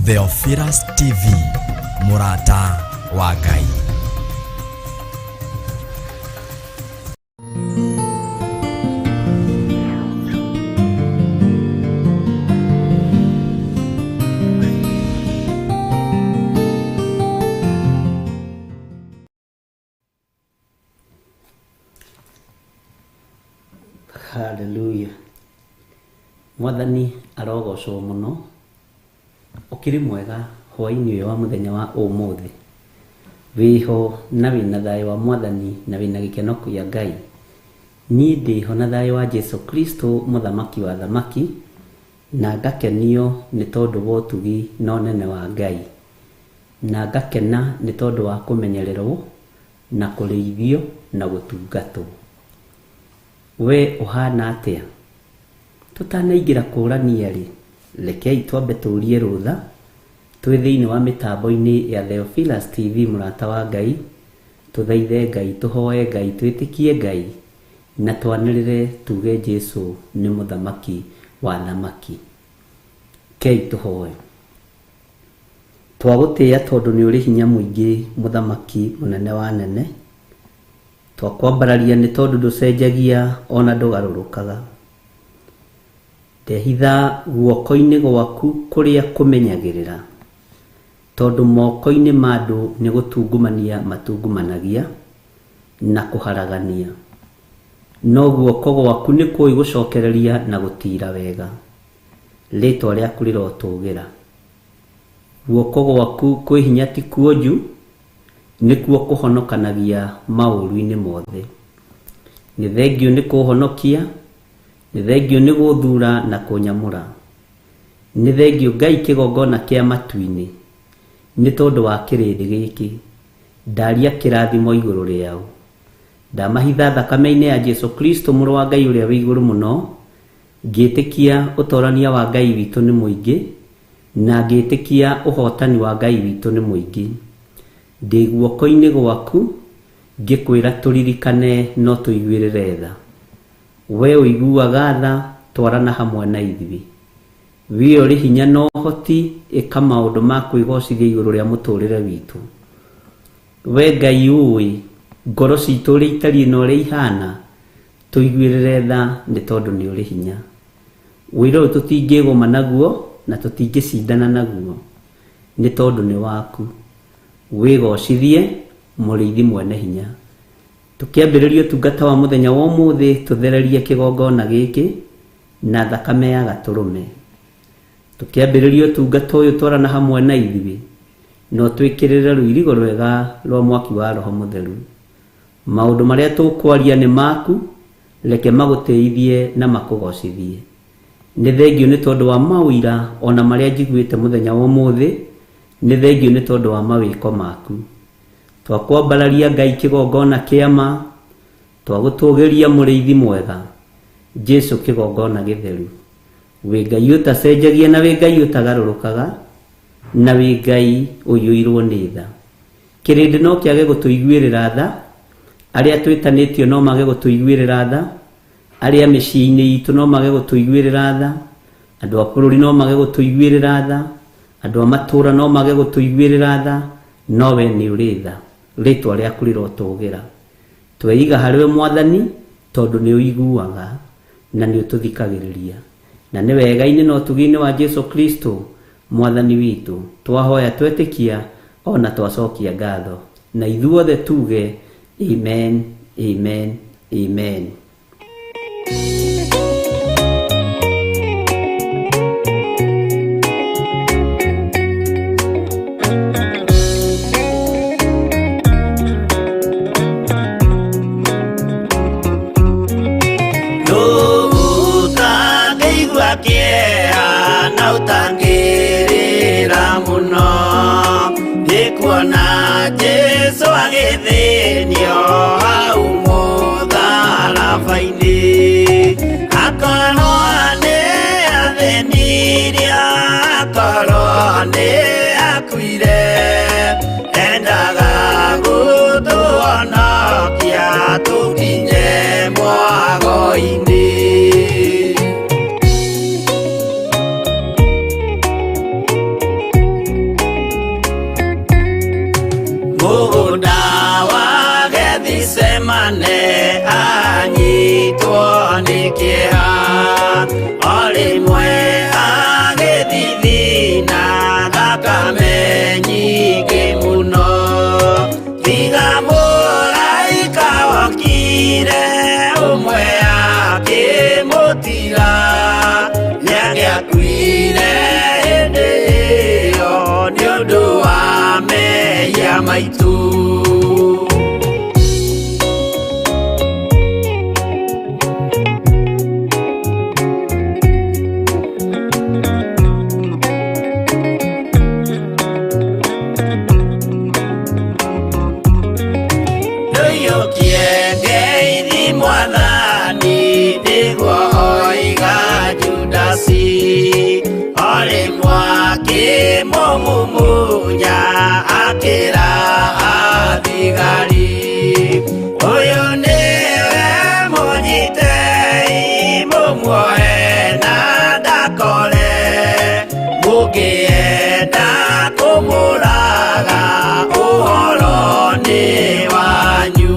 Theophilus TV, Murata wa Ngai. Hallelujah. Mwathani arogocwo muno. Ukiri mwega hwaini uyu wa muthenya wa umuthi. Wiho na wina thayo wa Mwathani na wina gikeno kia Ngai. Ni ndiho na thayo wa Jesu Kristo muthamaki wa thamaki, na ngakenio ni tondu wa utugi no nene wa Ngai, na ngakena ni tondu wa kumenyererwo na kureithio na gutungatwo. We uhana atia? Tutanaingira kurania ri, rekei twambe turie rutha twi thiini wa mitambo-ini ya Theophilus TV Murata wa Ngai. Tuthaithe Ngai, tuhoe Ngai, twitikie Ngai na twanirire tuge Jesu ni muthamaki wa thamaki. Kei tuhoe. Twagutia tondu ni uri hinya muingi, muthamaki munene wa nene. Twakwambararia ni tondu nducenjagia ona ndugarurukaga. Ndehitha guoko-ini gwaku kuria kumenyagirira, tondu moko-ini ma andu ni gutungumania matungumanagia na kuharagania, no guoko gwaku ni kui gucokereria na gutira wega. Ritwa riaku rirotugira. Guoko gwaku kwi hinya ti kuonju, nikuo kuhonokanagia mauru-ini mothe. Ni thengio ni kuhonokia, ni thengio ni guthura na kunyamura. Ni thengio Ngai kigongona kia matu-ini, ni tondu wa kirindi giki ndaria kirathimo iguru riao. Ndamahitha thakame-ini ya Jesu Kristo muru wa Ngai uria wi iguru muno, ngitikia utorania wa Ngai witu ni muingi, na ngitikia uhotani wa Ngai witu ni muingi. Ndi guoko-ini gwaku ngikwira turirikane no tuiguirire tha. We uiguaga tha, twarana hamwe na ithuĩ. We uri hinya no hoti, ika maundu ma kwigocithia iguru ria muturire witu. We Ngai ui ngoro citu uri itari no uri ihana, tuiguirire tha ni tondu ni uri hinya. Wiro tutingigoma naguo na tutingicindana naguo, ni tondu ni waku. Wigocithie muriithi mwene hinya. Tukiambiriria utungata wa muthenya wa umuthi, tuthererie kigongona giki na thakame ya gaturume. Tukiambiriria utungata uyu twarana hamwe na ithuĩ, no twikirire ruirigo rwega rwa mwaki wa Roho Mutheru. Maundu maria tukwaria ni maku, reke maguteithie na makugocithie. Ni thengio ni tondu wa mawira ona maria njiguite muthenya wa umuthi, ni thengio ni tondu wa mawiko maku. Twakwambararia Ngai kigongona kiama, twagutugiria muriithi mwega, Jesu kigongona githeru. Wi Ngai utacenjagia na wi Ngai utagarurukaga, na wi Ngai uyuirwo ni tha. Kirindi no kiage gutuiguirira tha, aria twitanitio no mage gutuiguirira tha, aria micii-ini itu no mage gutuiguirira tha, andu a bururi no mage gutuiguirira tha, andu a matura no mage gutuiguirira tha, no we ni uri tha. Ritwa riaku rirotugira. Tweiga hariwe Mwathani tondu ni uiguaga na ni ututhikagiriria. Na ni wega-ini no tugi-ini wa Jesu Kristo Mwathani witu, twahoya twetikia ona twacokia ngatho. Na ithuothe tuge amen, amen, amen. Kuona Jesu agithinio hau mutharabaini, akorwo ni athĩnirie, akorwo ni akuire, endaga gũtũhonokia tũkinye mwago-ini. akuire hĩndĩ ĩyo nĩ ũndũ wa mehia maitũ. Mumunya akira athigari uyu niwe munyitei mumuoe na ndakore mungienda kumuraga uhoro ni wanyu.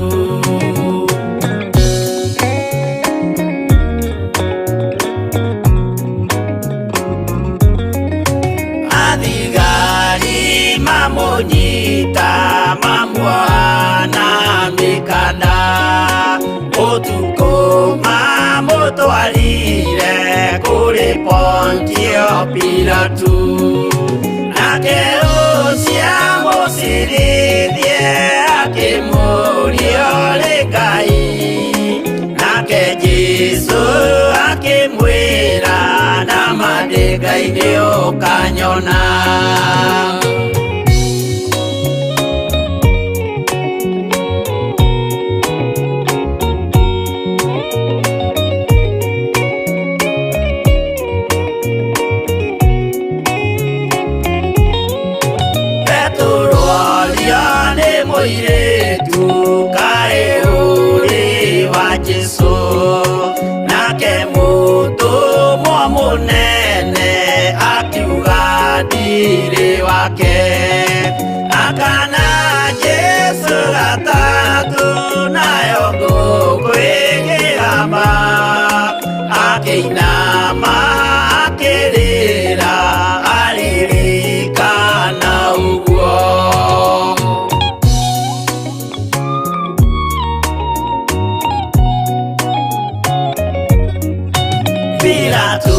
Mamunyita mamuana mikana utuko mamutwarire kuri Pontio Pilatu nake ucia musirithie akimuria ri Ngai nake Jesu akimwira na mandingai-ini ukanyona. Moiretu kae uri wa Jesu nake mutumwa munene akiuga ndiri wake akana Jesu gatatu nayo ngũkwĩgĩrama akĩinama akĩrĩra aririkana ũguo. Pilatu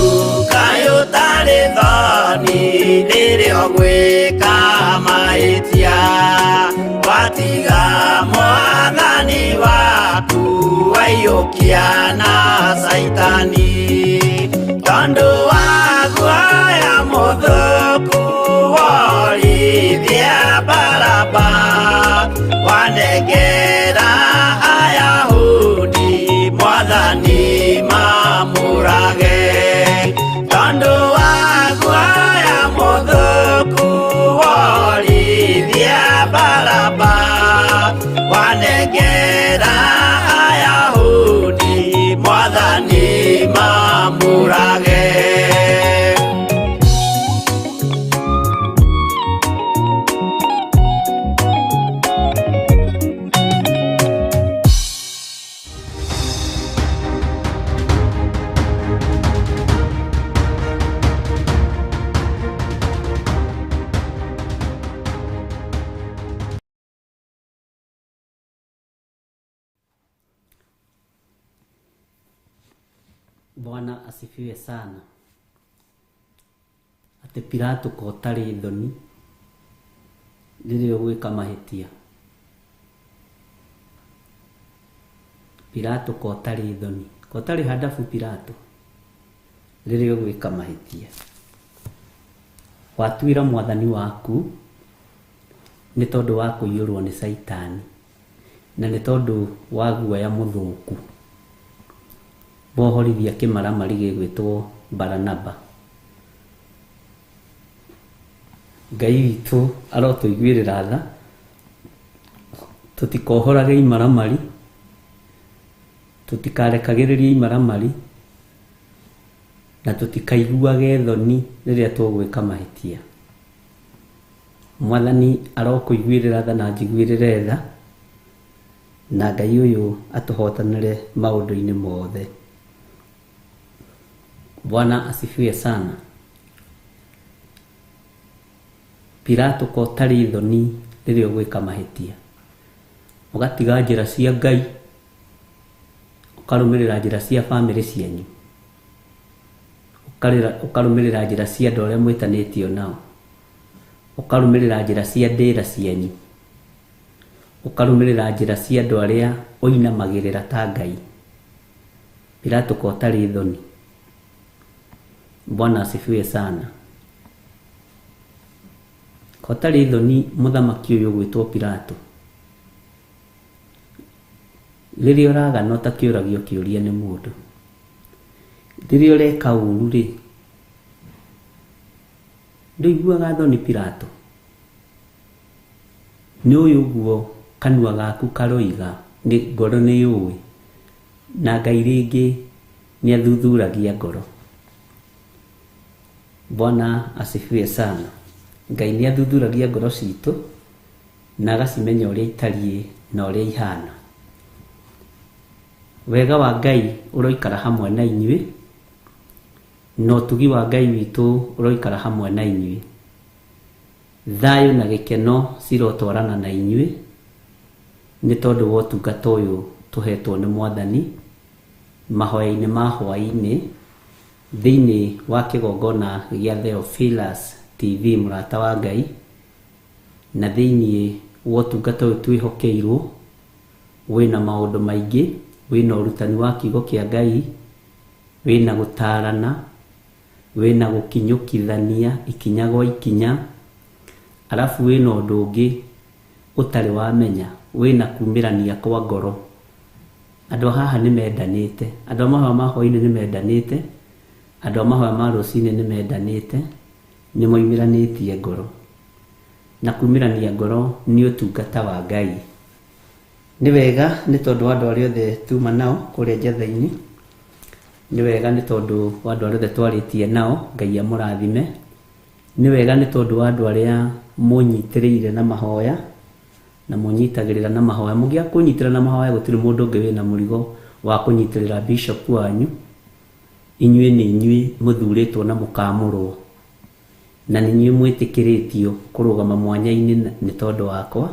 kayo tari thoni rĩrĩa gwĩka mahĩtia watiga mwathani waku waiyũkia na Saitani tondũ wa guoya mũthũku worithia Baraba wanengera Ayahudi mwathani mamurage tondũ wa guoya mũthũku worithia Baraba wanengera Ayahudi mwathani mamurage. Bwana asifiwe sana. Ate Pilato ko tari thoni rĩrĩa gwĩka mahĩtia. Pilato ko tari thoni ko tari hadafu Pilato rĩrĩa gwĩka mahĩtia. Watuira mwathani waku nĩ tondũ wa kũiyũrwo nĩ Saitani na nĩ tondũ wa guoya mũthũku bohorithia kĩmaramari gĩgwĩtwo Baranaba. Ngai witũ arotũiguĩrĩra tha tũtikohorage imaramari tũtikarekagĩrĩria imaramari na tũtikaiguage thoni rĩrĩa tũgwĩka mahĩtia. Mwathani arokũiguĩrĩra tha na njiguĩrĩre tha na Ngai ũyũ atũhotanĩre maũndũ-inĩ mothe. Bwana asifiwe sana. Pilato ko tari thoni rĩrĩa gwĩka mahĩtia. Ũgatiga njĩra cia Ngai ũkarũmĩrĩra njĩra cia bamĩrĩ cianyu ukarumirira njira cia andũ arĩa mwĩtanĩtio nao, ukarumirira njira cia ndĩra cianyu, ukarumirira njira cia andũ arĩa ũinamagĩrĩra ta Ngai. Pilato ko ũtarĩ thoni. Bwana asifiwe sana. Ko ũtarĩ thoni mũthamaki ũyũ gwĩtwo Pilato. Rĩrĩa ũragana ũtakĩũragio kĩũria nĩ mũndũ, rĩrĩa ũreka ũru rĩ, ndũiguaga thoni Pilato? Nĩ ũyũ ũguo kanua gaku karoiga, nĩ ngoro nĩ yũĩ, na Ngai rĩngĩ nĩ athuthuragia ngoro. Bwana asifiwe sana. Ngai nĩ athuthuragia ngoro citũ na agacimenya ũrĩa itariĩ na ũrĩa ihana. Wega wa Ngai ũroikara hamwe na inyuĩ, no ũtugi wa Ngai witũ ũroikara hamwe na inyuĩ. Thayũ na gĩkeno cirotwarana na inyuĩ nĩ tondũ wa ũtungata ũyũ tũhetwo nĩ Mwathani mahoya-inĩ ma hwaĩ-inĩ thĩinĩ wa kĩgongona gĩa Theophilus TV mũrata wa Ngai, na thĩinĩ wa ũtungata ũyũ twĩhokeirwo wĩna maũndũ maingĩ, wĩna ũrutani wa kiugo kĩa Ngai, wĩna gũtarana, wĩna gũkinyũkithania ikinya gwa ikinya, alafu wĩna ũndũ ũngĩ ũtarĩ wamenya, wĩna kumĩrania kwa ngoro. Andũ haha nĩ mendanĩte, andũ a mahoya ma hwaĩ-inĩ nĩ mendanĩte, andũ a mahoya ma rũcinĩ nĩ mendanĩte, nĩ moimĩranĩtie ngoro. Na kumĩrania ngoro nĩ ũtungata wa Ngai. Nĩ wega nĩ tondũ wa andũ arĩa othe tuma nao kũrĩa njatha-inĩ, nĩ wega nĩ tondũ wa andũ arĩa othe twarĩtie nao, Ngai amũrathime. Nĩ wega nĩ tondũ wa andũ arĩa mũnyitĩrĩire na mahoya na mũnyitagĩrĩra na mahoya. Mũngĩaga kũnyitĩrĩra na mahoya gũtirĩ mũndũ ũngĩ wĩna mũrigo wa kũnyitĩrĩra bishop wanyu. Inyuĩ nĩ inyuĩ mũthurĩtwo na mũkamũrwo, na nĩ inyuĩ mwĩtĩkĩrĩtio kũrũgama mwanya-inĩ nĩ tondũ wakwa.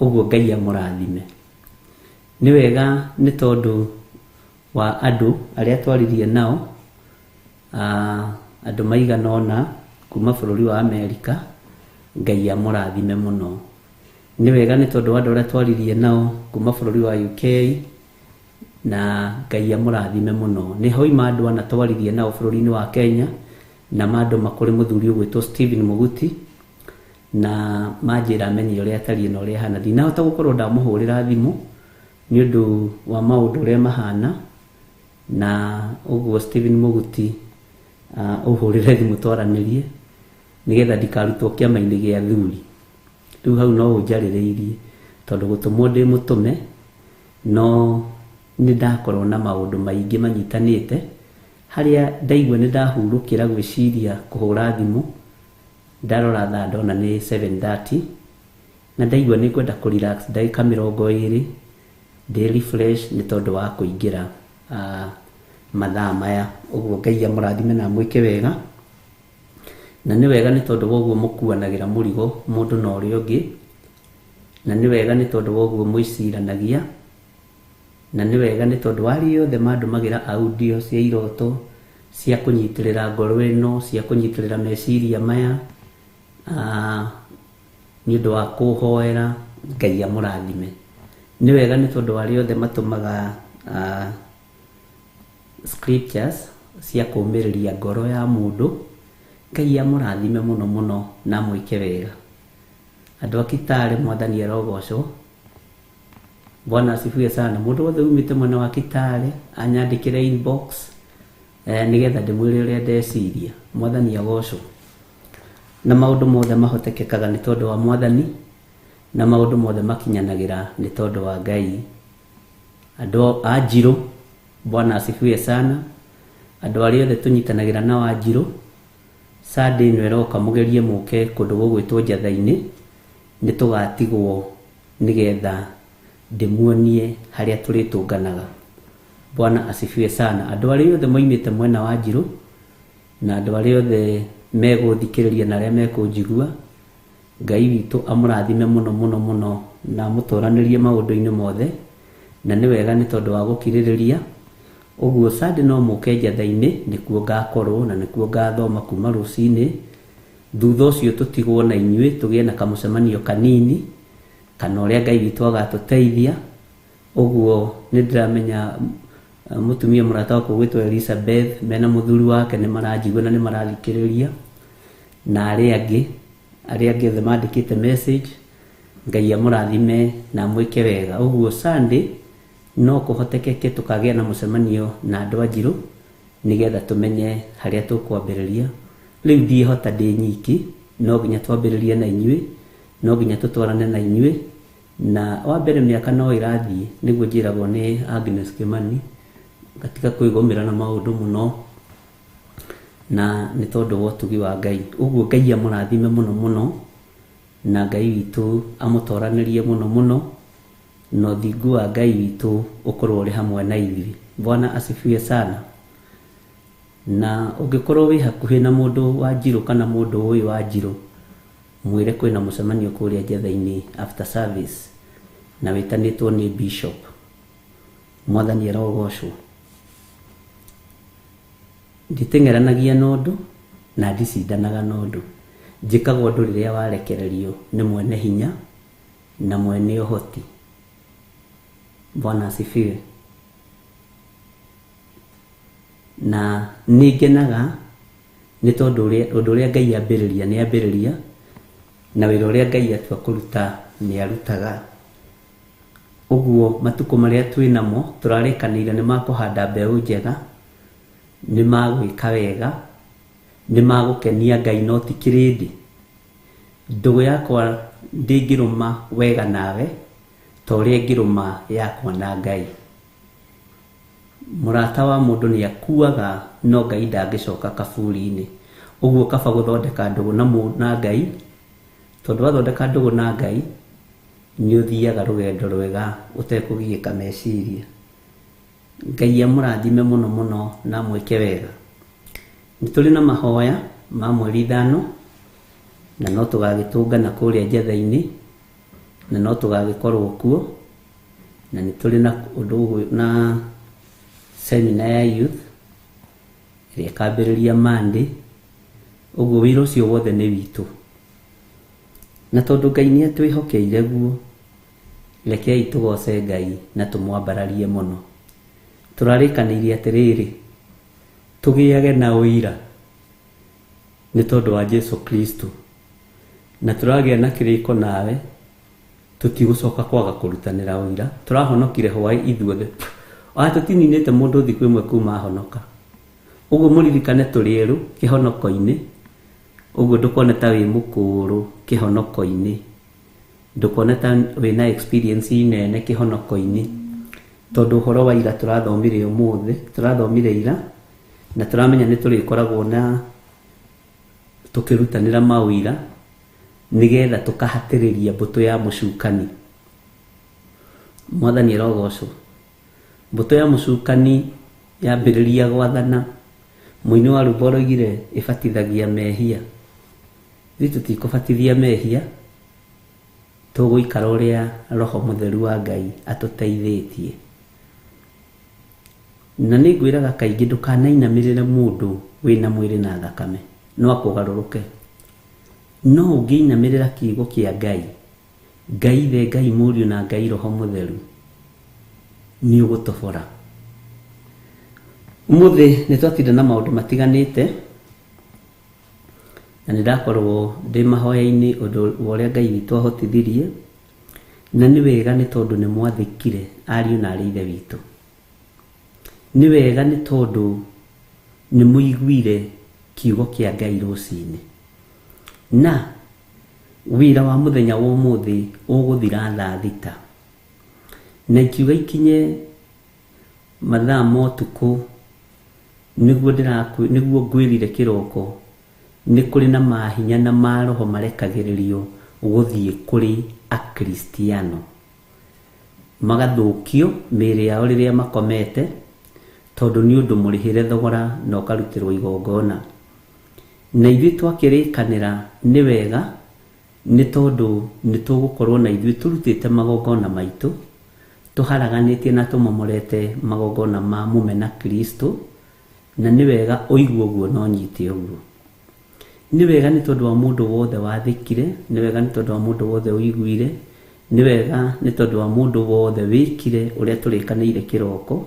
Ũguo Ngai amũrathime. Nĩ wega nĩ tondũ wa andũ arĩa twaririe nao, andũ maigana ũna kuma bũrũri wa Amerika, Ngai amũrathime mũno. Nĩ wega nĩ tondũ wa andũ arĩa twaririe nao kuma bũrũri wa UK, na Ngai amũrathime mũno. Nĩ hoima andũ ana twaririe nao bũrũri-inĩ wa Kenya, na mandũ makũrĩ mũthuri ũgwĩtwo Stephen Muguti, na manjĩra amenye ũrĩa atariĩ na ũrĩa hana. Ndinahota gũkorwo ndamũhũrĩra thimũ nĩ ũndũ wa maũndũ ũrĩa mahana, na ũguo Stephen Muguti ũhũrĩre thimũ twaranĩrie nĩgetha ndikarutwo kĩama-inĩ gĩa athuri. Rĩu hau no ũnjarĩrĩirie tondũ gũtũmwo ndĩ mũtũme, no nĩ ndakorwo na maũndũ maingĩ manyitanĩte, harĩa ndaigua nĩ ndahurũkĩra gwĩciria kũhũra thimũ, ndarora thaa ndona nĩ 7:30, na ndaigua nĩ ngwenda kũrelax ndagĩka 20 ndĩ refresh nĩ tondũ wa kũingĩra mathaa maya. Ũguo Ngai amũrathime na mwĩke wega, na nĩ wega nĩ tondũ wa ũguo mũkuanagĩra mũrigo mũndũ na ũrĩa ũngĩ, na nĩ wega nĩ tondũ wa ũguo mwĩciranagia, na nĩ wega nĩ tondũ wa arĩa othe mandũmagĩra audio cia iroto cia kũnyitĩrĩra ngoro ĩno, cia kũnyitĩrĩra meciria maya, nĩ ũndũ wa kũhoera. Ngai amũrathime. Nĩ wega nĩ tondũ wa arĩa othe matũmaga scriptures cia kũũmĩrĩria ngoro ya mũndũ, Ngai amũrathime mũno mũno na mwĩke wega. Andũ a Kitale Mwathani arogocwo. Bwana asifiwe sana. Mũndũ wothe umĩte mwena wa Kitale anyandĩkĩre inbox nĩgetha ndĩmwĩre ũrĩa ndeciria. Mwathani agocwo. Na maũndũ mothe mahotekekaga nĩ tondũ wa Mwathani, na maũndũ mothe makinyanagĩra nĩ tondũ wa Ngai. Andũ a Njirũ, Bwana asifiwe sana. Andũ arĩa othe tũnyitanagĩra nao a Njirũ, Sunday ĩno ĩroka mũgerie mũke kũndũ gũgwĩtwo njatha-inĩ, nĩ tũgatigwo nĩgetha ndĩmuonie harĩa tũrĩtũnganaga. Bwana asifiwe sana. Andũ arĩa othe moimĩte mwena wa Njirũ, na andũ arĩa othe megũthikĩrĩria na arĩa mekũnjigua, Ngai witũ amũrathime mũno mũno mũno na mũtũranĩrie maũndũ-inĩ mothe, na nĩ wega nĩ tondũ wa gũkirĩrĩria Ũguo Sunday no mũke njatha-inĩ, nĩkuo ngakorwo na nĩkuo ngathoma kuma rũcinĩ. Thutha ũcio tũtigwo na inyuĩ tũgĩe na kamũcemanio kanini kana ũrĩa Ngai witũ agatũteithia. Ũguo nĩndĩramenya mũtumia mũrata wakwa gwĩtwo Elizabeth mena mũthuri wake nĩ maranjigua na nĩ marathikĩrĩria, na arĩa angĩ othe mandĩkĩte message. Ngai amũrathime na mwĩke wega. Ũguo Sunday no kũhotekeke tũkagĩa na mũcemanio na andũ a Njirũ nĩgetha tũmenye harĩa tũkwambĩrĩria. Rĩu ndiĩhota ndĩ nyiki, no nginya twambĩrĩrie na inyuĩ, no nginya tũtwarane na inyuĩ. Na wa mbere mĩaka no ĩrathiĩ nĩguo njĩragwo nĩ Agnes Kimani, gatiga kwĩgomera na maũndũ mũno, na nĩ tondũ wa ũtugi wa Ngai. Ũguo Ngai amũrathime mũno mũno, na Ngai witũ amũtoranĩrie mũno mũno, na ũthingu wa Ngai witũ ũkorwo ũrĩ hamwe na ithuĩ. Bwana asifiwe sana. Na ũngĩkorwo wĩ hakuhĩ na mũndũ wa Njirũ kana mũndũ ũyũ wa Njirũ, mwĩre kwĩna mũcemanio kũrĩa njatha-inĩ after service na wĩtanĩtwo nĩ Bishop. Mwathani arogocwo. Nditeng'eranagia na ũndũ na ndicindanaga na ũndũ. Njĩkaga ũndũ rĩrĩa warekererio nĩ mwene hinya na mwene ũhoti. Bwana asifiwe. Na nĩngenaga nĩ tondũ ũndũ ũrĩa Ngai ambĩrĩria nĩ ambĩrĩria, na wĩra ũrĩa Ngai atua kũruta nĩ arutaga. Ũguo matukũ marĩa twĩnamo tũrarĩkanĩire nĩ makũhanda mbeũ njega, nĩ magwĩka wega, nĩ magũkenia Ngai no ti kĩrĩndĩ. Ndũgũ yakwa ndĩngĩrũma wega nawe ta ũrĩa ngĩrũma yakwa na Ngai. Mũrata wa mũndũ nĩ akuaga no Ngai ndangĩcoka kaburi-inĩ. Ũguo kaba gũthondeka ndũgũ na Ngai, tondũ wathondeka ndũgũ na Ngai nĩ ũthiaga rũgendo rwega ũtekũgiĩka meciria. Ngai amũrathime mũno mũno na mwĩke wega. Nĩ tũrĩ na mahoya ma mweri 5 na no tũgagĩtũngana kũrĩa njatha-inĩ na no tũgagĩkorwo kuo, na nĩ tũrĩ na ũndũ na seminar ya youth ĩrĩa ĩkambĩrĩria Monday. Ũguo wĩra ũcio wothe nĩ witũ, na tondũ Ngai nĩ atwĩhokeire guo, rekei tũgoce Ngai na tũmwambararie mũno. Tũrarĩkanĩire atĩrĩrĩ, tũgĩage na ũira nĩ tondũ wa Jesu Kristo, na tũragĩa na kĩrĩko nawe tũtigũcoka kwaga kũrutanĩra ũira. Tũrahonokire hwaĩ ithuothe, tũtininĩte mũndũ thikũ ĩmwe kuma ahonoka. Ũguo mũririkane tũrĩ erũ kĩhonoko-inĩ. Ũguo ndũkone ta wĩ mũkũrũ kĩhonoko-inĩ, ndũkone ta wĩna experience nene kĩhonoko-inĩ, tondũ ũhoro wa ira tũrathomire ũmũthĩ, tũrathomire ira na tũramenya nĩ tũrĩkoragwo na tũkĩrutanĩra mawĩra nĩgetha tũkahatĩrĩria mbũtũ ya mũcukani. Mwathani arogocwo. Mbũtũ ya mũcukani yambĩrĩria gwathana, mũini wa rwĩmbo aroigire ĩbatithagia mehia. Ithuĩ tũtikũbatithia mehia, tũgũikara ũrĩa Roho Mũtheru wa Ngai atũteithĩtie. Na nĩ ngwĩraga kaingĩ ndũkanainamĩrĩre mũndũ wĩna mwĩrĩ na thakame, no akũgarũrũke. No ũngĩinamĩrĩra kiugo kĩa Ngai, Ngai Ithe, Ngai Mũriũ na Ngai Roho Mũtheru, nĩ ũgũtobora. Ũmũthĩ nĩ twatinda na maũndũ matiganĩte, na nĩ ndakorwo ndĩ mahoya-inĩ ũndũ wa ũrĩa Ngai witũ ahotithirie, na nĩ wega nĩ tondũ nĩ mwathĩkire ariũ na aarĩ Ithe witũ. Nĩ wega nĩ tondũ nĩ mũiguire kiugo kĩa Ngai rũcinĩ, na wĩra wa mũthenya wa ũmũthĩ ũgũthira thaa 6, na ikiuga ikinye mathaa ma ũtukũ nĩguo ngwĩrire kĩroko. Nĩ kũrĩ na mahinya na maroho marekagĩrĩrio gũthiĩ kũrĩ akristiano, magathũkio mĩĩrĩ yao rĩrĩa makomete, tondũ nĩ ũndũ mũrĩhĩre thogora na ũkarutĩrwo igongona. Na ithuĩ twakĩrĩkanĩra nĩ wega nĩ tondũ nĩ tũgũkorwo na ithuĩ tũrutĩte magongona maitũ, tuharaganitie na tumomorete magongona ma mumena Kristo, na nĩ wega ũigua ũguo no nyite ũguo. Nĩ wega nĩ tondũ wa mũndũ wothe wathĩkire, nĩ wega nĩ tondũ wa mũndũ wothe ũiguire, nĩ wega nĩ tondũ wa mũndũ wothe wĩkire ũrĩa tũrĩkanĩire kĩroko.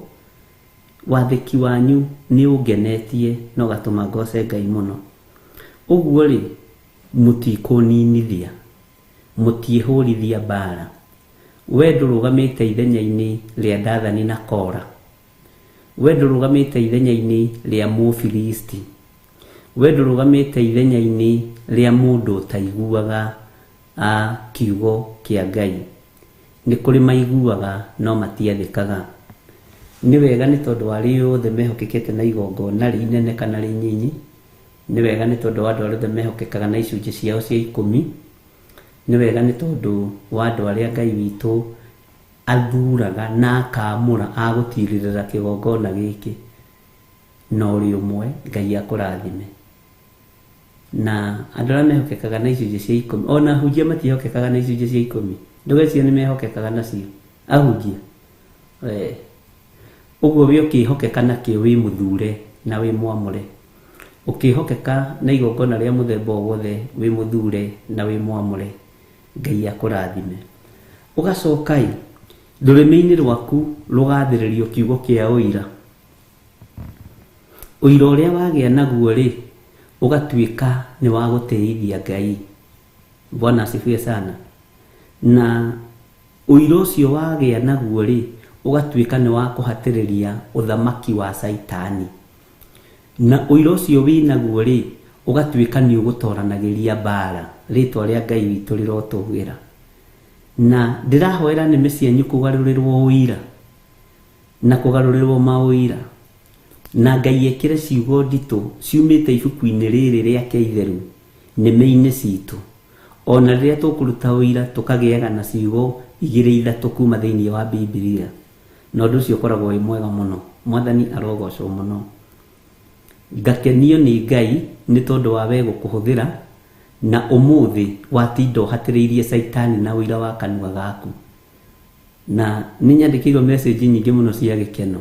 Wathĩki wanyu nĩ ũngenetie na ũgatũma ngoce Ngai mũno. Ũguo rĩ, mũtikũninithia, mũtiĩhũrithia mbara. We ndũrũgamĩte ithenya-inĩ rĩa Dathani na Kora, we ndũrũgamĩte ithenya-inĩ rĩa Mũfilisti, we ndũrũgamĩte ithenya-inĩ rĩa mũndũ ũtaiguaga kiugo kĩa Ngai. Nĩ kũrĩ maiguaga no matiathĩkaga. Nĩ wega nĩ tondũ wa arĩa othe mehokekete na igongona inene kana rĩnyinyi. Nĩ wega nĩ tondũ wa andũ arĩa othe mehokekaga na icunjĩ ciao cia 10. Nĩ wega nĩ tondũ wa andũ arĩa Ngai witũ athuraga na akamũra agũtirĩrĩra kĩgongona gĩkĩ. No ũrĩ ũmwe, Ngai akũrathime. Na andũ arĩa mehokekaga na icunjĩ cia 10, ona ahunjia matihokekaga na icunjĩ cia 10. Ndũgecirie nĩ mehokekaga nacio ahunjia. Ũguo wĩ ũkĩhokeka nakĩo wĩ mũthure na wĩ mwamũre. Ũkĩhokeka na igongona rĩa mũthemba wothe wĩ mũthure na wĩ mwamũre. Ngai akũrathime. Ũgacoka rũrĩmĩ-inĩ rwaku rũgathĩrĩrio kiugo kĩa ũira. Ũira ũrĩa wagĩa naguo rĩ, ũgatuĩka nĩ wa gũtĩithia Ngai. Bwana asifiwe sana. Na ũira ũcio wagĩa naguo rĩ, ũgatuĩka nĩ wa kũhatĩrĩria ũthamaki wa Saitani. Na ũira ũcio wĩ naguo rĩ, ũgatuĩka nĩ ũgũtoranagĩria mbara, rĩtwa rĩa Ngai witũ rĩrotũgĩra. Na ndĩrahoera nĩmĩ cianyu kũgarũrĩrwo ũira na kũgarũrĩrwo maũira, na Ngai ekĩre ciugo nditũ ciumĩte ibuku-inĩ rĩrĩ rĩake itheru nĩmĩ-inĩ citũ. Ona rĩrĩa tũkũruta ũira tũkagĩaga na ciugo 2-3 kuma thĩinĩ wa Biblia. Na ũndũ ũcio ũkoragwo wĩ mwega mũno. Mwathani arogocwo mũno. Ngakenio nĩ Ngai nĩ tondũ wa we gũkũhũthĩra, na ũmũthĩ watinda ũhatĩrĩirie Saitani na ũira wa kanua gaku. Na nĩ nyandĩkĩirwo message nyingĩ mũno cia gĩkeno.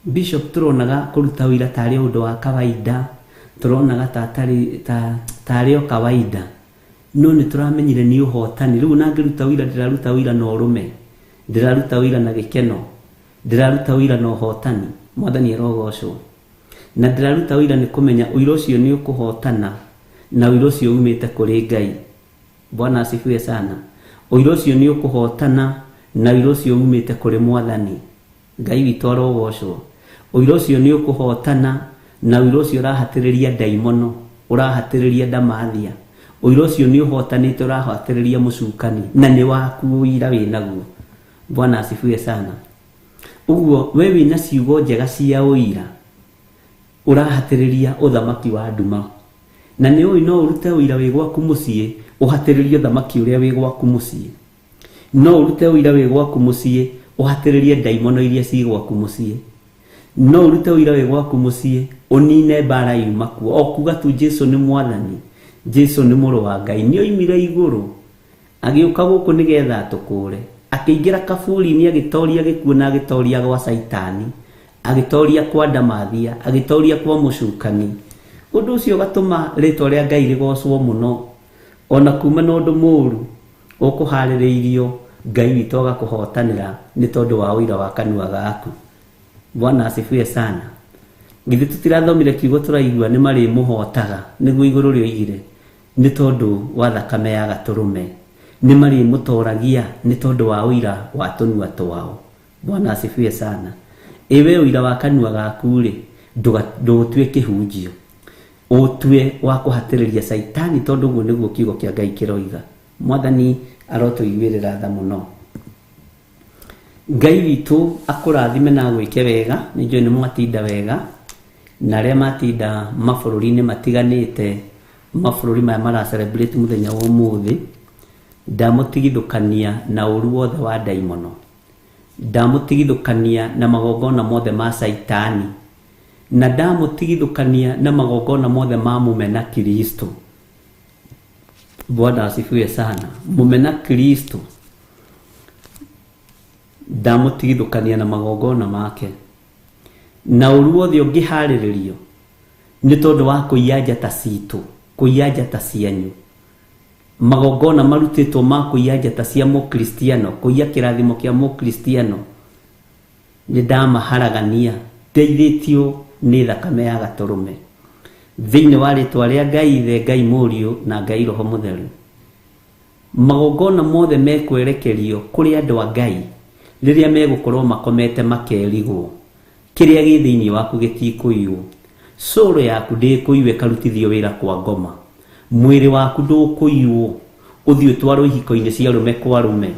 Bishop tũronaga kũruta ũira tarĩ ũndũ wa kawaida, tũronaga tarĩ o kawaida. No nĩ tũramenyire nĩ ũhotani. Rĩu na ngĩruta ũira ndĩraruta ũira na ũrũme, ndĩraruta ũira na gĩkeno, ndĩraruta ũira na ũhotani. Mwathani arogocwo. Na ndĩraruta ũira nĩ kũmenya ũira ũcio nĩ ũkũhotana, na ũira ũcio umĩte kũrĩ Ngai. Bwana asifiwe sana. Ũira ũcio nĩ ũkũhotana, na ũira ũcio umĩte kũrĩ Mwathani. Ngai witũ arogocwo. Ũira ũcio nĩ ũkũhotana, na ũira ũcio ũrahatĩrĩria ndaimono, ũrahatĩrĩria ndamathia. Ũira ũcio nĩ ũhotanĩte, ũrahatĩrĩria mũcukani, na nĩ waku ũira wĩ naguo. Bwana asifiwe sana. Ũguo we wĩna ciugo njega cia ũira, ũrahatĩrĩria ũthamaki wa nduma. Na nĩ ũĩ no ũrute ũira wĩ gwaku mũciĩ, ũhatĩrĩrie ũthamaki ũrĩa wĩ gwaku mũciĩ. No ũrute ũira wĩ gwaku mũciĩ, ũhatĩrĩrie ndaimono iria ci gwaku mũciĩ. No ũrute ũira wĩ gwaku mũciĩ, ũnine mbara yuma kuo. O kuga tu Jesũ nĩ Mwathani, Jesũ nĩ mũrũ wa Ngai, nĩ oimire igũrũ agĩũka gũkũ nĩgetha tũkũre. Akĩingĩra kaburi-inĩ agĩtoria gĩkuũ na agĩtoria gwa Saitani, agĩtoria kwa ndamathia, agĩtoria kwa mũcukani. Ũndũ ũcio ũgatũma rĩtwa rĩa Ngai rĩgocwo mũno. Ona kuma na ũndũ mũũru ũkũharĩrĩirio, Ngai witũ agakũhotanĩra nĩ tondũ wa ũira wa kanua gaku. Bwana asifiwe sana. Githĩ tũtirathomire kiugo tũraigua nĩ marĩ mũhotaga, nĩguo igũrũ rĩoigire, nĩ tondũ wa thakame ya gatũrũme. Nĩ marĩ mũtoragia nĩ tondũ wa ũira wa tũnua twao. Bwana asifiwe sana. Ewe ũira wa kanua gaku rĩ, ndũgũtue kĩhunjio, ũtue wa kũhatĩrĩria Saitani, tondũ ũguo nĩguo kiugo kĩa Ngai kĩroiga. Mwathani arotũiguĩrĩra tha mũno. Ngai witũ akũrathime na gwĩke wega. Nĩ njũĩ nĩ mwatinda wega, na arĩa matinda mabũrũri-inĩ matiganĩte, mabũrũri maya mara celebrate mũthenya wa ũmũthĩ, ndamũtigithũkania na ũru wothe wa ndaimono, ndamũtigithũkania na magongona mothe ma Saitani, na ndamũtigithũkania na magongona mothe ma mũmena Kristo. Bwana asifiwe sana. Mũmena Kristo ndamutigithukania na magongona make na ũru wothe ũngĩharĩrĩrio nĩ tondũ wa kũiya njata citũ, kũiya njata cianyu, magongona marutĩtwo ma kũiya njata cia mũkristiano, kũiya kĩrathimo kĩa mũkristiano, nĩ ndamaharagania ndeithĩtio nĩ thakame ya Gatũrũme thĩinĩ wa rĩtwa rĩa Ngai Ithe, Ngai Mũriũ na Ngai Roho Mũtheru. Magongona mothe mekwerekerio kũrĩ andũ a Ngai rĩrĩa megũkorwo makomete makerigwo kĩrĩa gĩ thĩinĩ waku gĩtikũiywo. Soro yaku ndĩkũiywo ĩkarutithio wĩra kwa ngoma, mwĩrĩ waku ndũkũiywo ũthiĩ ũtwarwo ihiko-inĩ cia arũme kwa arũme,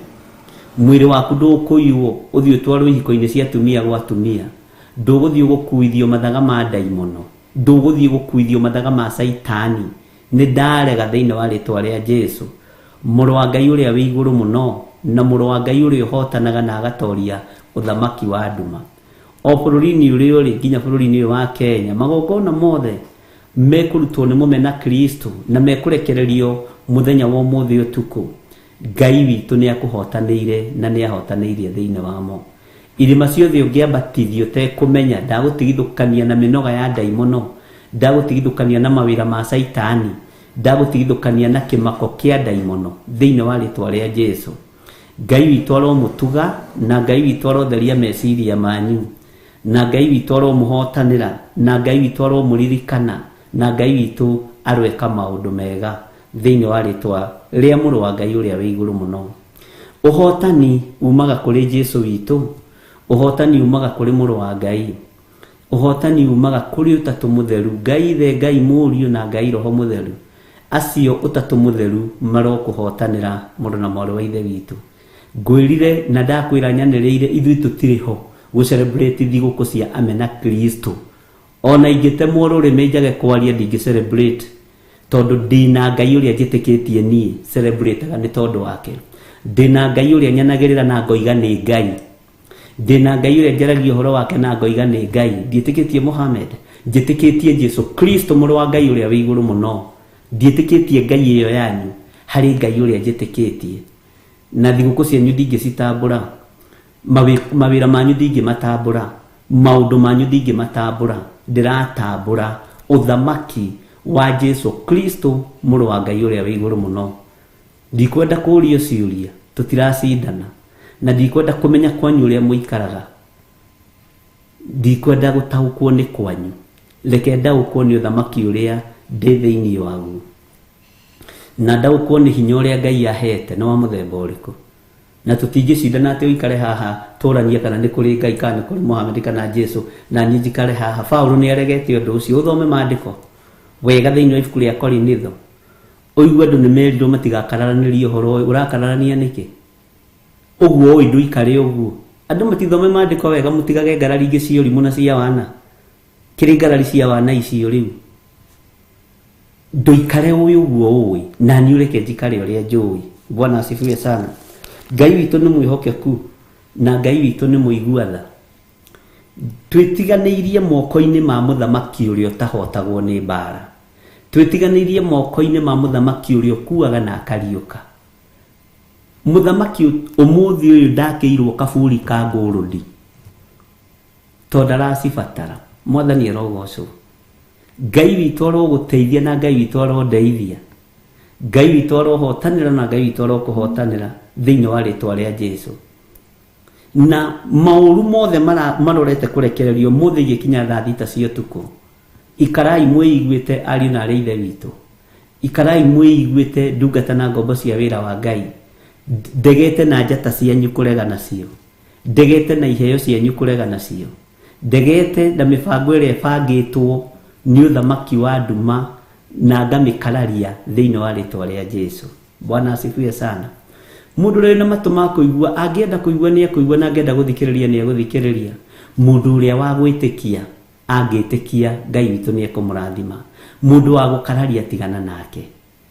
mwĩrĩ waku ndũkũiywo ũthiĩ ũtwarwo ihiko-inĩ cia atumia gwa atumia, ndũgũthiĩ gũkuithio mathaga ma ndaimono, ndũgũthiĩ gũkuithio mathaga ma Saitani. Nĩ ndarega thĩinĩ wa rĩtwa rĩa Jesu, mũrũ wa Ngai ũrĩa wĩ igũrũ mũno na mũrũ wa Ngai ũrĩa ũhotanaga na agatoria ũthamaki wa nduma. O bũrũri-inĩ ũrĩa ũrĩ nginya bũrũri-inĩ wa Kenya, magongona mothe mekũrutwo nĩ mũmena Kristo na mekũrekererio mũthenya wa ũmũthĩ ũtukũ. Ngai witũ nĩ akũhotanĩire na nĩ ahotanĩirie thĩinĩ wamo. Irima ciothe ũngĩambatithio ũtekũmenya, ndagũtigithũkania na mĩnoga ya ndaimono, ndagũtigithũkania na mawĩra ma Saitani, ndagũtigithũkania na kĩmako kĩa ndaimono thĩinĩ wa rĩtwa rĩa Jesu. Ngai witũ aromũtuga na Ngai witũ arotheria meciria manyu, na Ngai witũ aromũhotanĩra, na Ngai witũ aromũririkana, na Ngai witũ arweka maũndũ mega thĩinĩ wa rĩtwa rĩa mũrũ wa Ngai ũrĩa wĩ igũrũ mũno. Ũhotani umaga kũrĩ Jesu witũ, ũhotani umaga kũrĩ mũrũ wa Ngai, ũhotani umaga kũrĩ ũtatũ mũtheru, Ngai Ithe, Ngai Mũriũ na Ngai Roho Mũtheru. Acio ũtatũ mũtheru marokũhotanĩra mũndũ na mwarĩ wa Ithe witũ. Ngwĩrire na ndakwĩra nyanĩrĩire ithuĩ tũtirĩ ho gũ-celebrate thigũkũ cia amena Kristo. Ona ingĩtemwo rũrĩmĩ njage kwaria ndingĩ-celebrate, tondũ ndĩna Ngai ũrĩa njĩtĩkĩtie niĩ celebrate-aga nĩ tondũ wake. Ndĩna Ngai ũrĩa nyanagĩrĩra na ngoiga nĩ Ngai. Ndĩna Ngai ũrĩa njaragia ũhoro wake na ngoiga nĩ Ngai. Ndiĩtĩkĩtie Mohamed, njĩtĩkĩtie Jesu Kristo mũrũ wa Ngai ũrĩa wĩ igũrũ mũno. Ndiĩtĩkĩtie Ngai ĩyo yanyu, harĩ Ngai ũrĩa njĩtĩkĩtie. Na thigũkũ cianyu ndingĩcitambũra, mawĩra manyu ndingĩmatambũra, maũndũ manyu ndingĩmatambũra, ndĩratambũra ũthamaki wa Jesu Kristo mũrũ wa Ngai ũrĩa wĩ igũrũ mũno. Ndikwenda kũũrio ciũria, tũtiracindana, na ndikwenda kũmenya kwanyu ũrĩa mũikaraga, ndikwenda gũtaũkwo nĩ kwanyu, reke ndaũkwo nĩ ũthamaki ũrĩa ndĩ thĩinĩ waguo, na ndaũkwo nĩ hinya ũrĩa Ngai ahete nĩ wa mũthemba ũrĩkũ. Na tũtingĩcindana atĩ ũikare haha tũranie kana nĩ kũrĩ Ngai kana nĩ kũrĩ Mohamed kana Jesu na niĩ njikare haha. Paulo nĩ aregete ũndũ ũcio. Ũthome maandĩko wega thĩinĩ wa ibuku rĩa Korinitho, ũigue andũ nĩ merirwo matigakararanĩrie ũhoro ũyũ. Ũrakararania nĩkĩ? Ũguo ũĩ ndũikare ũguo. Andũ matithome maandĩko wega, mũtigage ngarari ingĩ cia ũrimũ na cia wana. Kĩrĩ ngarari cia wana icio rĩu? Ndũikare ũĩ ũguo ũĩ, na niĩ ũreke njikare ũrĩa njũĩ. Bwana asifiwe sana. Ngai witũ nĩ mwĩhokeku na Ngai witũ nĩ mũigua-tha. Twĩtiganĩirie moko-inĩ ma mũthamaki ũrĩa ũtahotagwo nĩ mbara. Twĩtiganĩirie moko-inĩ ma mũthamaki ũrĩa ũkuaga na akariũka. Mũthamaki ũmũthĩ ũyũ ndakĩirwo kaburi ka ngũrũndi, tondũ ndaracibatara. Mwathani arogocwo. Ngai witũ arogũteithia na Ngai witũ arondeithia. Ngai witũ arohotanĩra na Ngai witũ arokũhotanĩra thĩinĩ wa rĩtwa rĩa Jesu. Na maũru mothe marorete kũrekererio mũthĩ igĩkinya thaa thita cia ũtukũ. Ikarai mwĩiguĩte ariũ na arĩ Ithe witũ. Ikarai mwĩiguĩte ndungata na ngombo cia wĩra wa Ngai. Ndegete na njata cianyu kũrega nacio. Ndegete na iheo cianyu kũrega nacio. Ndegete na mĩbango ĩrĩa ĩbangĩtwo nĩ ũthamaki wa nduma na ngamĩkararia thĩinĩ wa rĩtwa rĩa Jesu. Bwana asifiwe sana. Mũndũ ũrĩa na matũ ma kũigua, angĩenda kũigua nĩ ekũigua, na angĩenda gũthikĩrĩria nĩ egũthikĩrĩria. Mũndũ ũrĩa wa gwĩtĩkia angĩtĩkia, Ngai witũ nĩ ekũmũrathima. Mũndũ wa gũkararia tigana nake.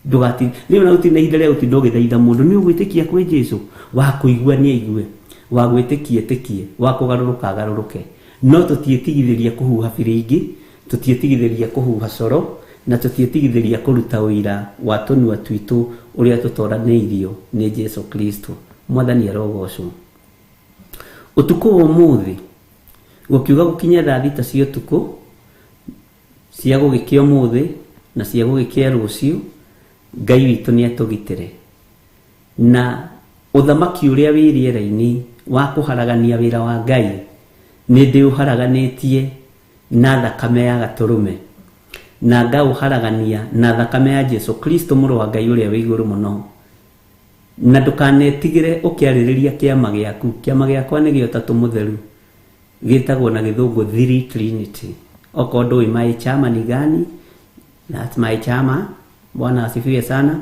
Ndũgati rĩu na ũtina ihinda rĩa gũtinda ũgĩthaitha mũndũ nĩ ũgwĩtĩkia kwĩ Jesu. Wa kũigua nĩ aigue, wa gwĩtĩkia ĩtĩkie, wa kũgarũrũka agarũrũke. No tũtiĩtigithĩria kũhuha biringi, tũtiĩtigithĩria kũhuha coro, na tũtiĩtigithĩria kũruta ũira wa tũnua twitũ ũrĩa tũtoranĩirio nĩ Jesu Kristo. Mwathani arogocwo. utuko wa muthi gukiuga gukinya thaa thita cia utuko cia gugikia muthi na cia gugikia rucio Ngai witu ni atugitire na uthamaki uria wiriera-ini wa kuharagania wira wa Ngai ni ndi uharaganitie na thakame ya gaturume na ngauharagania na thakame ya Jesu Kristo muru wa Ngai uria wi iguru muno na ndukanetigire ukiaririria kiama giaku. Kiama giakwa ni giotatu mutheru gitagwo na githungu Three Trinity. Okondo my chama ni gani? That's my chama. Bwana asifiwe sana.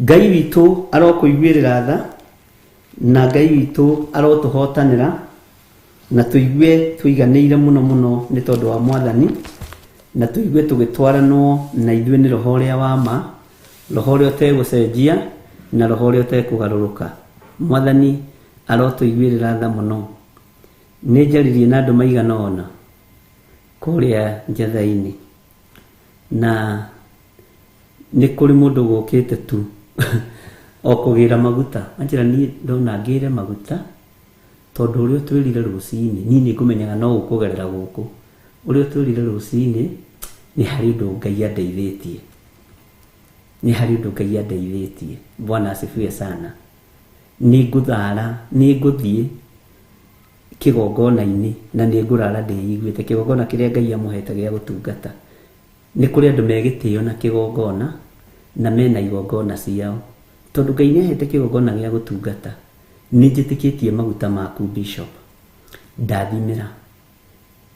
Ngai witu arokuiguirira tha na Ngai witu arotuhotanira na tuigue tuiganiire muno muno ni tondu wa Mwathani na tuigue tugitwaranwo na ithuĩ ni roho ria wa ma, roho ria utegucenjia na roho ria utekugaruruka. Mwathani arotuiguirira tha muno. Ni njaririe na andu maigana ona kuria njatha-ini na ni kuri mundu gukite tu o kugira maguta. Anjira ni ndona ngire maguta tondu uria twirire rucini ni ni kumenyaga no ukugerera guku. Uria twirire rucini ni hari undu Ngai andeithitie, ni hari undu Ngai andeithitie. Bwana asifiwe sana. Ni nguthara, ni nguthie kigongona-ini na ni ngurara ndiiguite kigongona kiria Ngai amuhete gia gutungata. Ni kuri andu megitio na kigongona na mena igongona ciao tondu Ngai ni ahete kigongona gia gutungata. Ni njitikitie maguta maku bishop, ndathimira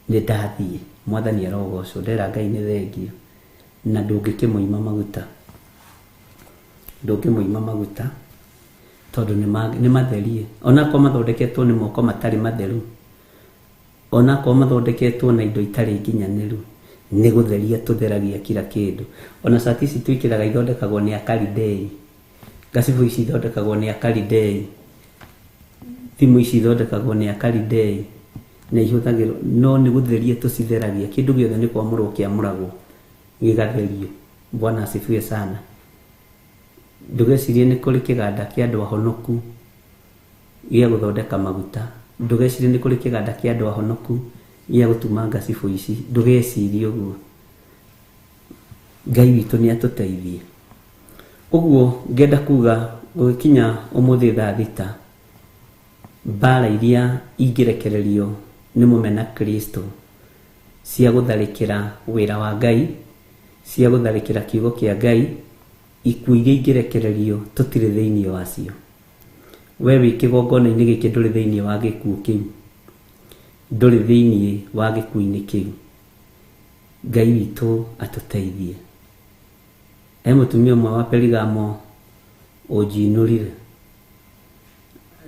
ni ndathie. Mwathani arogocwo. Ndera Ngai ni thengio na ndungikimuima maguta, ndungimuima maguta tondu ni matherie. Ona kwa mathondeketwo ni moko matari matheru, ona kwa mathondeketwo na indo itari nginyaniru, ni gutheria tutheragia kila kindu. Ona sati ici twikiraga ithondekagwo ni Akaridei, gacibu ici ithondekagwo ni Akaridei, thimu ici ithondekagwo ni Akaridei na ihuthagirwo no ni gutheria tucitheragia. Kindu giothe ni kwamurwo kiamuragwo gigatherio. Bwana asifiwe sana. Ndugecirie ni kuri kiganda kia andu ahonoku gia guthondeka maguta. Ndugecirie ni kuri kiganda kia andu ahonoku gia gutuma gacibu ici. Ndugecirie uguo. Ngai witu ni atuteithie. Uguo ngenda kuga gukinya umuthi thaa thita mbara iria ingirekererio ni mumena Kristo cia gutharikira wira wa Ngai, cia gutharikira kiugo kia Ngai, ikuo iria ingirekererio tutire thiini wacio. We wi kigongona-ini giki nduri thiini wa gikuo kiu, nduri thiini wa gikuo-ini kiu. Ngai witu atuteithie. Mutumia umwe wa Perigamo ujinurire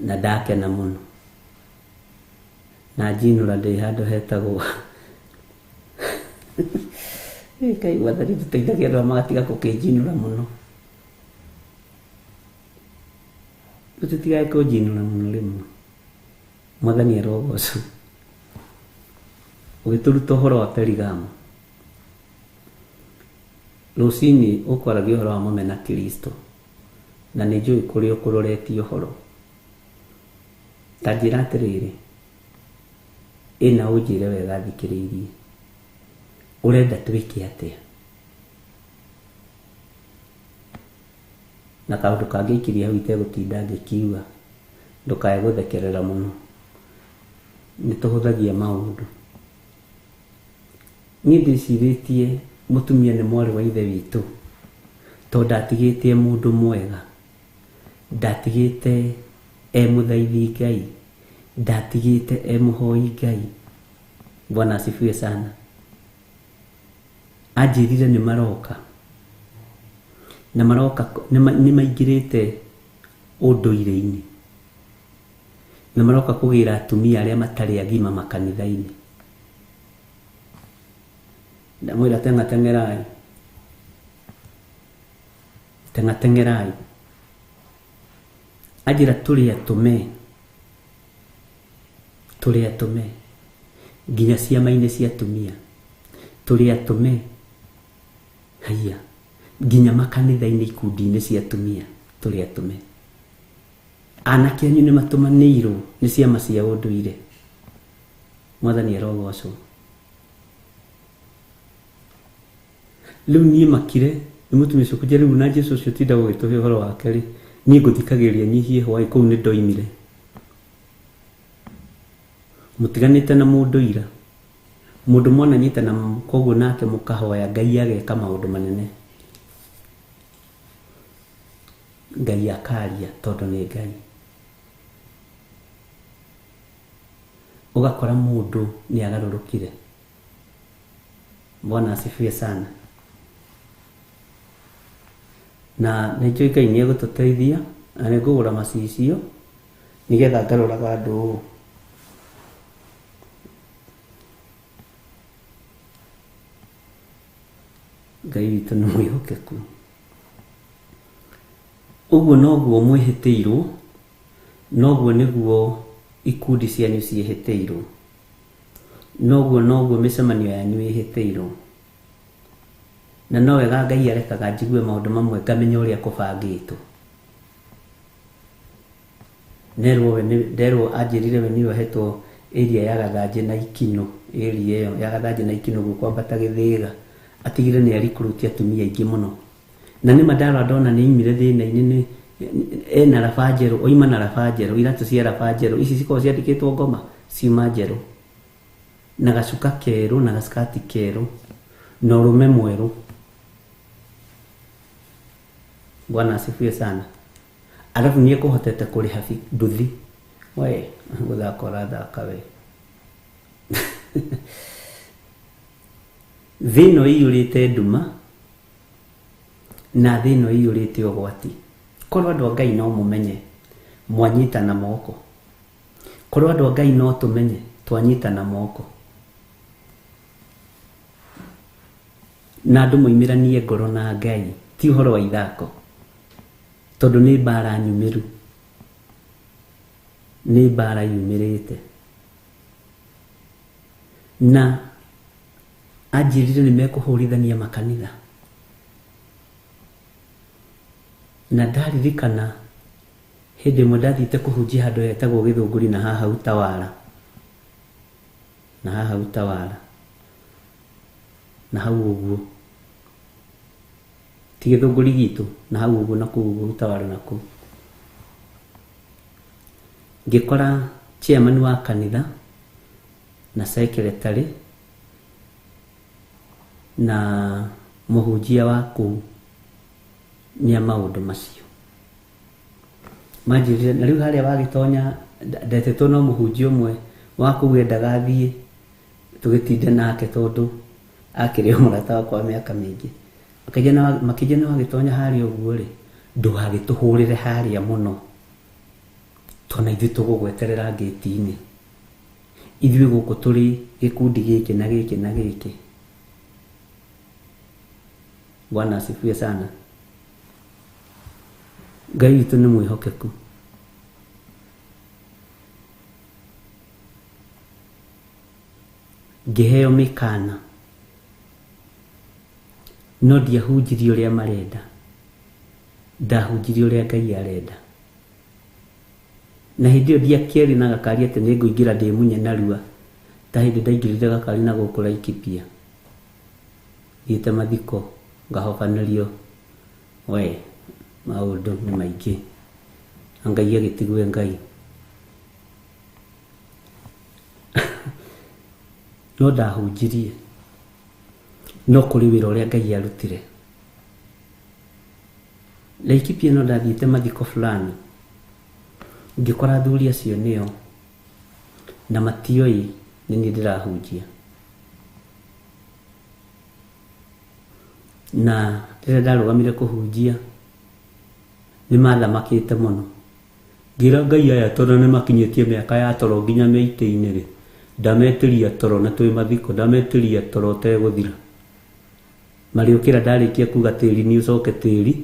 na ndakena muno na jinura ndi handu hetagwo Ngai wathani tuteithagia andu magatiga kukijinura muno. Tutitigae kujinura muno rimwe. Mwathani arogocwo. Ugituruta uhoro wa Perigamo rucini ukwaragia uhoro wa mumena Kristo na ni njui kuri ukuroretie uhoro. Tanjira atiriri ina ujire wega thikiriirie urenda twike atia na kaundu kangiikiria hau itegutinda ngikiuga ndukae guthekerera muno. Ni tuhuthagia maundu. Ni ndiciritie mutumia ni mwari wa ithe witu tondu ndatigite mundu mwega, ndatigite muthaithi Ngai, ndatigite muhoi Ngai. Bwana asifiwe sana. Ajirire ni maroka na maroka ni maingirite unduire-ini na maroka kugira atumia aria matari agima makanitha-ini. Ndamwira tengatengerai, tengatengerai. Ajira turi atume nginya ciama-ini cia atumia, turi atume haya nginya makanitha-ini ikundi-ini cia atumia, turi atume. anake anyu nĩ matũmanĩirwo nĩ ciama cia ũndũire. Mwathani arogocwo. Rĩu niĩ makire nĩ mũtumia ũcio kũnja rĩu na Jesũ ũcio tinda gũgĩtũhe ũhoro wake rĩ, niĩ ngũthikagĩrĩria nyihie hwaĩ kũu nĩ ndoimire. Mũtiganĩte na mũndũire. Mũndũ mwananyita na koguo nake mũkahoya Ngai ageka maũndũ manene. Ngai akaria tondũ nĩ Ngai. Ũgakora mũndũ nĩ agarũrũkire. Bwana asifiwe sana. Na nĩ njũĩ Ngai nĩ egũtũteithia na nĩ ngũgũra macicio nĩgetha ngarũraga andũ ũũ. Ngai witũ nĩ mwĩhokeku. Ũguo noguo mwĩhĩtĩirwo, noguo nĩguo ikundi cianyu ciĩhĩtĩirwo, noguo mĩcemanio yanyu ĩhĩtĩirwo. Na no wega Ngai arekaga njigue maũndũ mamwe ngamenya ũrĩa kũbangĩtwo. Nderwo anjĩrire we nĩwe hetwo area ya Gathanjĩ na Ikino, area ĩyo ya Gathanjĩ na Ikino gũkwambata Gĩthĩga, atigire nĩ arikuruti atumia aingĩ mũno. Na nĩ mandara ndona nĩ imire thĩna-inĩ ena raba njerũ, oima na raba njerũ, iratũ cia raba njerũ, ici cikoragwo ciandĩkĩtwo ngoma ciuma njerũ, na gacuka kerũ na gaskati kerũ na ũrũme mwerũ. Bwana asifiwe sana. Alafu niĩ kũhotete kũrĩha nduthi we gũthaka ũrathaka we. Thĩ ĩno ĩiyũrĩte nduma na thĩ ĩno ĩiyũrĩte ũgwati. Korwo andũ a Ngai no mũmenye mwanyita na moko. Korwo andũ a Ngai no tũmenye twanyita na moko. Na andũ moimĩranie ngoro na Ngai, ti ũhoro wa ithako. Tondũ nĩ mbara nyumĩru, nĩ mbara yumĩrĩte. Na anjĩrire nĩ mekũhũrithania makanitha. Na ndaririkana hĩndĩ ĩmwe ndathiĩte kũhunjia handũ hetagwo Gĩthũngũri na haha Utawala. Na haha Utawala. Na hau ũguo. Ti Gĩthũngũri gitu, na hau ũguo na kũu Utawala na kũu. Ngĩkora chairman wa kanitha na secretary na mũhunjia wa kũu nĩ maũndũ macio. Manjĩrire na rĩu harĩa wagĩtonya ndetetwo no mũhunjia ũmwe wa kũu endaga athiĩ tũgĩtinde nake tondũ akĩrĩ mũrata wakwa mĩaka mĩingĩ. Makĩnjĩra na wagĩtonya harĩa ũguo rĩ, ndũgagĩtũhũrĩre harĩa mũno tondũ ithuĩ tũgũgweterera ngĩti-inĩ. Ithuĩ gũkũ tũrĩ gĩkundi gĩkĩ na gĩkĩ na gĩkĩ. Bwana asifiwe sana. Ngai witũ nĩ mwĩhokeku. Ngĩheo mĩkana no ndiahunjirie ũrĩa marenda, ndahunjirie ũrĩa Ngai arenda. Na hĩndĩ ĩyo ndiakĩeri na gakari atĩ nĩ ngũingĩra ndĩmunye narua ta hĩndĩ ndaingĩrire gakari na gũkũ Laikipia. Thiĩte mathiko ngahobanĩrio we maũndũ nĩ maingĩ. Ngai agĩtigwe Ngai. No ndahunjirie no kũrĩ wĩra ũrĩa Ngai arutire. Laikipia no ndathiĩte mathiko fulani ngĩkora athuri acio nĩo na matioi nĩ niĩ ndĩrahunjia. Na rĩrĩa ndarũgamire kũhunjia nĩ mathamakĩte mũno. Ngĩra Ngai aya tondũ nĩ makinyĩtie mĩaka ya toro nginya mĩitĩ-inĩ rĩ, ndametĩria toro na twĩ mathiko, ndametĩria toro ũtegũthira. Mariũkĩra ndarĩkia kuga tĩri nĩ ũcoke tĩri,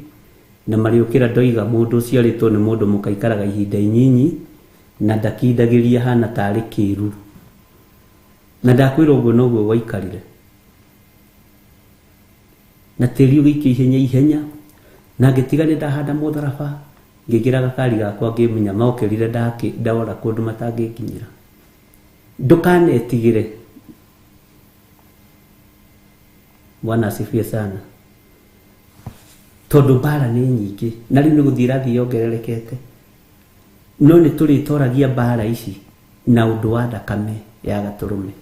na mariũkĩra ndoiga mũndũ ũciarĩtwo nĩ mũndũ mũkaikaraga ihinda inyinyi na ndakindagĩria hana tarĩ kĩĩru. Na ndakwĩra ũguo noguo gwaikarire. Na tĩri ũgĩikio ihenya ihenya na ngĩtiga nĩ ndahanda mũtharaba ngĩgira gakari gakwa ngĩmenya mokĩrire ndawora kũndũ matangĩkinyĩra. Ndũkanetigĩre. Bwana asifiwe sana. Tondũ mbara nĩ nyingĩ na rĩu nĩ gũthiĩ ĩrathiĩ yongererekete, no nĩ tũrĩtoragia mbara ici na ũndũ wa thakame ya gatũrũme.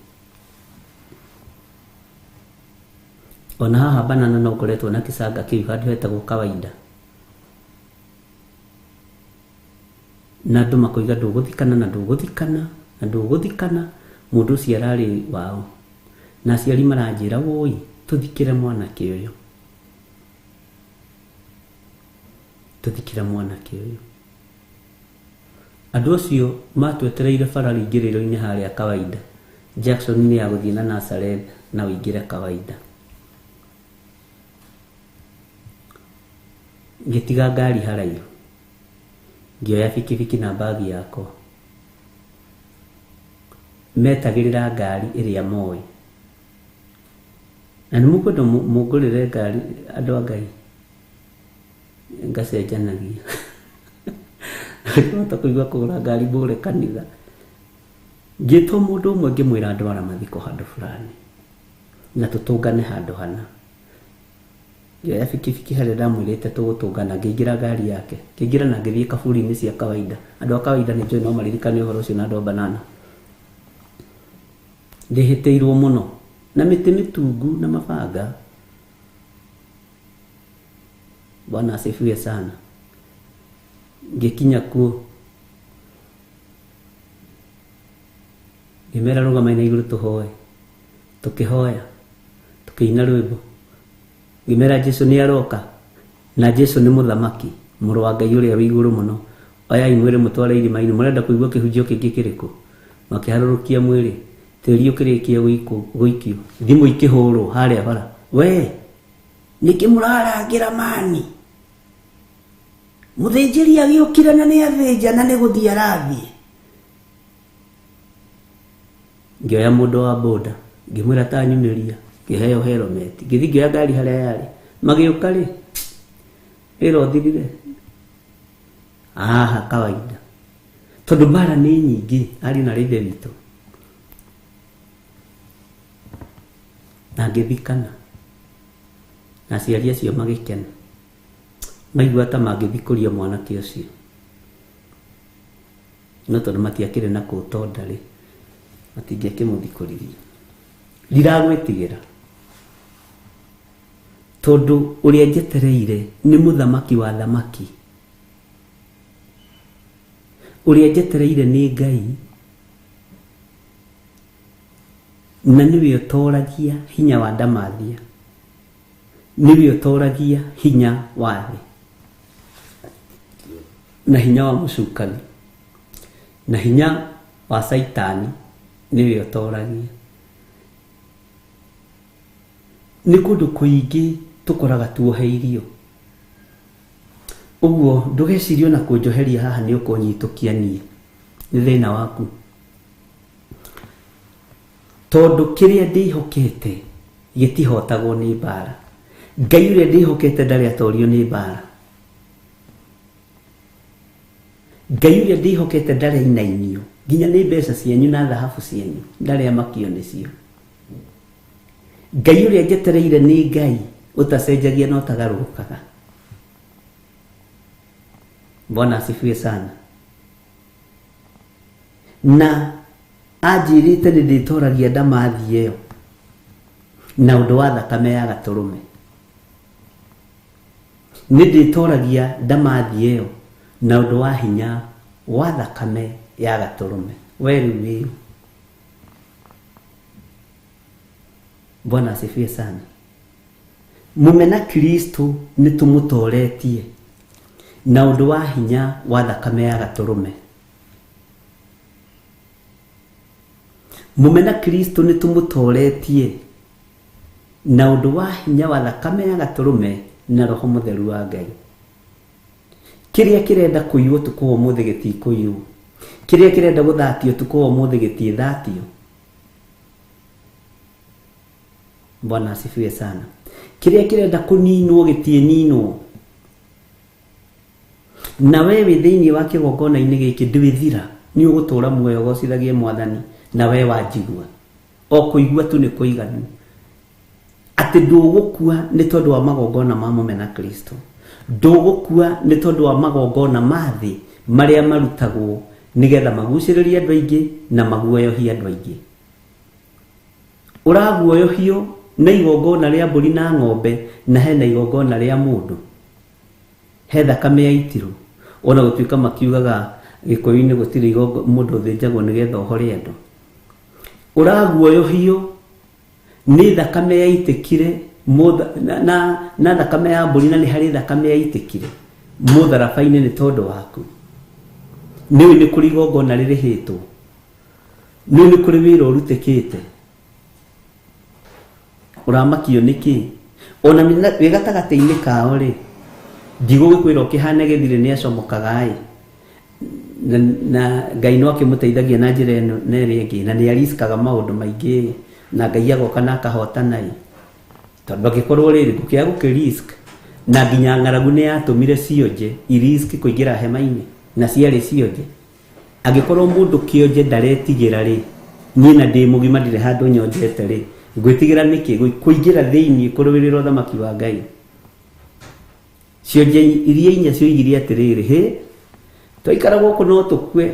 Ona haha Banana no ngoretwo na kĩcanga kĩu handũ hetagwo Kawaida, na andũ makoiga ndũgũthikana na ndũgũthikana na ndũgũthikana. Mũndũ ũcio ararĩ wao, na aciari maranjĩra woi tũthikĩre mwanake ũyũ, tũthikĩre mwanake ũyũ. Andũ acio matwetereire bara rĩingĩrĩro-inĩ harĩa Kawaida. Jackson nĩ ya gũthiĩ na Nazareth na ũingĩre Kawaida. Ngĩtiga ngari haraihu, ngĩoya bikibiki na bagi yakwa, metagĩrĩra ngari ĩrĩa moĩ. Na nĩ mũkwenda mũngũrĩre ngari andũ a Ngai, ngacenjanagia. Ngĩhota kũigua kũgũra ngari mbũre kanitha. Ngĩtwo mũndũ ũmwe ngĩmwĩra ndwara mathiko handũ fulani na tũtũngane handũ hana. Ngĩoya bikibiki harĩa ndamwĩrĩte tũgũtũngana, ngĩingĩra ngari yake, ngĩingĩra na ngĩthiĩ kaburi-inĩ cia Kawaida. Andũ a Kawaida nĩ njũĩ no maririkane ũhoro ũcio na andũ a Banana. Ndĩhĩtĩirwo mũno na mĩtĩ mĩtungu na mabanga. Bwana asifiwe sana. Ngĩkinya kuo, ngĩmera rũgama na igũrũ tũhoe, tũkĩhoya, tũkĩina rwĩmbo. Ngĩmera Jesũ nĩ aroka na Jesũ nĩ mũthamaki, mũrũ wa Ngai ũrĩa wĩ igũrũ mũno. Oyai mwĩrĩ mũtware irima-inĩ. Mũrenda kũigua kĩhunjio kĩngĩ kĩrĩkũ? Makĩharũrũkia mwĩrĩ, tĩri ũkĩrĩkia gũikio, thimũ ikĩhũrwo harĩa bara. We nĩkĩ mũrarangĩra mani? Mũthĩnjĩri agĩũkire na nĩ athĩnja na nĩ gũthiĩ arathiĩ. Ngĩoya mũndũ wa boda, ngĩmwĩra ta nyumĩria, ngĩheo helmet, ngĩthiĩ ngĩoya ngari harĩa yarĩ. Magĩũka rĩ, wĩra ũthirire haha Kawaida, tondũ mbara nĩ nyingĩ. Arĩ na ithe witũ na ngĩthikana, na aciari acio magĩkena, maigua ta mangĩthikũria mwanake ũcio, no tondũ matiakĩrĩ na kũũtonda rĩ, matingĩakĩmũthikũririe. Ndiragwĩtigĩra tondũ ũrĩa njetereire nĩ mũthamaki wa thamaki. Ũrĩa njetereire nĩ Ngai, na nĩwe ũtoragia hinya wa ndamathia, nĩwe ũtoragia hinya wa thĩ na hinya wa mũcukani na hinya wa Saitani, nĩwe ũtoragia. Nĩ kũndũ kũingĩ tũkoraga tuoheirio. Ũguo ndũgecirie na kũnjoheria haha nĩ ũkũnyitũkia niĩ, nĩ thĩna waku. Tondũ kĩrĩa ndĩhokete gĩtihotagwo nĩ mbara. Ngai ũrĩa ndĩhokete ndarĩ atorio nĩ mbara. Ngai ũrĩa ndĩhokete ndarĩ inainio nginya nĩ mbeca cianyu na thahabu cianyu, ndarĩ amakio nĩcio. Ngai ũrĩa njetereire nĩ Ngai ũtacenjagia na ũtagarũrũkaga. Bwana asifiwe sana. Na anjĩrĩte nĩ ndĩtoragia ndamathi ĩyo na ũndũ wa thakame ya gatũrũme. Nĩ ndĩtoragia ndamathi ĩyo na ũndũ wa hinya wa thakame ya gatũrũme. We rĩu wĩ Bwana asifiwe sana. Mũmena Kristo nĩ tũmũtoretie na ũndũ wa hinya wa thakame ya gatũrũme. Mũmena Kristo nĩ tũmũtoretie na ũndũ wa hinya wa thakame ya gatũrũme na Roho Mũtheru wa Ngai. Kĩrĩa kĩrenda kũiywo ũtukũ wa ũmũthĩ gĩtikũiywo. Kĩrĩa kĩrenda gũthatio ũtukũ wa ũmũthĩ gĩtithatio. Bwana asifiwe sana. Kĩrĩa kĩrenda kũninwo gĩtininwo. na wewe thiini wa kigongona-inĩ gĩkĩ ndwĩthira nĩ ũgũtũra muoyo gocithagie Mwathani na we wanjigua o kũigua tu nĩ kũiganu atĩ ndũgũkua nĩ tondũ wa magongona ma mũmena Kristo, ndũgũkua nĩ tondũ wa magongona ma thĩ marĩa marutagwo nĩgetha magucĩrĩrie andũ aingĩ na maguoyohie andũ aingĩ. Ũraguoyohio na igongona rĩa mbũri na ng'ombe na hena igongona rĩa mũndũ, he thakame ya itiro, ona gũtuĩka makiugaga Gĩkũyũ-inĩ gũtirĩ mũndũ ũthĩnjagwo nĩgetha ohore andũ. Ũraguoyohio nĩ thakame yaitĩkire na thakame ya mbũri, na nĩ harĩ thakame yaitĩkire mũtharaba-inĩ nĩ tondũ waku. Nĩũĩ nĩ kũrĩ igongona rĩrĩhĩtwo, nĩũĩ nĩ kũrĩ wĩra ũrutĩkĩte. Ũramakio nĩkĩ? Ona wĩ gatagatĩ-inĩ kao rĩ, ndigũgĩkwĩra ũkĩhane gĩthirĩ nĩ acomokaga ĩ, na Ngai no akĩmũteithagia na njĩra ĩno na ĩrĩa ĩngĩ, na nĩ ariskaga maũndũ maingĩ, na Ngai agoka na akahotana ĩ. Tondũ angĩkorwo rĩrĩ gũkĩaga gũkĩrisk na nginya ng'aragu nĩ yatũmire cionje irisk kũingĩra hema-inĩ na ciarĩ cionje, angĩkorwo mũndũ kĩonje ndaretigĩra rĩ, niĩ na ndĩ mũgima ndirĩ handũ nyonjete rĩ, ngwĩtigĩra nĩkĩ kũingĩra thĩinĩ kũrũĩrĩra ũthamaki wa Ngai? Cionje iria 4 cioigire atĩrĩrĩ, hĩ twaikara gũkũ no tũkue,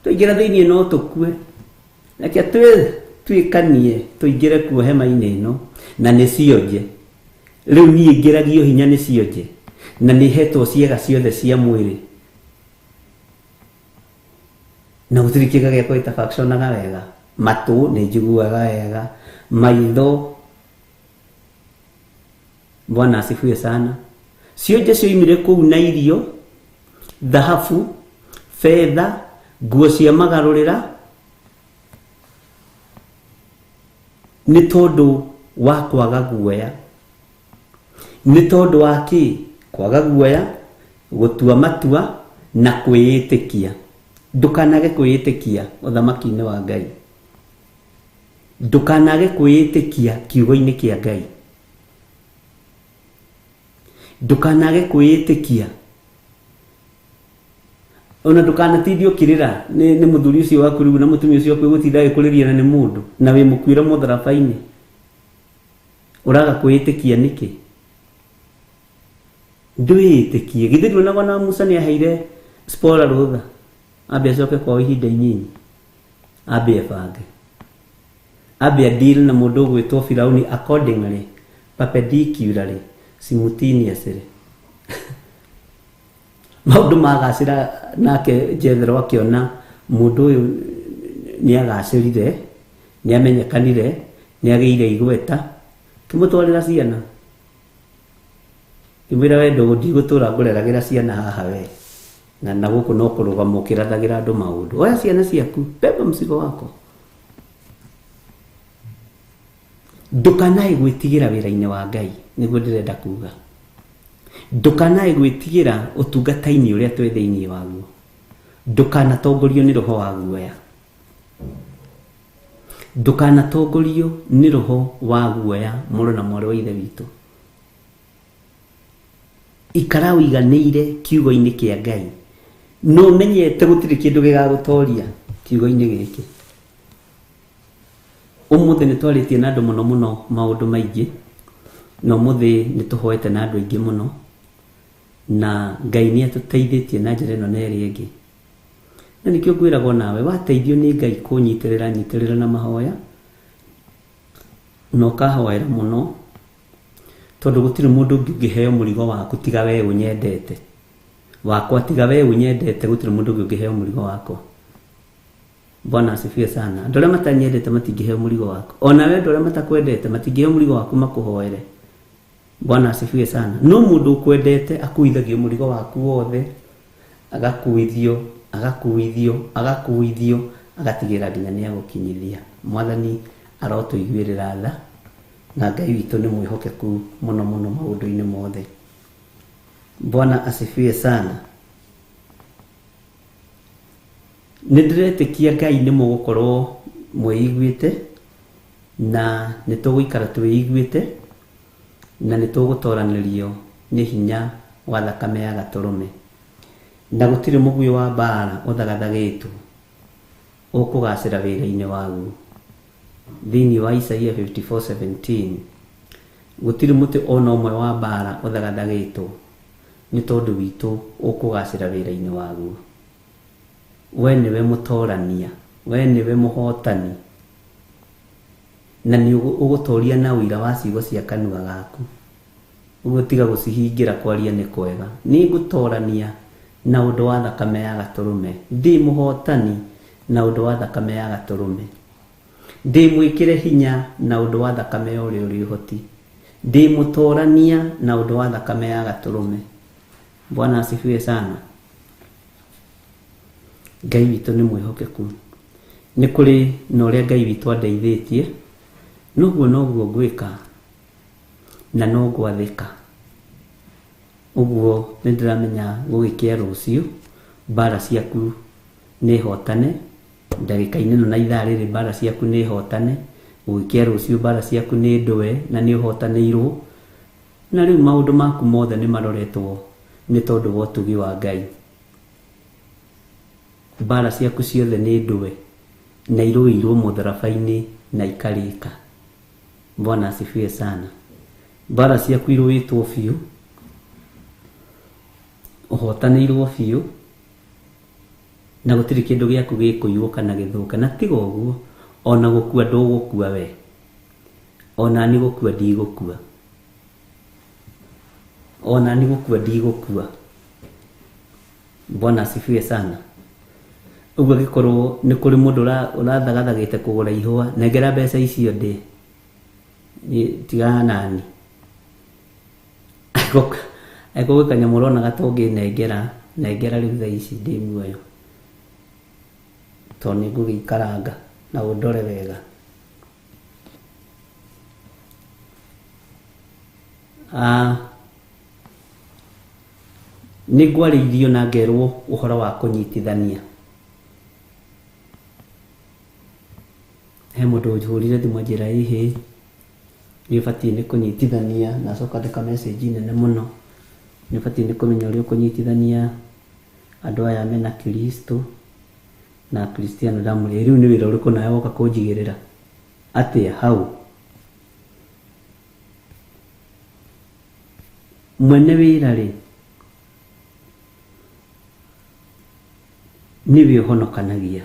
twaingĩra thĩinĩ no tũkue, reke twĩkanie tũingĩre kuo hema-inĩ ĩno, na nĩ cionje. Rĩu niĩ ngĩragio hinya nĩ cionje na nĩ hetwo ciĩga ciothe cia mwĩrĩ, na gũtirĩ kĩĩga gĩakwa gĩtabacũnaga wega. Matũ nĩ njiguaga wega, maitho, Bwana asifiwe sana. Cionje cioimire kũu na irio, dhahabu, fedha, nguo cia magarũrĩra, nĩ tondũ wa kwaga guoya. Nĩ tondũ wa kĩ? Kwaga guoya, gũtua matua na kwĩĩtĩkia. Ndũkanage kwĩĩtĩkia ũthamaki-inĩ wa Ngai, ndũkanage kwĩĩtĩkia kiugo-inĩ kĩa Ngai, ndũkanage kwĩĩtĩkia. Ona ndũkanatithio kĩrĩra nĩ mũthuri ũcio waku rĩu na mũtumia ũcio waku gũtinda agĩkũrĩria na nĩ mũndũ na wĩ mũkuĩre mũtharaba-inĩ. Ũraga kwĩĩtĩkia nĩkĩ? Ndwĩĩtĩkie. Githĩ nduonaga na Musa nĩ aheire Zipora rũtha ambe acoke kwao ihinda inyinyi, ambe ebange, ambe deal na mũndũ ũgwĩtwo Firaũni accordingly, perpendicularly, simultaneously. Maũndũ magacĩra nake Jethero akĩona mũndũ ũyũ nĩ agacĩrire, nĩ amenyekanire, nĩ agĩire igweta, kĩmũtwarĩra ciana. Kĩmwĩra we ndigũtũra ngũreragĩra ciana haha we, na gũkũ no kũrũgama ũkĩrathagĩra andũ maũndũ. Oya ciana ciaku, beba mzigo wako. Ndũkanae gwĩtigĩra wĩra-inĩ wa Ngai, nĩguo ndĩrenda kuga. Ndũkanae gwĩtigĩra ũtungata-inĩ ũrĩa twĩ thĩinĩ waguo. Ndũkanatongorio nĩ roho wa guoya, ndũkanatongorio nĩ roho wa guoya, mũrũ na mwarĩ wa ithe witũ. Ikara ũiganĩire kiugo-inĩ kĩa Ngai, no ũmenyete gũtirĩ kĩndũ gĩgagũtoria kiugo-inĩ gĩkĩ. Ũmũthĩ nĩ twarĩtie na andũ mũno maũndũ maingĩ, na ũmũthĩ nĩ tũhoete na andũ aingĩ mũno, na Ngai nĩ atũteithĩtie na njĩra ĩno na ĩrĩa ĩngĩ. Na nĩkĩo ngwĩragwo nawe wateithio nĩ Ngai kũnyitĩrĩra na mahoya, na ũkahoera mũno, tondũ gũtirĩ mũndũ ũngĩ ũngĩheo mũrigo waku tiga we ũnyendete. Wakwa tiga we ũnyendete, gũtirĩ mũndũ ũngĩ ũngĩheo mũrigo wakwa. Bwana asifiwe sana. Andũ arĩa matanyendete matingĩheo mũrigo waku. Ona we andũ arĩa matakwendete matingĩheo mũrigo waku makũhoere. Bwana asifiwe sana. No mũndũ ũkwendete akuithagio mũrigo waku wothe, agakuithio, agatigĩra nginya nĩ agũkinyithia. Mwathani arotũiguĩrĩra tha, na Ngai witũ nĩ mwĩhokeku mũno maũndũ-inĩ mothe. Bwana asifiwe sana. Nĩndĩretĩkia Ngai nĩ mũgũkorwo mwĩiguĩte, na nĩ tũgũikara twĩiguĩte, na nĩ tũgũtoranĩrio nĩ hinya wa thakame ya gatũrũme, na gũtirĩ mũguĩ wa mbara ũthagathagĩtwo ũkũgacĩra wĩra-inĩ waguo. Thĩinĩ wa Isaia 54:17, gũtirĩ mũtĩ ona ũmwe wa mbara ũthagathagĩtwo nĩ tondũ witũ ũkũgacĩra wĩra-inĩ waguo. We nĩwe mũtorania, we nĩwe mũhotani, na nĩ ũgũtoria na ũira wa ciugo cia kanua gaku. Ũguo tiga gũcihingĩra kwaria nĩ kwega. Nĩ ngũtorania na ũndũ wa thakame ya gatũrũme, ndĩ mũhotani na ũndũ wa thakame ya gatũrũme, ndĩ mwĩkĩre hinya na ũndũ wa thakame ya ũrĩa ũrĩ ũhoti, ndĩ mũtorania na ũndũ wa thakame ya gatũrũme. Bwana asifiwe sana. Ngai witũ nĩ mwĩhokeku. Nĩ kũrĩ na ũrĩa Ngai witũ andeithĩtie, noguo ngwĩka na no ngwathĩka. Ũguo nĩ ndĩramenya gũgĩkĩa rũciũ mbara ciaku nĩ hotane, ndagĩka-inĩ ĩno na ithaa rĩrĩ mbara ciaku nĩ hotane, gũgĩkĩa rũciũ mbara ciaku nĩ ndũe na nĩ ũhotanĩirwo, na rĩu maũndũ maku mothe nĩ maroretwo nĩ tondũ wa ũtugi wa Ngai. Mbara ciaku ciothe nĩ ndũe na irũĩirwo mũtharaba-inĩ na ikarĩka. Bwana asifiwe sana. Mbara ciaku irũĩtwo biũ, ũhotanĩirwo biũ, na gũtirĩ kĩndũ gĩaku gĩkũiywo kana gĩthũka. Na tiga ũguo, ona gũkua ndũgũkua we, ona nĩ gũkua ndigũkua, ona nĩ gũkua ndigũkua. Bwana asifiwe sana. Ũguo gĩkorwo nĩ kũrĩ mũndũ ũrathagathagĩte kũgũra ihũa, nengera mbeca icio ndĩ tigana nani. Eko kanyamũ ũrona gatonge nengera rĩu thaa ici ndĩ muoyo, tondũ nĩ ngũgĩikaranga na ũndore wega. Nĩ ngwarĩirio na ngerwo ũhoro wa kũnyitithania. He mũndũ ũnjũrire thimũ njĩra ihĩ, nĩ ũbatiĩ nĩ kũnyitithania, na acoka andĩka message nene mũno. Nĩ ũbatiĩ nĩ kũmenya ũrĩa ũkũnyitithania andũ aya mena Kristo na Kristiano ndamũrĩ. Rĩu nĩ wĩra ũrĩkũ nawe woka kũnjigĩrĩra atĩa hau? Mwene wĩra rĩ, niwe ũhonokanagia.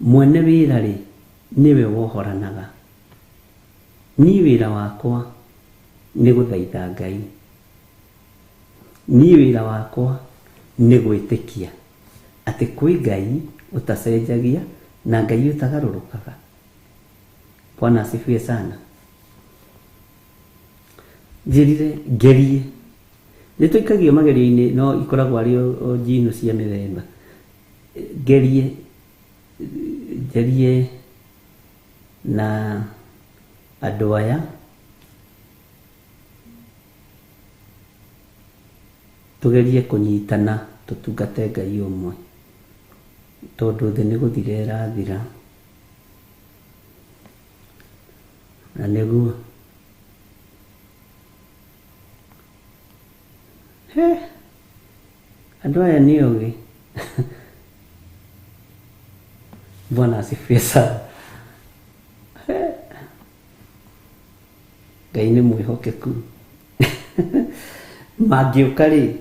Mwene wĩra rĩ, niwe wohoranaga. Niĩ wĩra wakwa nĩ gũthaitha Ngai. Niĩ wĩra wakwa nĩ gwĩtĩkia atĩ kwĩ Ngai ũtacenjagia na Ngai ũtagarũrũkaga. Bwana asifiwe sana. Njĩrire ngerie, nĩ tũikagio magerio-inĩ no ikoragwo arĩ o njino cia mĩthemba. Ngerie na andũ aya tũgerie kũnyitana tũtungate Ngai ũmwe, tondũ thĩ nĩ gũthira ĩrathira. Na nĩguo andũ aya nĩ ogĩ. Bwana asifiwe sana. Ngai nĩ mwĩhokeku. Mangĩũka rĩ,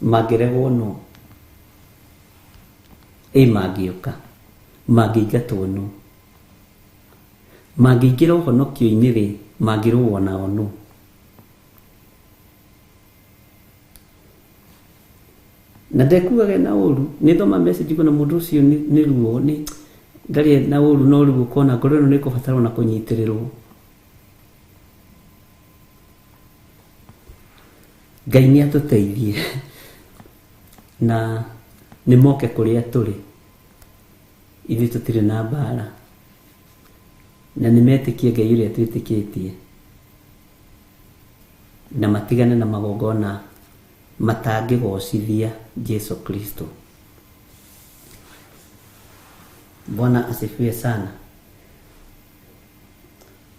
mangĩregwo no, mangĩũka, mangĩingatwo no, mangĩingĩra ũhonokio-inĩ rĩ, mangĩrũo nao no. Na ndekuaga na ũru, nĩ thoma message kuna mũndũ ũcio nĩ ruo, nĩ ndarĩ na ũru no rĩu ũkona ngoro ĩno nĩ kũbatara na kũnyitĩrĩrwo. Ngai nĩ atũteithie na nĩ moke kũrĩa tũrĩ, ithuĩ tũtirĩ na mbara, na nĩ metĩkie Ngai ũrĩa twĩtĩkĩtie, na matigane na magongona matangĩgocithia Jesu Kristo. Bwana asifiwe sana.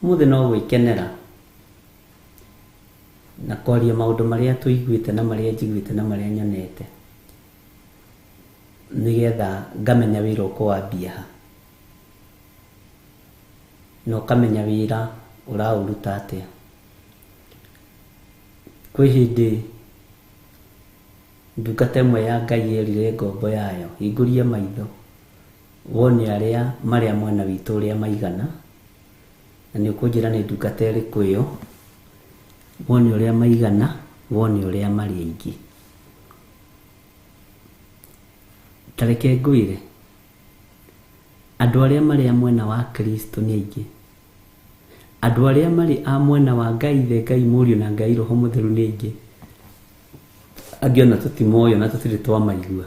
Mũthĩ no gwĩkenera na kwaria maundu maria tuiguite na maria njiguite na maria nyonete nigetha ngamenya wira uko wambia ha no kamenya wira urauruta atia. Kwi hindi ndungata imwe ya Ngai yerire ngombo yayo hingurie maitho wone aria maria mwana witu uria maigana, na ni ukunjira ni ndungata iriku iyo, wone uria maigana, wone uria mari aingi. Tareke ngwire andu aria mari mwena wa Kristo ni aingi, andu aria mari a mwena wa Ngai the Ngai Muriu na Ngai Roho Mutheru ni aingi. Angi ona tutimoyo na tutiri twamaigua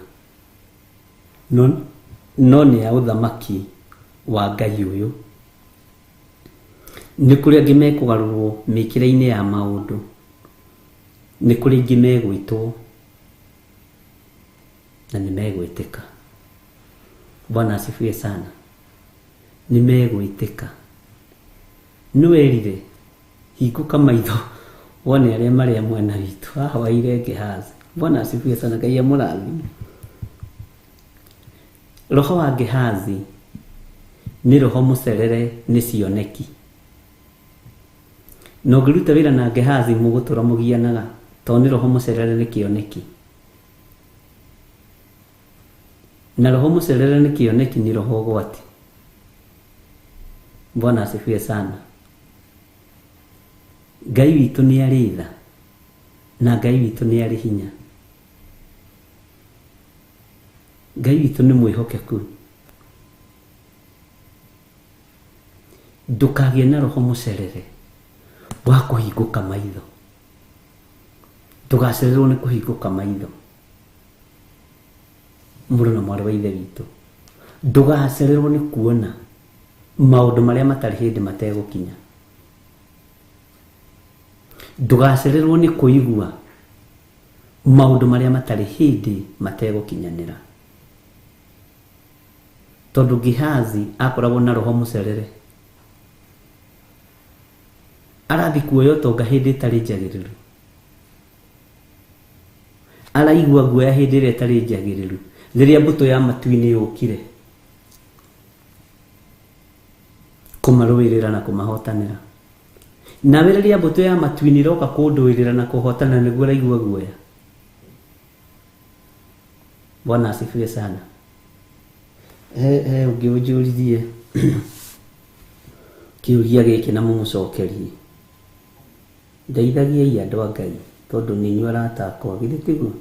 no ni ya uthamaki wa Ngai uyu. Ni kuri angi mekugarurwo mikire-ini ya maundu, ni kuri angi megwitwo na ni megwitika. Bwana asifiwe sana. Ni megwitika. Nwerire hikuka maitho wone aria maria mwena witu haha waire Gehazi. Bwana asifiwe sana. Ngai amurathime. Roho wa Gehazi ni roho mucerere, ni cioneki. No ngiruta wira na Gehazi mugutura mugianaga to ni roho mucerere, ni kioneki. Na roho mucerere ni kioneki ni roho gwati. Bwana asifiwe sana. Ngai witu ni ari tha na Ngai witu ni ari hinya. Ngai witu ni mwihokeku. Ndukagie na roho mucerere wa kuhinguka maitho. Tugacererwo ni kuhinguka maitho. Muru na mwana wa ithe witu, ndugacererwo ni kuona maundu maria matari hindi mategukinya. Ndugacererwo ni kuigua maundu maria matari hindi mategukinyanira. Tondu Gehazi akoragwo na roho mucerere, arathi kuoya utonga hindi itari njagiriru, araigua guoya hindi iria itari njagiriru. Riria mbuto ya matu-ini yukire kumaruirira na kumahotanira, na riria mbuto ya matu-ini roka kunduirira na kuhotana niguo raigua guoya. Bwana asifiwe sana. Ungiunjuririe kiuria giki na mumucokerie, ndeithagiai andu a Ngai tondu ni inyuĩ arata akwa, githĩ tiguo?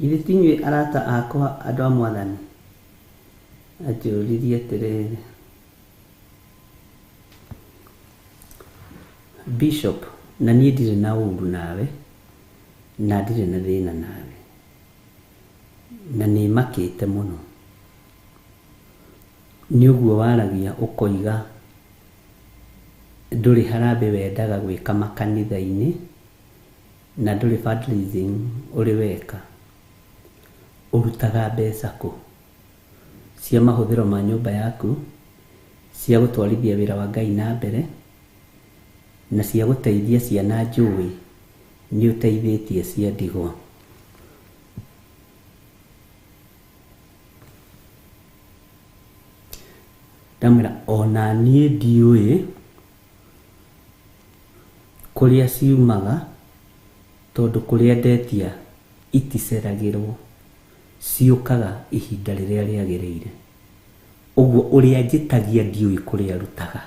Githĩ ti inyuĩ arata akwa andu a Mwathani? Anjũririe atĩrĩrĩ, Bishop, na niĩ ndirĩ na ũru nawe na ndirĩ na thĩna nawe, na nĩ makĩte mũno nĩ ũguo waragia ũkoiga ndũrĩ harambĩ wendaga gwĩka makanitha-inĩ na ndũrĩ fundraising ũrĩ weka. Ũrutaga mbeca kũ cia mahũthĩro ma nyũmba yaku, cia gũtwarithia wĩra wa Ngai na mbere, na cia gũteithia ciana njũĩ nĩ ũteithĩtie cia ndigwa? Ndamwĩra ona niĩ ndiũĩ kũrĩa ciumaga, tondu kũrĩa ndetia iticeragĩrwo, ciũkaga ihinda rĩrĩa rĩagĩrĩire. Ũguo ũrĩa njĩtagia ndiũĩ kũrĩa arutaga,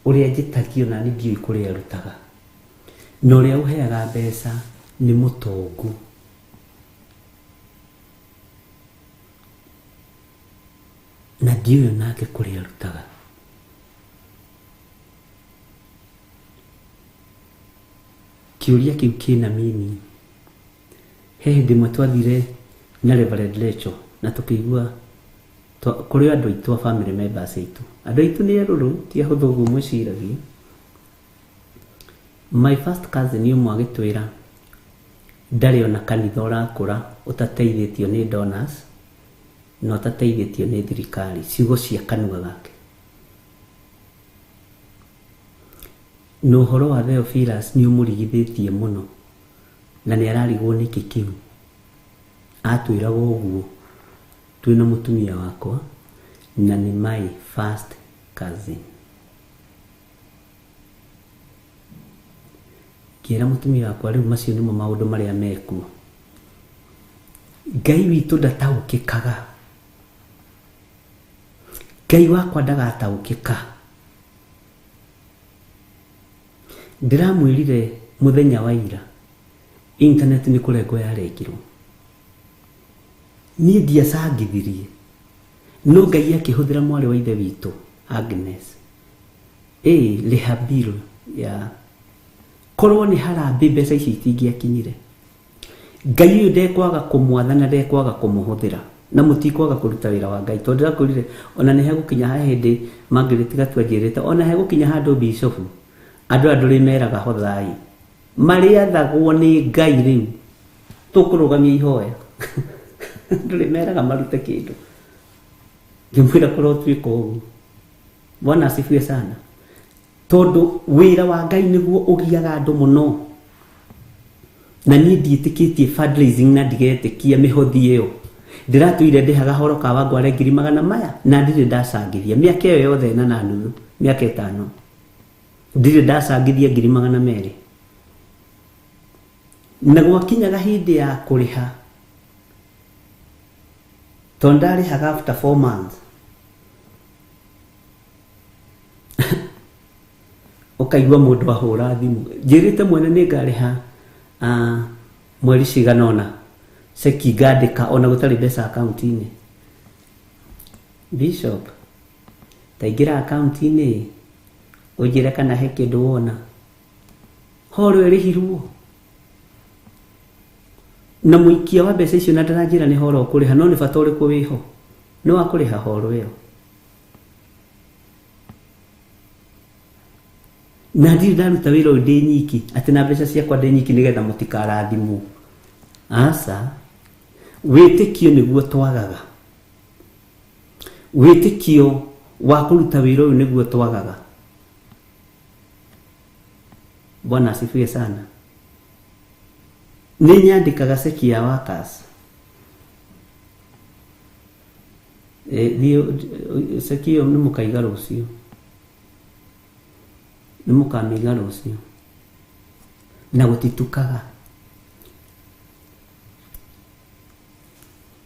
ũrĩa njĩtagia ona niĩ ndiũĩ kũrĩa arutaga, na ũrĩa ũheaga mbeca nĩ mũtongu. Na ndiũĩ nake kũrĩa arutaga. Kiuria kiu kina mini. He hindi mwe twathire na Reverend Lecho na tukigua kuri andu aitu a family members aitu. Andu aitu ni aruru ti ahuthu guo mwiciragia. My first cousin yu mwagitwira ndari ona kanitha urakura utateithitio ni donors no tateithitio ni thirikari, ciugo cia kanua gake. no horo wa Theophilus ni umurigithitie muno na ni ararigwo ni kikimu atwirago uguo twina mutumia wakwa na ni my first cousin. Kira mutumia wakwa riu macio nimo maundu maria mekuo. Ngai witu ndataukikaga. Ngai wakwa ndagataukika. Ndiramwirire muthenya wa ira internet ni kurengo yarekirwo. Ni ndiacangithirie no Ngai akihuthira mwari wa ithe witu Agnes rehabil ya korwo ni harambe mbeca ici itingiakinyire. Ngai uyu ndekwaga kumwathana ndekwaga kumuhuthira na mutikwaga kuruta wira wa Ngai tondu ndakurire ona ni hegukinya ha hindi Margaret gatwanjirite ona hegukinya handu bishop andu rimeraga hothai mariathagwo ni Ngai riu tukurugamia ihoya rimeraga marute kindu ngimwira korwo twiko ugu. Bwana asifiwe sana tondu wira wa Ngai niguo ugiaga andu muno na ni ndiitikitie fundraising na ndigetikia mihothi iyo ndiratuire ndihaga horo ka wangu are 200 maya na ndire ndacangithia miaka iyo yothe na nuthu miaka 5 ndire ndacangithia 200 na gwakinyaga hindi ya kuriha tondari haga after 4 months ukaigwa mundu ahura thimu njirite mwene ni ngariha mweri ciganona seki ngandika ona gutari mbeca account-ini. Bishop taingira account-ini ujire kana he kindu wona horo irihirwo na muikia wa mbeca icio na ndaranjira ni horo kuriha no ni bata uriku wiho no akuriha horo iyo na ndi ndaruta wira ndi nyiki ati na mbeca ciakwa ndi nyiki nigetha mutikarathimwo. Asa witikio niguo twagaga. Witikio wa kuruta wira uyu niguo twagaga. Bwana asifiwe sana. Ni nyandikaga seki ya workers dio seki yo ni mukaiga rucio ni mukamiga rucio na gutitukaga.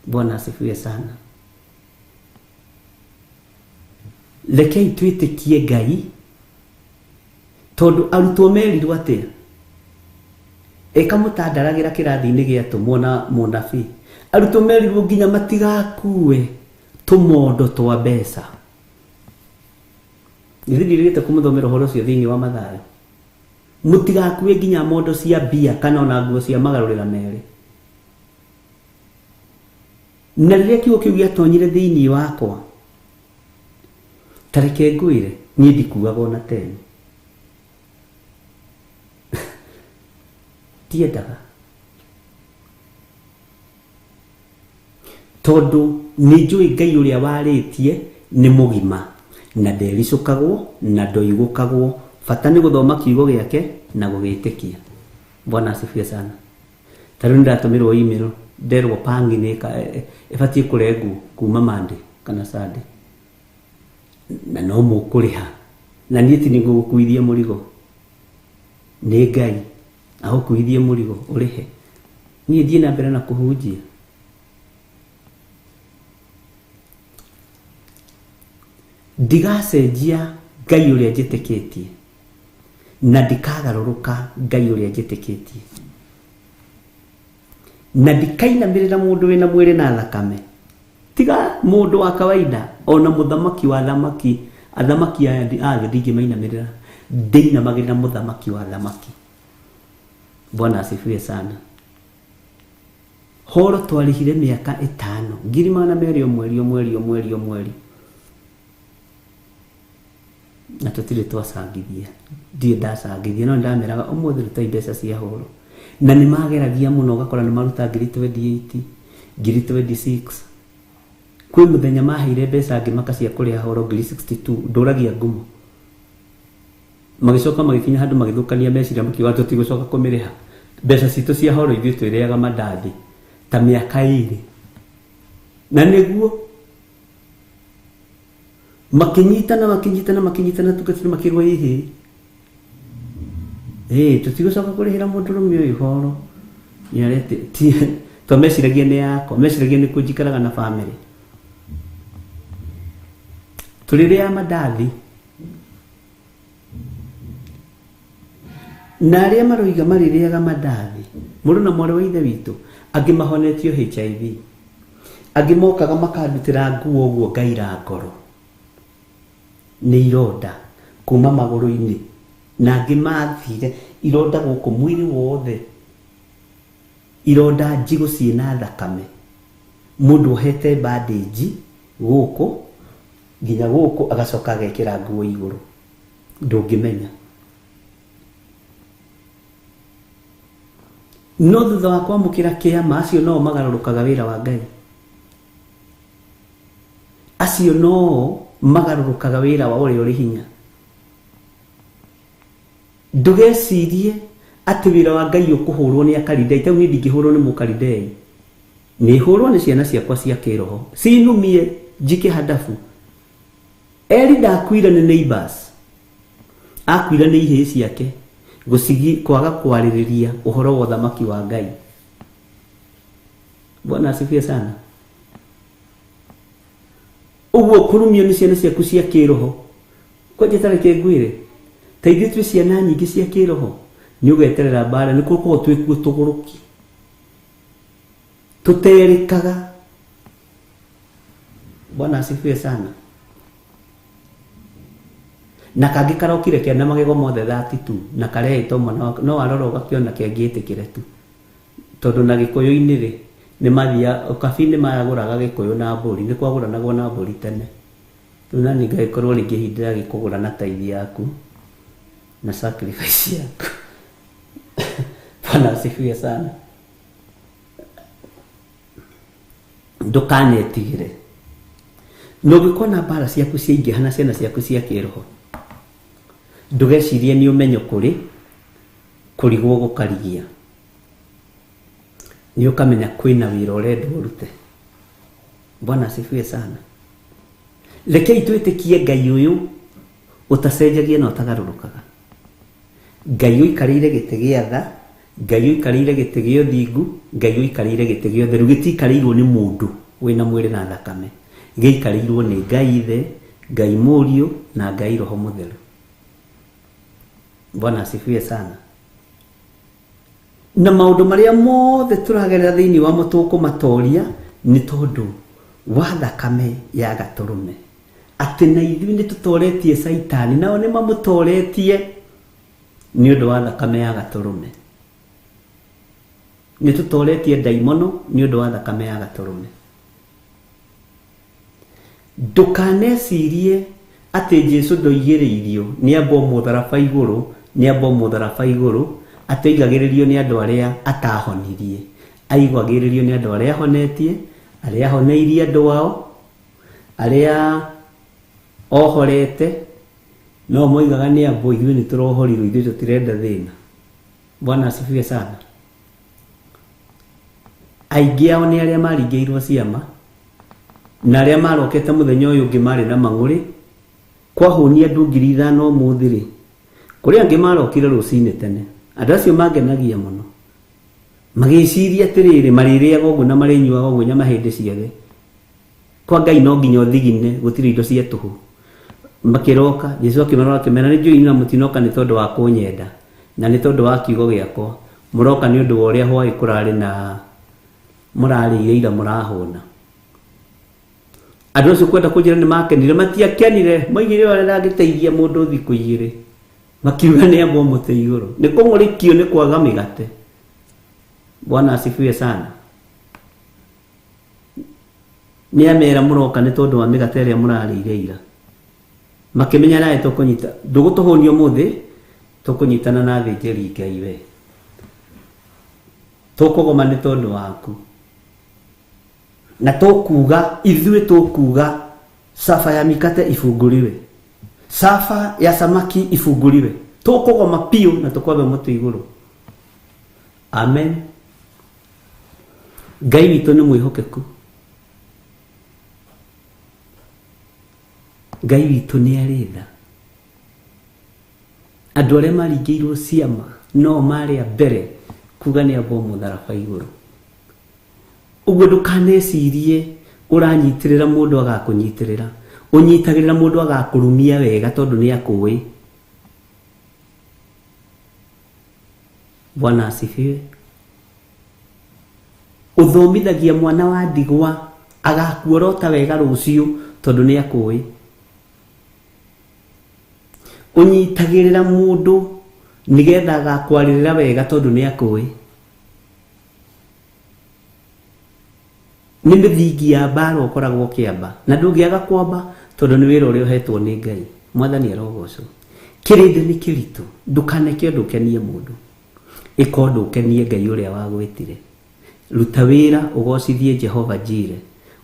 Bwana asifiwe sana. Rekei twitikie Ngai tondu arutwo merirwo atia ekamutandaragira kirathi-ini giatumwo na munabii arutwo merirwo nginya matigakue tumondo twa mbeca. Ndirigite kumuthomera horo cio thiini wa Mathayo mutigakue nginya mondo cia bia kana ona nguo cia magarurira meri. Na riria kiugo kiu giatonyire thiini wakwa tareke nguire ni ndikuaga ona tene tiendaga tondu ni njui Ngai uria waritie ni mugima na ndericukagwo na ndoigukagwo bata ni guthoma kiugo giake na gugitikia. Bwana asifiwe sana. Tariu ndatumirwo email nderwo pangi ni ibatie kurengu kuma Monday kana Sunday na no mukuriha na nieti ni gukuithia murigo ni Ngai aho kuithia murigo urihe ni thie na mbere na kuhunjia. Ndigacenjia Ngai uria njitikitie na ndikagaruruka Ngai uria njitikitie na ndikainamirira mundu wina mwiri na thakame tiga mundu wa kawaida ona muthamaki wa thamaki athamaki aya ndingimainamirira ndinamagirira muthamaki wa thamaki. Bwana asifiwe sana. Horo twarihire miaka 5 200 mweri na tutire twacangithia ndie ndacangithia no ndameraga umuthi rutai mbeca cia horo na ni mageragia muno gakora ni maruta 28 26 kwi muthenya maheire mbeca ngimaka cia kuria horo 62 nduragia ngumo magicoka magikinya handu magithukania meciria makiuga tutigocoka kumiriha mbeca citu cia horo ithuĩ twĩrĩaga mandathi ta mĩaka ĩrĩ na nĩguo makinyitana tugathiĩ makĩgwa hihi tutigocoka kũrĩhĩra mũndũrũme ũyũ horo nĩarete to meciragia nĩ yakwa meciragia nĩ kũnjikaraga na family tũrĩrĩa mandathi na arĩa maroiga marĩrĩaga mandathi mũndũ na mwarĩ wa ithe witũ angĩ mahonetio HIV angĩ mokaga makandutĩra nguo ũguo ngaira ngoro nĩ ironda kuma magũrũ-inĩ na angĩ mathire ironda gũkũ mwĩrĩ wothe ironda njigũ ciĩna thakame mũndũ ohete bandage gũkũ nginya gũkũ agacoka agekĩra nguo igũrũ ndũngĩmenya no thutha wa kwamũkĩra kĩama acio no magarũrũkaga wĩra wa Ngai acio no magarũrũkaga wĩra wa ũrĩa ũrĩ hinya ndũgecirie atĩ wĩra wa Ngai ũkũhũrwo nĩ akarindei tau niĩ ndingĩhũrwo nĩ mũkarindei nĩ hũrwo nĩ ciana ciakwa cia kĩroho cinumie njike hadafu Eli ndakuire nĩ neighbors akuire nĩ ihĩĩ ciake kwaga kwarĩrĩria ũhoro wa thamaki wa Ngai. Bwana asifiwe sana. Uguo kurumio nĩ ciana ciaku cia kĩroho kwaje tareke ngwire teithie twi ciana nyingĩ cia kĩroho nĩ ũgeterera bara nĩ kũrũko twĩkuo tũgũrũki tuterikaga. Bwana asifiwe sana. Na kangĩ karokire kĩana magego mothe 32 na karehetwo mwana no arora ũgakiona kĩangĩtĩkĩre tu tondũ na gĩkũyũ-inĩ rĩ nĩ mathia kabi-inĩ mayagũraga gĩkũyũ na mbũri nĩ kwagũranagwo na mbũri tene rĩu nani ngagĩkorwo rĩngĩ hindĩra gĩkũgũra na taithi yaku na sacrifice yaku. Bwana asifiwe sana. Ndũkanetigĩre nũgĩkona mbara ciaku ciaingĩhana ciana ciaku cia kĩroho ndũgecirie nĩ ũmenyo kũrigwo gũkarigia nĩ ũkamenya kwĩna wĩra ũrendwo ũrute. Bwana asifiwe sana. Rekei twĩtĩkie Ngai ũyũ ũtacenjagia na ũtagarũrũkaga. Ngai ũikarĩire gĩtĩ gĩa tha, Ngai ũikarĩire gĩtĩ gĩa ũthingu, Ngai ũikarĩire gĩtĩ gĩa ũtheru gĩtikarĩirwo nĩ mũndũ wĩna mwĩrĩ na thakame gĩikarĩirwo nĩ Ngai Ithe, Ngai Mũriũ na Ngai Roho Mũtheru. Bwana asifiwe sana. Na maũndũ marĩa mothe tũragerera thĩinĩ wa mũtũkũ matoria nĩ tondũ wa thakame ya gatũrũme atĩ na ithuĩ nĩ tũtoretie Saitani nao nĩ mamũtoretie nĩ ũndũ wa thakame ya gatũrũme. Nĩ tũtoretie ndaimono nĩ ũndũ wa thakame ya gatũrũme. Ndũkanecirie atĩ Jesũ ndoigĩrĩirio nĩ ambwo mũtharaba igũrũ ateigagĩrĩrio nĩ andũ arĩa atahonirie, aigagĩrĩrio nĩ andũ arĩa ahonetie, arĩa ahoneirie andũ ao, arĩa ohorete no moigaga nĩ ambwo ithuĩ nĩ tũrohorirwo ithuĩ tũtirenda thĩna. Bwana asifiwe sana. Aingĩ ao nĩ arĩa maringĩirwo ciama na arĩa marokete mũthenya ũyũ ũngĩ marĩ na mang'ũrĩ kwahũnia andũ 5,000 ũmũthĩ rĩ kũrĩ angĩ marokire rũcinĩ tene. Andũ acio mangenagia mũno magĩciria atĩrĩrĩ marĩrĩaga ũguo na marĩnyuaga ũguo nyama hĩndĩ ciothe kwa Ngai no nginya ũthigine gũtirĩ indo cia tũhũ. Makĩroka Jesũ akĩmarora akĩmera nĩ njũĩ na mũtinoka nĩ tondũ wa kũnyenda na nĩ tondũ wa kiugo gĩakwa, mũroka nĩ ũndũ wa ũrĩa hwaĩ kũrarĩ na mũrarĩire ira mũrahũna. Andũ acio kwenda kũnjĩra nĩ makenire matiakenire moigire ũrĩa ndangĩteithia mũndũ thikũ igĩrĩ makiuga nĩ ambwo mũtĩ igũrũ nĩ kũng'ũrĩkio nĩ kwaga mĩgate. Bwana asifiwe sana. Nĩ amera mũroka nĩ tondũ wa mĩgate ĩrĩa mũrarĩire ira makĩmenya nawe tũkũnyita ndũgũtũhũnio mũthĩ tũkũnyitana na thĩnjĩri Ngai we tũkũgoma nĩ tondũ waku na ithuĩ tũkuga safa ya mikate ifunguriwe, safa ya samaki ifunguriwe, tukugoma piu na tukwambe mutu iguru. Amen. Ngai witũ nĩ mwĩhokeku. Ngai witũ nĩ arĩ tha. Andũ arĩa maringĩirwo ciama no marĩ mbere kuga nĩ abo mũtharaba igũrũ. Ũguo ndũkanecirie ũranyitirĩra mũndũ agakũnyitirĩra. Ũnyitagĩrĩra mũndũ agakũrumia wega tondũ nĩ akũĩ. Bwana asifiwe. Uthomithagia mwana wa ndigwa agakuorota wega rũciũ tondũ nĩ akũĩ. Ũnyitagĩrĩra mũndũ nigetha agakwarĩrĩra wega tondũ nĩ akũĩ. Nĩ mĩthingi ya mbara ũkoragwo kĩamba na ndũngĩaga kwamba tondũ nĩ wĩra ũrĩa ũhetwo nĩ Ngai. Mwathani arogocwo. Kĩrĩndĩ nĩ kĩritũ, ndũkaneke ũndũ ũkenie mũndũ. Ĩka ũndũ ũkenie Ngai ũrĩa wagwĩtire. Ruta wĩra ũgocithie Jehova Jire,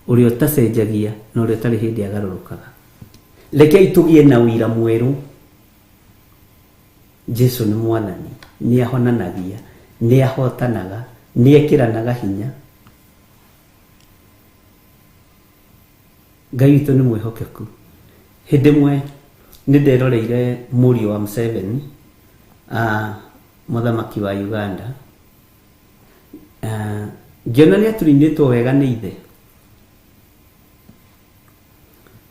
ũrĩa ũtacenjagia na ũrĩa ũtarĩ hĩndĩ agarũrũkaga. Rekei tũgĩe na ũira mwerũ. Jesu nĩ Mwathani, nĩ ahonanagia, nĩ ahotanaga, nĩ ekĩranaga hinya. Ngai witũ nĩ mwĩhokeku. Hĩndĩ ĩmwe nĩ nderoreire mũriũ wa Museveni, mũthamaki wa Uganda. Ngĩona nĩ aturinĩtwo wega nĩ ithe.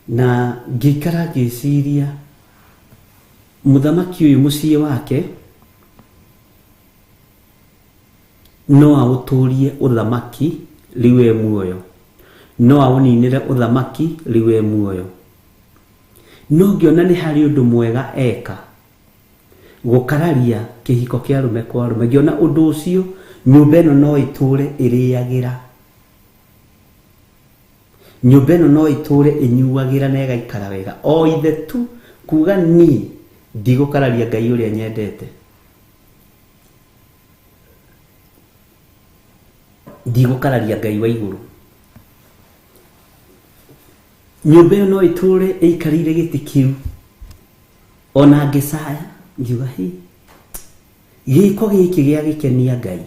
Na ngĩikara ngĩciria mũthamaki ũyũ mũciĩ wake no aũtũrie ũthamaki rĩu e muoyo. No aũninĩre ũthamaki rĩu e muoyo. No ngĩona nĩ harĩ ũndũ mwega eka. Gũkararia kĩhiko kĩa arũme kwa arũme. Ngĩona ũndũ ũcio nyũmba ĩno no ĩtũre ĩrĩagĩra. Nyũmba ĩno no ĩtũre ĩnyuagĩra na ĩgaikara wega. O ithe tu kuga niĩ ndigũkararia Ngai ũrĩa nyendete. Ndigũkararia Ngai wa igũrũ. Nyũmba ĩyo no ĩtũre ĩikarĩire gĩtĩ kĩu. Ona ngĩcaya ngiuga gĩko gĩkĩ gĩa gĩkenia Ngai.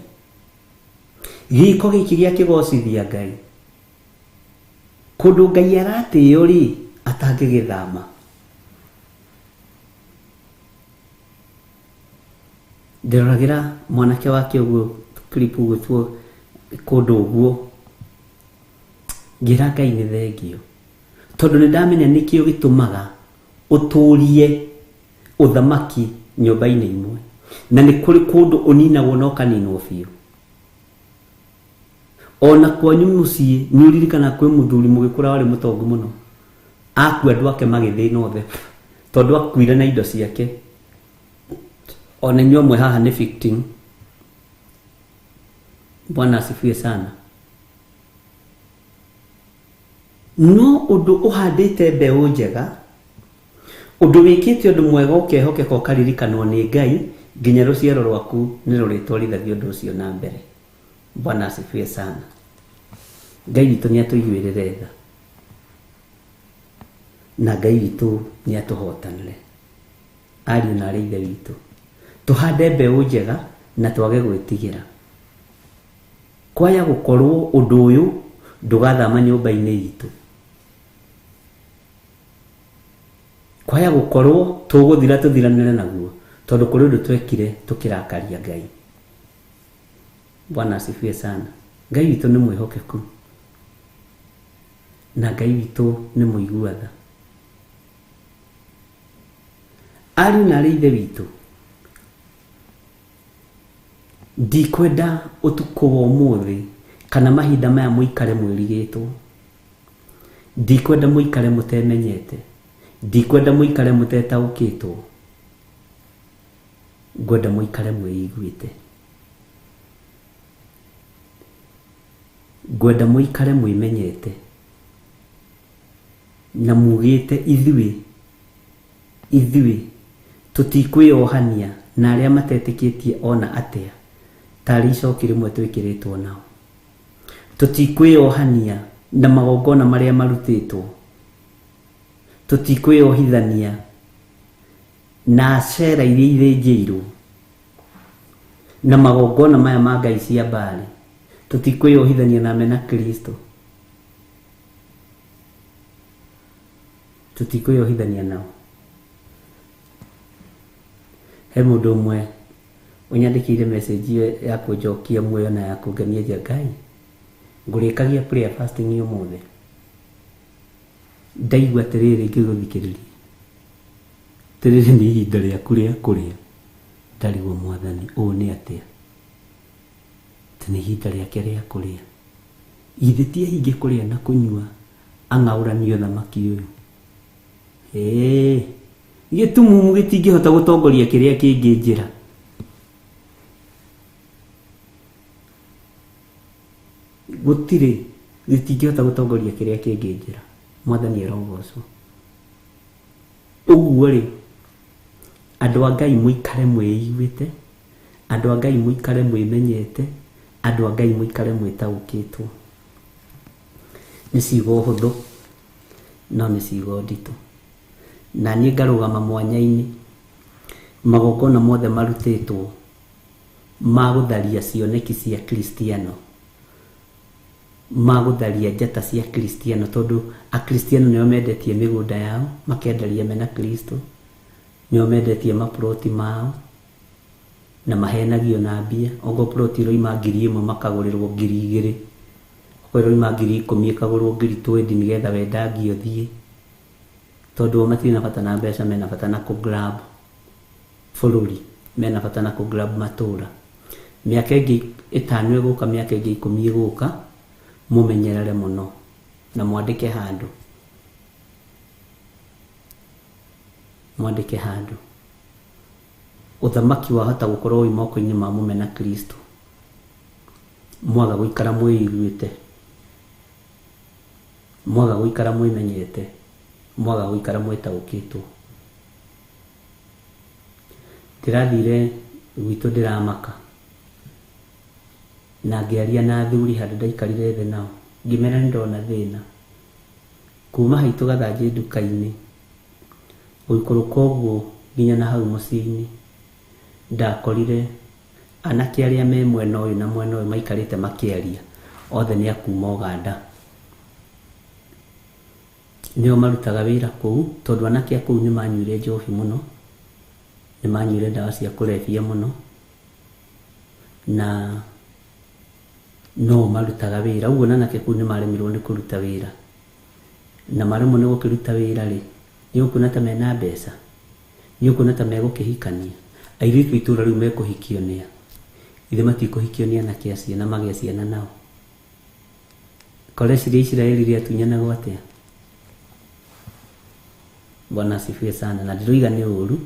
Gĩko gĩkĩ gĩa kĩgocithia Ngai. Kũndũ Ngai aratĩo rĩ atangĩgĩthama. Nderoragĩra mwanake wake ũguo clip ũguo kũndũ ũguo. Ngira Ngai nĩ thengio. Tondũ nĩ ndamenya nĩkĩo gĩtũmaga ũtũrie ũthamaki nyũmba-inĩ imwe. Na nĩ kũrĩ kũndũ ũninagwo na ũkaninwo biũ. Ona kwanyu mũciĩ nĩ ũririkana kwĩ mũthuri mũgĩkũra warĩ mũtongu mũno. Akua andũ ake magĩthĩna othe tondũ akuire na indo ciake. Ona inyuĩ mwe haha nĩ victim. Bwana asifiwe sana. No ũndũ ũhandĩte mbeũ njega, ũndũ wĩkĩte ũndũ mwega ũkehokeka ũkaririkanwo nĩ Ngai nginya rũciaro rwaku nĩ rũrĩtwarithagia ũndũ ũcio na mbere. Bwana asifiwe sana. Ngai witũ nĩ atũiguĩrĩre tha. Na Ngai witũ nĩ atũhotanĩre. Ariũ na arĩ ithe witũ. Tũhande mbeũ njega na twage gwĩtigĩra. Kwaya gũkorwo ũndũ ũyũ ndũgathama nyũmba-inĩ itũ. Kwaya gũkorwo tũgũthira tũthiranĩre naguo tondũ kũrĩ ũndũ twekire tũkĩrakaria Ngai. Bwana asifiwe sana. Ngai witũ nĩ mwĩhokeku. Na Ngai witũ nĩ mũiguatha. Ariũ na arĩ ithe witũ. Ndikwenda ũtukũ wa ũmũthĩ kana mahinda maya mũikare mwĩrigĩtwo. Ndikwenda mũikare mũtemenyete. Ndikwenda mũikare mũtetaũkĩtwo. Ngwenda mũikare mwĩiguĩte. Ngwenda mũikare mwĩmenyete. Na mugĩte ithuĩ tũtikwĩohania na arĩa matetĩkĩtie ona atĩa. Tarĩ icoki rĩmwe twĩkĩrĩtwo nao. Tũtikwĩohania na magongona marĩa marutĩtwo. Tũtikwĩohithania na cera iria ithĩnjĩirwo na magongona maya ma ngai cia Baali, tutikwĩyohithania na mena Kristo, tutikwĩyohithania nao. He mũndũ ũmwe ũnyandĩkĩire message ya kũnjokia muoyo na ya kũngenia nja Ngai, ngũrĩkagia prayer fasting ũmũthĩ, ndaigua atĩrĩrĩ ngĩgũthikĩrĩria, atĩrĩrĩ nĩ ihinda rĩaku rĩa kũrĩa. Ndarigwo Mwathani ũũ nĩ atĩa? Nĩ ihinda rĩake rĩa kũrĩa. Ithe ti ahinge kũrĩa na kũnyua ang'aũranio thamaki ũyũ. Gĩtumumu gĩtingĩhota gũtongoria kĩrĩa kĩngĩ njĩra. Gũtirĩ gĩtingĩhota gũtongoria kĩrĩa kĩngĩ njĩra. Mwathani arogocwo. Ũguo rĩ, andũ a Ngai mũikare mwĩiguĩte, andũ a Ngai mũikare mwĩmenyete, andũ a Ngai mũikare mwĩtaũkĩtwo. Nĩ ciugo hũthũ no nĩ ciugo nditũ. Na niĩ ngarũgama mwanya-inĩ, magongona mothe marutĩtwo ma gũtharia cioneki cia Kristiano, ma gũtharia njata cia Kristiano, tondũ Akristiano nĩo mendetie mĩgũnda yao makendaria mena Kristo, nĩo mendetie maploti mao na mahenagio na mbia. Ogo ploti roima 1,000 makagũrĩrwo 2,000, okorwo roima 10,000 ĩkagũrwo 20,000 nĩgetha wendangio thiĩ, tondũ matirĩ na bata na mbeca, mena bata na kũgrab bũrũri, mena bata na kũgrab matũra. Mĩaka ĩngĩ 5 ĩgũka, mĩaka ĩngĩ 10 ĩgũka, mũmenyerere mũno na mwandĩke handũ, mwandĩke handũ. Ũthamaki wahota gũkorwo wĩ moko-inĩ ma mũmena Kristo, mwaga gũikara mwĩiguĩte, mwaga gũikara mwĩmenyete, mwaga gũikara mwĩtaũkĩtwo. Ndĩrathire gwitũ ndĩramaka na ngĩaria na athuri handũ ndaikarire thĩ nao, ngĩmera nĩ ndona thĩna. Kuma haitũ gathanjĩ nduka-inĩ gũikũrũka ũguo nginya na hau mũciĩ-inĩ, ndakorire anake arĩa me mwena ũyũ na mwena ũyũ maikarĩte makĩaria, othe nĩ akuma Uganda. Nĩo marutaga wĩra kũu, tondũ anake a kũu nĩ manyuire njohi mũno, nĩ manyuire ndawa cia kũrebia mũno, na no marutaga wĩra. Ũguo anake kũu nĩ maremirwo nĩ kũruta wĩra, na maremwo nĩ gũkĩruta wĩra rĩ, nĩ ũkuona ta mena mbeca, nĩ ũkuona ta megũkĩhikania. Airĩtu itũra rĩu mekũhikio nĩa? Ithe matikũhikio nĩ anake acio na magĩa ciana nao? Koreciria Isiraeli rĩatunyanagwo atĩa? Bwana asifiwe sana. Na ndiroiga nĩ ũru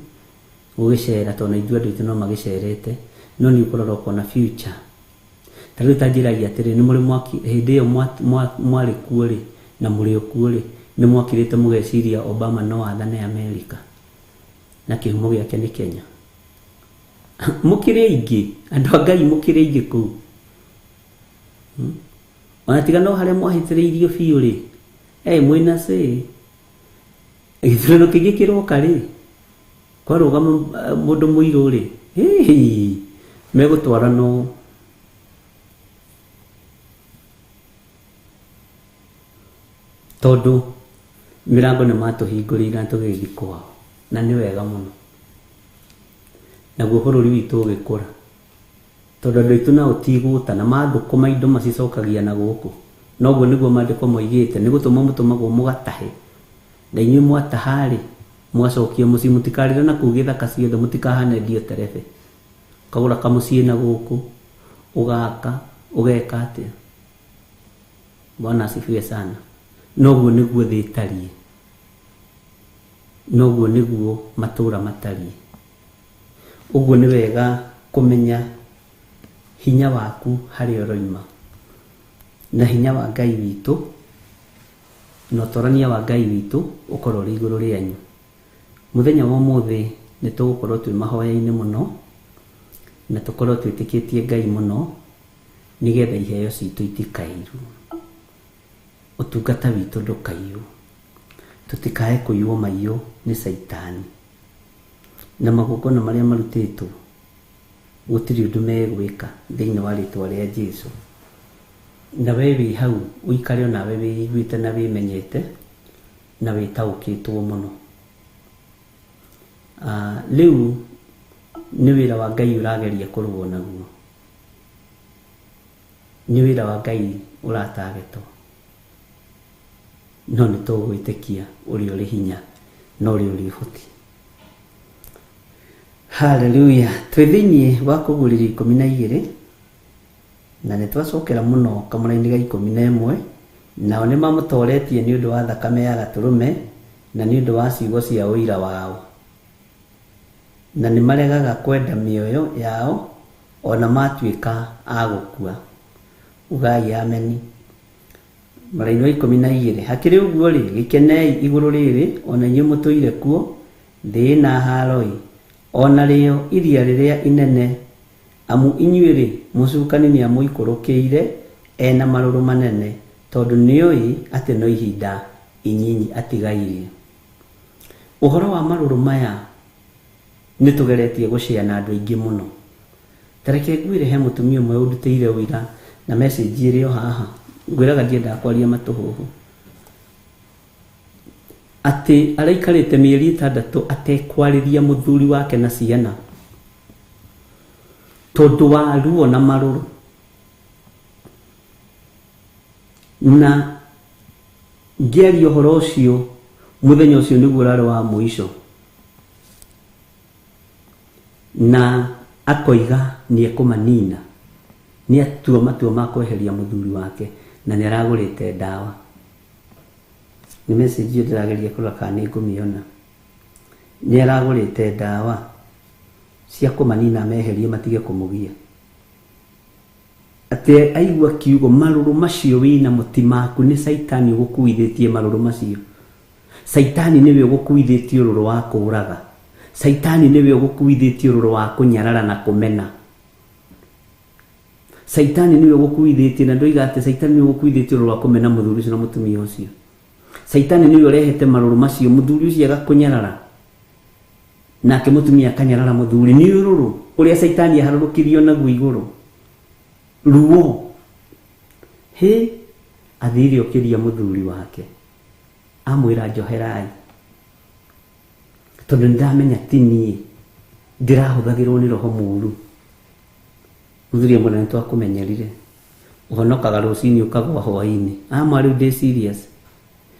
gũgĩcera, tondũ ithuĩ andũ aitũ no magĩcerete, no nĩ ũkorora ũkona future. Ta rĩu ta njĩragia atĩrĩ, nĩ mũrĩ mwaki hĩndĩ ĩyo mwarĩ kuo rĩ na mũrĩ okuo rĩ, nĩ mwakirĩte mũgeciria Obama no athane Amerika na kĩhumo gĩake nĩ Kenya. Mũkĩrĩ aingĩ, andũ a Ngai mũkĩrĩ aingĩ kũu. Ona tiga no harĩa mwahĩtĩrĩirio biũ rĩ, mwĩna cĩ gĩthurano kĩngĩ kĩroka rĩ, kwarũgama mũndũ mũirũ rĩ, megũtwaranwo. Tondũ mĩrango nĩ matũhingũrĩire na tũgĩthiĩ kwao, na nĩ wega mũno. Naguo bũrũri witũ ũgĩkũra, tondũ andũ aitũ nao tigũta na mathũkũma indo macicokagia na gũkũ. Noguo nĩguo maandĩko moigĩte, nĩ gũtũma mũtũmagwo mũgatahe, na inyuĩ mwataha rĩ mũgacokio mũciĩ, mũtikarĩra na kũu gĩthaka ciothe, mũtikahane ndio terebe. Ũkagũra kamũciĩ na gũkũ, ũgaka, ũgeka atĩa? Bwana asifiwe sana. Noguo nĩguo thĩ ĩtariĩ, noguo nĩguo matũra matariĩ. Ũguo nĩ wega kũmenya hinya waku harĩa ũroima, na hinya wa Ngai witũ na ũtorania wa Ngai witũ ũkorwo ũrĩ igũrũ rĩanyu. Mũthenya wa ũmũthĩ nĩ tũgũkorwo twĩ mahoya-inĩ mũno, na tũkorwo twĩtĩkĩtie Ngai mũno, nĩgetha iheo citũ itikairwo, ũtungata witũ ndũkaiywo, tũtikae kũiywo maiyũ nĩ Saitani. na magongona marĩa marutĩtwo gũtirĩ ũndũ megwĩka thĩinĩ wa rĩtwa rĩa Jesũ. Na we wĩ hau ũikare onawe wĩiguĩte na wĩmenyete na wĩtaũkĩtwo mũno. Rĩu nĩ wĩra wa Ngai ũrageria kũrũa naguo, nĩ wĩra wa Ngai ũratagetwo, no nĩ tũgwĩtĩkia ũrĩa ũrĩ hinya na ũrĩa ũrĩ ũhoti. Haleluya. Twĩ thĩinĩ wa Kũguũrĩrio 12 na nĩ twacokera mũno kamũra-inĩ ga 11. Nao nĩ mamũtoretie nĩ ũndũ wa thakame ya Gatũrũme na nĩ ũndũ wa ciugo cia ũira wao, na nĩ maregaga kwenda mĩoyo yao ona matuĩka a gũkua. Ugai ameni. Mũra-inĩ wa 12. Hakĩrĩ ũguo rĩ, gĩkenei igũrũ rĩrĩ, ona inyuĩ mũtũire kuo thĩ na haroi, ona rĩo iria rĩrĩa inene, amu inyuĩ rĩ mũcukani nĩ amũikũrũkĩire ena marũrũ manene, tondũ nĩoĩ atĩ no ihinda inyinyi atigairie. Ũhoro wa marũrũ maya nĩ tũgeretie gũcĩa na andũ aingĩ mũno. Tareke ngwĩre he mũtumia ũmwe ũndutĩire ũira na message ĩrĩ o haha, ngwĩraga ndiendaga kwaria matũhũhũ, atĩ araikarĩte mĩeri 6 atekwarĩria mũthuri wake na ciana tondũ wa ruo na marũrũ. Na ngĩaria ũhoro ũcio mũthenya ũcio nĩguo ũrarĩ wa mũico, na akoiga nĩ ekũmanina, nĩ atua matua ma kweheria mũthuri wake na nĩ aragũrĩte ndawa. Nĩ message ndĩrageria kũrora kana nĩ ngũmĩona. Nĩ aragũrĩte ndawa cia kũmanina meherie matige kũmũgia. Atĩ aigua kiugo marũrũ macio wĩna mũtimaku nĩ Saitani ũgũkuithĩtie marũrũ macio. Saitani nĩwe ũgũkuithĩtie ũrũrũ wa kũũraga. Saitani nĩwe ũgũkuithĩtie ũrũrũ wa kũnyarara na kũmena. Saitani nĩwe ũgũkuithĩtie, na ndoiga atĩ Saitani nĩwe ũgũkuithĩtie ũrũrũ wa kũmena mũthuri ũcio na mũtumia ũcio. Saitani nĩwe ũrehete marũrũ macio, mũthuri ũcio agakũnyarara nake mũtumia akanyarara mũthuri. Nĩ ũrũrũ ũrĩa Saitani aharũrũkĩrio naguo igũrũ, ruo. Athire okĩria mũthuri wake, amwĩra njoherai, tondũ nĩndamenya ti niĩ ndĩrahũthagĩrwo nĩ roho mũũru. Mũthuri amwĩra nĩ twakũmenyerire, ũhonokaga rũcinĩ ũkagwa hwaĩ-inĩ. Ama rĩu ndĩ serious,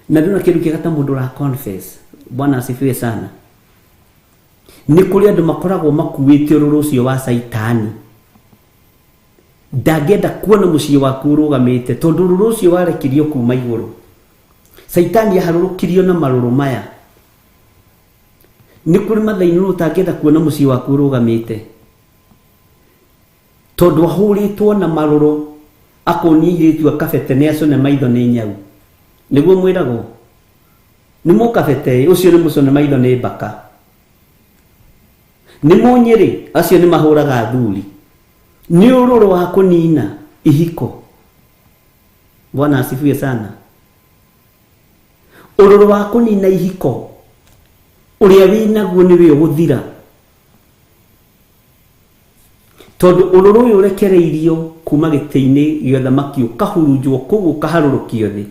na ndona kĩndũ kĩega ta mũndũ ũra confess. Bwana asifiwe sana. Nĩ kũrĩ andũ makoragwo makuĩte ũrũrũ ũcio wa Saitani. Ndangĩenda kuona mũciĩ waku ũrũgamĩte tondũ ũrũrũ ũcio warekirio kuma igũrũ. Saitani aharũrũkirio na marũrũ maya. Nĩ kũrĩ mathainũ ũtangĩenda kuona mũciĩ waku ũrũgamĩte tondũ ahũrĩtwo na marũrũ, akonia airĩtu akabete nĩ acone maitho nĩ nyau. Nĩguo mwĩragwo nĩ mũkabete ũcio nĩ mũcone maitho nĩ mbaka. Nĩ mũnyĩrĩ acio nĩ mahũraga athuri. Nĩ ũrũrũ wa kũnina ihiko. Bwana asifiwe sana. Ũrũrũ wa kũnina ihiko ũrĩa wĩnaguo nĩwe ũgũthira, tondũ ũrũrũ ũyũ ũrekereirio kuma gĩtĩ-inĩ gĩa ũthamaki ũkahurunjwo kũu ũkaharũrũkio thĩ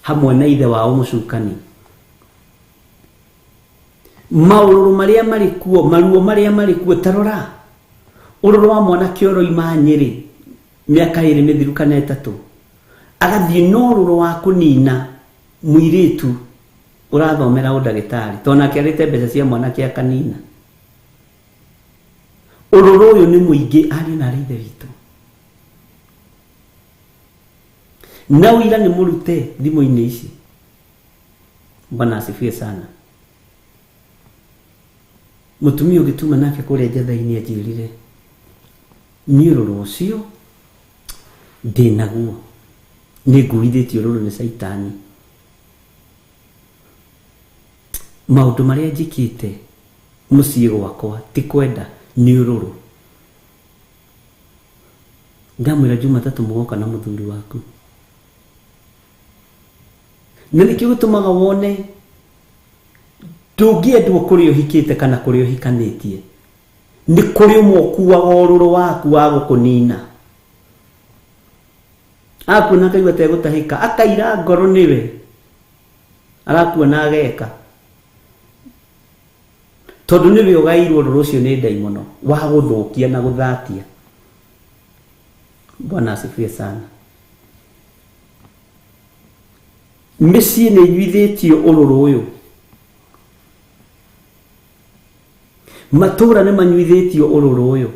hamwe na ithe wao mũcukani. Maũrũrũ marĩa marĩ kuo, maruo marĩa marĩ kuo, tarora ũrũrũ wa mwanake ũroima Nyĩrĩ mĩaka 2 mĩthiru kana 3, agathiĩ na ũrũrũ wa kũnina mũirĩtu ũrathomera ũndagĩtarĩ tondũ nake arĩte mbeca cia mwanake akanina. Ũrũrũ ũyũ nĩ mũingĩ ariũ na ithe witũ, na ũira nĩ mũrute thimũ-inĩ ici. Bwana asifiwe sana. Mũtumia ũgĩtuma nake kũrĩa njatha-inĩ anjĩrire niĩ ũrũrũ ũcio ndĩnaguo, nĩ nguithĩtio ũrũrũ nĩ Saitani. Maũndũ marĩa njĩkĩte mũciĩ gwakwa ti kwenda, nĩ ũrũrũ. Ndamwĩra Jumatatũ mũgoka na mũthuri waku, na nĩkĩo gĩtũmaga wone ndũngĩendwo kũrĩ ũhikĩte kana kũrĩ ũhikanĩtie. Nĩ kũrĩ ũmwe ũkuaga ũrũrũ waku wa gũkũnina. Akuona akaigua tegũtahĩka, akaira ngoro nĩwe, arakuona ageka. Tondũ nĩwe ũgairwo ũrũrũ ũcio nĩ ndaimono wa gũthũkia na gũthakia. Bwana asifiwe sana. Mĩciĩ nĩ ĩnyuithĩtio ũrũrũ ũyũ. Matũũra nĩ manyuithĩtio ũrũrũ ũyũ.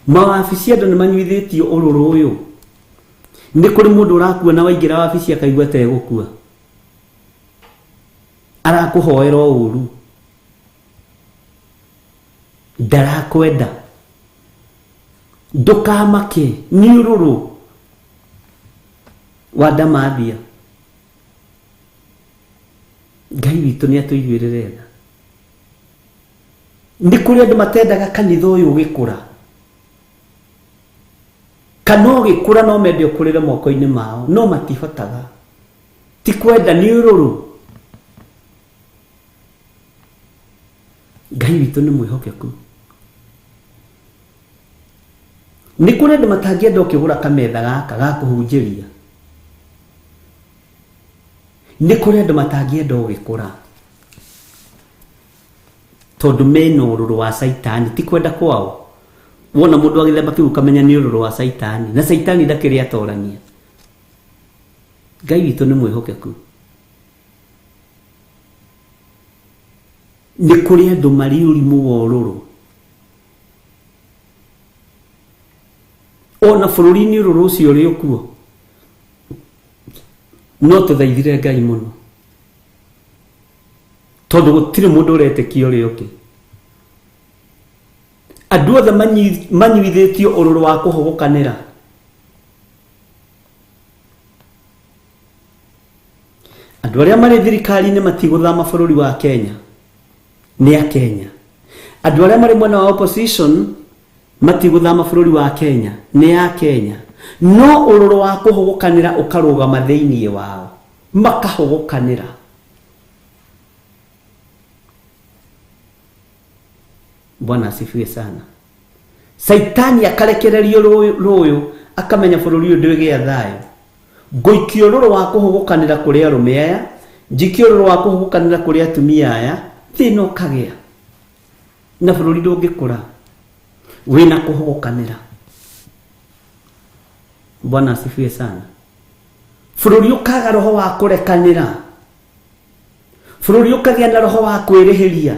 Mawabici andũ nĩ manyuithĩtio ũrũrũ ũyũ. Nĩ kũrĩ mũndũ ũrakuona waingĩra wabici akaigua tegũkua. Arakũhoera ũũru. Ndarakwenda. Ndũkamake, nĩ ũrũrũ wa ndamathia. Ngai witũ nĩ atũiguĩrĩre tha. Nĩ kũrĩ andũ matendaga kanitha ũyũ ũgĩkũra. Kana ũgĩkũra no mende ũkũrĩre moko-inĩ mao, no matihotaga. Ti kwenda, nĩ ũrũrũ. Ngai witũ nĩ mwĩhokeku. Nĩ kũrĩ andũ matangĩenda ũkĩgũra kametha gaka ga kũhunjĩria. Nĩ kũrĩ andũ matangĩenda ũgĩkũra. Tondũ mena ũrũrũ wa Saitani, ti kwenda kwao. Wona mũndũ agĩthemba kĩu kamenya nĩ ũrũrũ wa Saitani, na Saitani ndakĩrĩ atorania. Ngai witũ nĩ mwĩhokeku. Nĩ kũrĩ andũ marĩ ũrimũ wa ũrũrũ. Ona bũrũri-inĩ ũrũrũ ũcio ũrĩ kuo. No tũthaithire Ngai mũno. Tondũ gũtirĩ mũndũ ũretĩkia ũrĩa ũngĩ. Andũ othe manyuithĩtio ũrũrũ wa kũhogokanĩra. Andũ arĩa marĩ thirikari-inĩ matigũthama bũrũri wa Kenya. Nĩ a Kenya. Andũ arĩa marĩ mwena wa opposition matigũthama bũrũri wa Kenya. Nĩ a Kenya. No ũrũrũ wa kũhogokanĩra ũkarũgama thĩinĩ wao. Makahogokanĩra. Bwana asifiwe sana. Saitani akarekererio rũũyũ akamenya bũrũri ũyũ ndwĩgĩa thayũ. Ngũikio ũrũrũ wa kũhogokanĩra kũrĩ arũme aya, njikio ũrũrũ wa kũhogokanĩra kũrĩ atumia aya, thĩna ũkagĩa. Na bũrũri ndũngĩkũra wĩna kũhogokanĩra. Bwana asifiwe sana. Bũrũri ũkaga roho wa kũrekanĩra. Bũrũri ũkagĩa na roho wa kwĩrĩhĩria.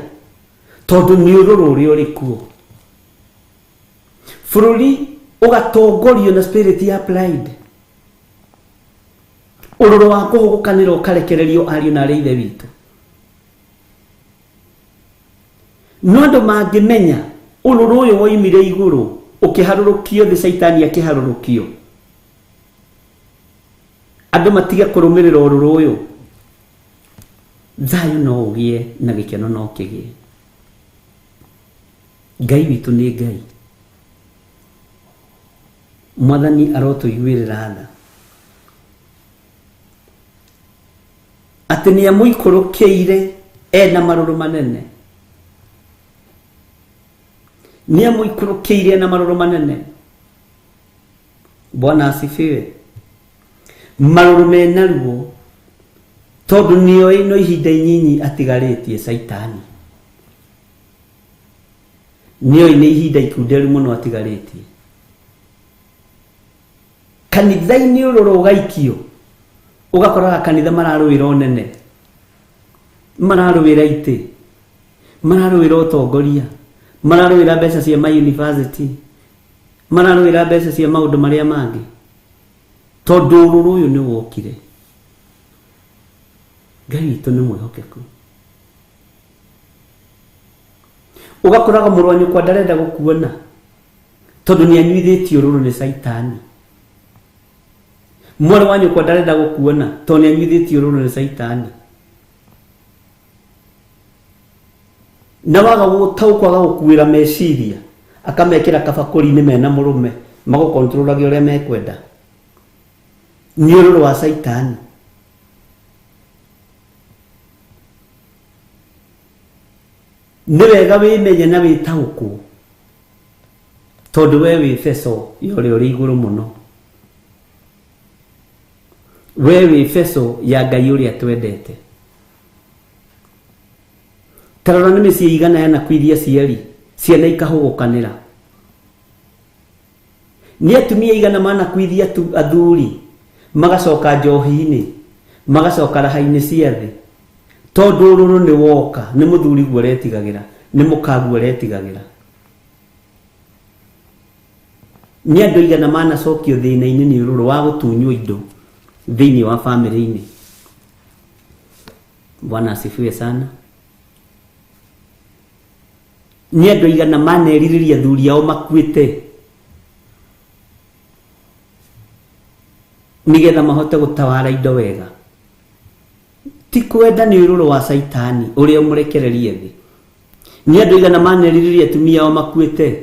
Tondũ nĩ ũrũrũ ũrĩa ũrĩ kuo. Bũrũri ũgatongorio na spirit ya pride. Ũrũrũ wa kũhogokanĩra ũkarekererio ariũ na arĩa ithe witũ. No andũ mangĩmenya ũrũrũ ũyũ woimire igũrũ ũkĩharũrũkio thĩ, Saitani akĩharũrũkio, andũ matige kũrũmĩrĩra ũrũrũ ũyũ, thayũ no ũgĩe na gĩkeno no kĩgĩe. Ngai witũ nĩ Ngai. Mwathani arotũiguĩrĩra tha. Atĩ nĩ amũikũrũkĩire ena marũrũ manene. Nĩ amũikũrũkĩire ena marũrũ manene. Bwana asifiwe. Marũrũ mena ruo. Tondũ nĩoĩ no ihinda inyinyi atigarĩtie Saitani. Nĩoĩ nĩ ihinda ikunderu mũno atigarĩtie. Kanitha-inĩ ũrũrũ ũgaikio, ũgakoraga kanitha mararũĩra ũnene, mararũĩra itĩ, mararũĩra ũtongoria, mararũĩra mbeca cia ma-university, mararũĩra mbeca cia maũndũ marĩa mangĩ. Tondũ ũrũrũ ũyũ nĩ wokire. Ngai witũ nĩ mwĩhokeku. Ũgakoraga mũrũ wa nyũkwa ndarenda gũkuona tondũ nĩ anyuithĩtio ũrũrũ nĩ Saitani. Mwarĩ wa nyũkwa ndarenda gũkuona tondũ nĩ anyuithĩtio ũrũrũ nĩ Saitani. Na waga gũtaũkwaga gũkuĩra meciria, akamekĩra kabakũri-inĩ mena mũrũme, magũkontrolagia ũrĩa mekwenda. Nĩ ũrũrũ wa Saitani. nĩ wega wĩmenye na wĩtaũkwo tondũ we wĩ Efeso yore ũrĩ igũrũ mũno, we wĩ Efeso ya Ngai ũrĩa twendete. Tarora nĩ mĩciĩ igana yana kwithia ciari ciana ikahũgũkanĩra, nĩ atumia igana mana kwithia athuri magacoka njohi-inĩ magacoka raha-inĩ cia thĩ, tondũ ũrũrũ nĩ woka, nĩ mũthuri guo ũretigagĩra, nĩ mũkaguo ũretigagĩra. Nĩ andũ igana manacokio thĩna-inĩ nĩ ũrũrũ wa gũtunywo indo thĩinĩ wa bamĩrĩ-inĩ. Bwana asifiwe sana. Nĩ andũ igana manerirĩria athuri ao makuĩte nigetha mahote gũtawara indo wega. Ti kwenda nĩ ũrũrũ wa Saitani ũrĩa mũrekererie thĩ. Nĩ andũ igana manerirĩria atumia ao makuĩte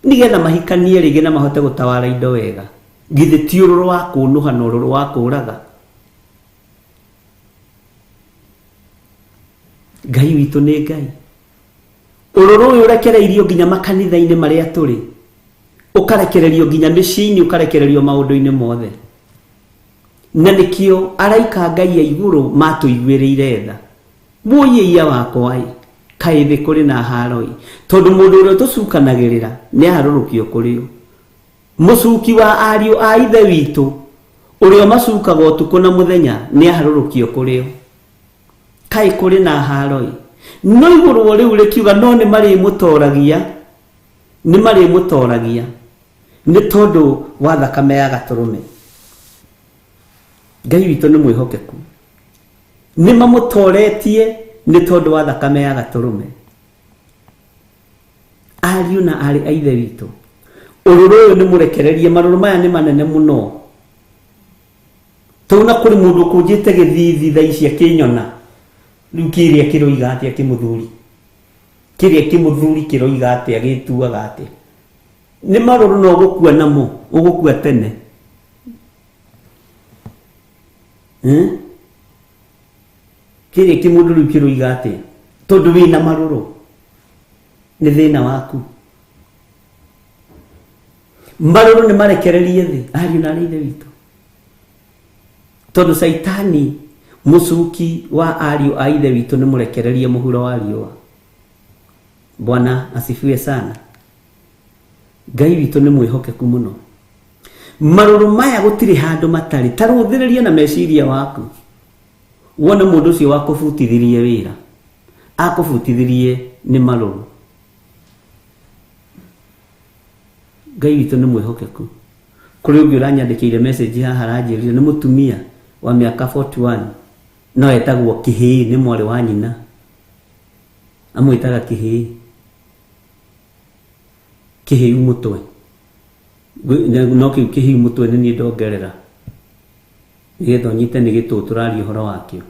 nigetha mahikanie rĩngĩ na mahote gũtawara indo wega. Githĩ ti ũrũrũ wa kũnũha na ũrũrũ wa kũũraga? Ngai witũ nĩ Ngai. Ũrũrũ ũyũ ũrekereirio nginya makanitha-inĩ marĩa tũrĩ, ũkarekererio nginya mĩciĩ-inĩ, ũkarekererio maũndũ-inĩ mothe. Na nĩkĩo araika Ngai ya igũrũ matũiguĩrĩire tha. Muoyia wakwa kaĩ thĩ kũrĩ na haro, tondũ mũndũ ũrĩa tũcukanagĩrĩra nĩ aharũrũkio kũrĩ o. Mũcuki wa ariũ a ithe witũ ũrĩa macukaga ũtukũ na mũthenya nĩ aharũrũkio kũrĩ o. Kaĩ kũrĩ na haro, no igũrũ rĩu rĩkiuga no nĩ marĩmũtoragia nĩ tondũ wa thakame ya Gatũrũme. Ngai witũ nĩ mwĩhokeku, nĩ mamũtoretie nĩ tondũ wa thakame ya Gatũrũme. Ariũ na arĩ a ithe witũ, ũrũrũ ũyũ nĩ mũrekererie. Marũrũ maya nĩ manene mũno, tondũ na kũrĩ mũndũ ũkũnjĩte gĩthithi thaa ici akĩnyona rĩu kĩrĩa kĩroiga atĩa kĩmũthuri, kĩrĩa kĩmũthuri kĩroiga atĩa, gĩtuaga atĩa. Nĩ marũrũ no ũgũkua namo, ũgũkua tene. Kĩrĩa kĩmũndũ rĩu kĩroiga atĩa, tondũ wĩna marũrũ nĩ thĩna waku. Marũrũ nĩ marekererie thĩ, ariũ na arĩ ithe witũ, tondũ Saitani mũcuki wa ariũ a ithe witũ nĩ mũrekererie mũhuro wa riũa. Bwana asifiwe sana. Ngai witũ nĩ mwĩhokeku mũno. Marũrũ maya gũtirĩ handũ matarĩ. Ta rũthĩrĩria na meciria waku, wona mũndũ ũcio wakũbutithirie wĩra akũbutithirie nĩ marũrũ. Ngai witũ nĩ mwĩhokeku. Kũrĩ ũngĩ ũranyandĩkĩire message haha aranjĩrire nĩ mũtumia wa mĩaka 41 no etagwo Kĩhĩĩ, nĩ mwarĩ wa nyina amwĩtaga Kĩhĩĩ. Kĩhĩu mũtwe, no kĩu Kĩhĩu mũtwe nĩ niĩ ndongerera nĩgetha ũnyite nĩ gĩtũ tũraria ũhoro wakĩo.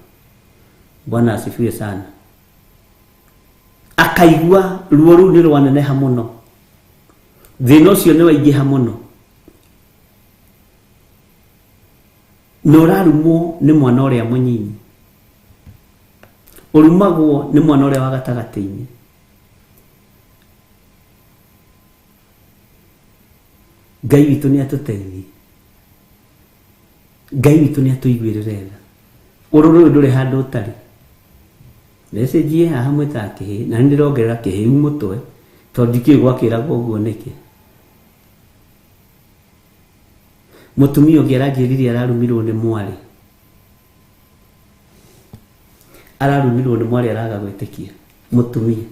Bwana asifiwe sana. Akaigua ruo rũu nĩ rwaneneha mũno, thĩna ũcio nĩ waingĩha mũno, na ũrarumwo nĩ mwana ũrĩa mũnyinyi, ũrumagwo nĩ mwana ũrĩa wa gatagatĩ-inĩ. Ngai witũ nĩ atũteithie, Ngai witũ nĩ atũiguĩrĩre tha. Ũrũrũ ũyũ ndũrĩ handũ ũtarĩ. Message haha mwĩtaga Kĩhĩĩ, na nĩ ndĩrongerera Kĩhĩu mũtwe tondũ ndikĩũĩ gwakĩragwo ũguo nĩkĩ. Mũtumia ũngĩ aranjĩrire ararumirwo nĩ mwarĩ, ararumirwo nĩ mwarĩ araga gwĩtĩkia. Mũtumia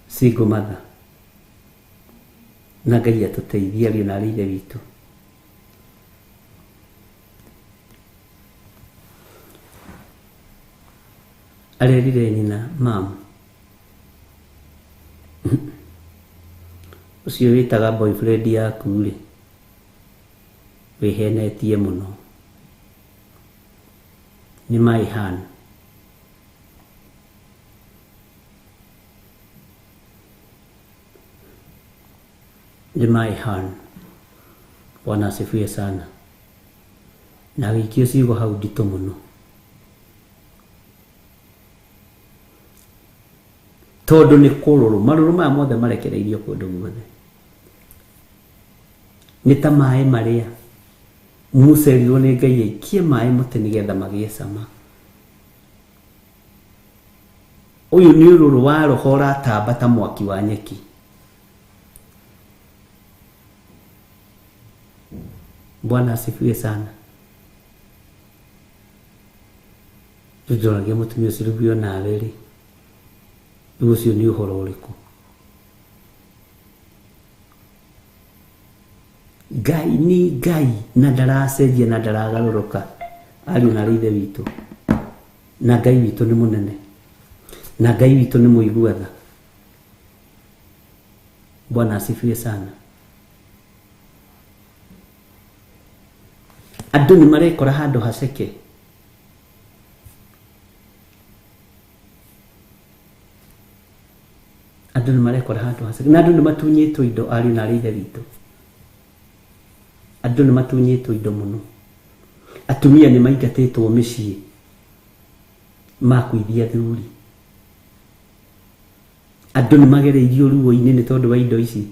single mother. Na Ngai atũteithie ariũ na arĩ ithe witũ. Arerire nyina, mam, ũcio wĩtaga boyfriend yaku rĩ wĩhenetie mũno, nĩ maihana. Nĩ maihana. Bwana asifiwe sana. Na wiki ũcio hau nditũ mũno. tondu ni kururu maruru maya mothe marekereirio kundu guothe ni ta mai maria Musa erirwo ni Ngai aikie mai muti nigetha magie cama. Uyu ni ururu wa roho uratamba ta mwaki wa nyeki. Bwana asifiwe sana. Tujoragia mutumia ucio nawe ri ucio ni uhoro uriku? Ngai ni Ngai na ndaracenjia na ndaragaruruka. Ari na rithe witu na Ngai witu ni munene na Ngai witu ni muiguatha. Bwana asifiwe sana. Andu ni marekora handu haceke. Andu ni marekora handu haceke na andu ni matunyitwo indo ari na rithe witu. Andu ni matunyitwo indo muno. Atumia ni maingatitwo micii makuithia thuri. Andu ni magereirio ruo-ini ni tondu wa indo ici.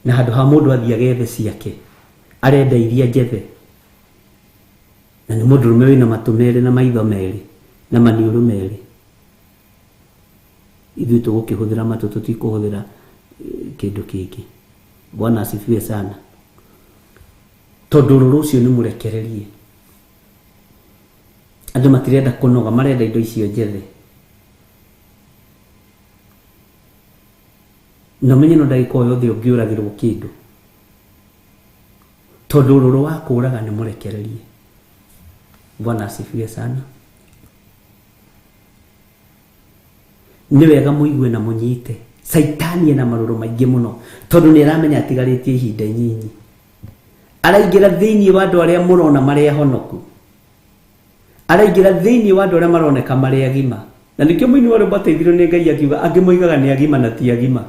Na handu ha mundu athia gethe ciake arenda iria njethe. Na ni mundu rume wina matu meri na maitho meri na maniuru meri. Ithuĩ tũgũkĩhũthĩra matu tũtikũhũthĩra kĩndũ kĩngĩ. Bwana asifiwe sana. Tondu ũrũrũ ũcio nĩ mũrekererie. Andũ matirenda kũnoga, marenda indo icio njethe. Na menye no ndagĩka o yothe ũngĩũragĩrwo kĩndũ. Tondu ũrũrũ wa kũũraga nĩ mũrekererie. Bwana asifiwe sana. Ni wega muigue na munyite. Saitani ena maruru maingi muno tondu ni aramenya atigarĩtie ihinda inyinyi. Araingira thiini wa andu aria murona maria honoku. Araingira thiini wa andu aria maroneka maria agima. Na nikio muini wale bateithirwo ni Ngai akiuga angimuigaga ni agima na ti agima.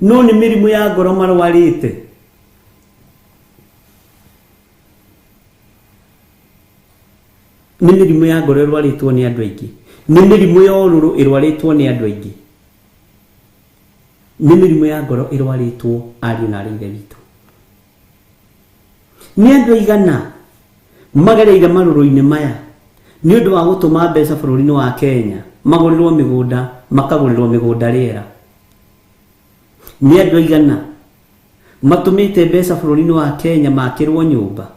No ni mirimu ya ngoro marwarite. Ni mirimu ya ngoro irwaritwo ni andu aingi. Ni mirimu ya ururu irwaritwo ni andu aingi. Ni mirimu ya ngoro irwaritwo ari na rithe witu. Ni andu aigana magereire maruru-ini maya ni undu wa gutuma mbeca bururi-ini wa Kenya magurirwo migunda makagurirwo migunda riera. Ni andu aigana matumite mbeca bururi-ini wa Kenya makirwo nyumba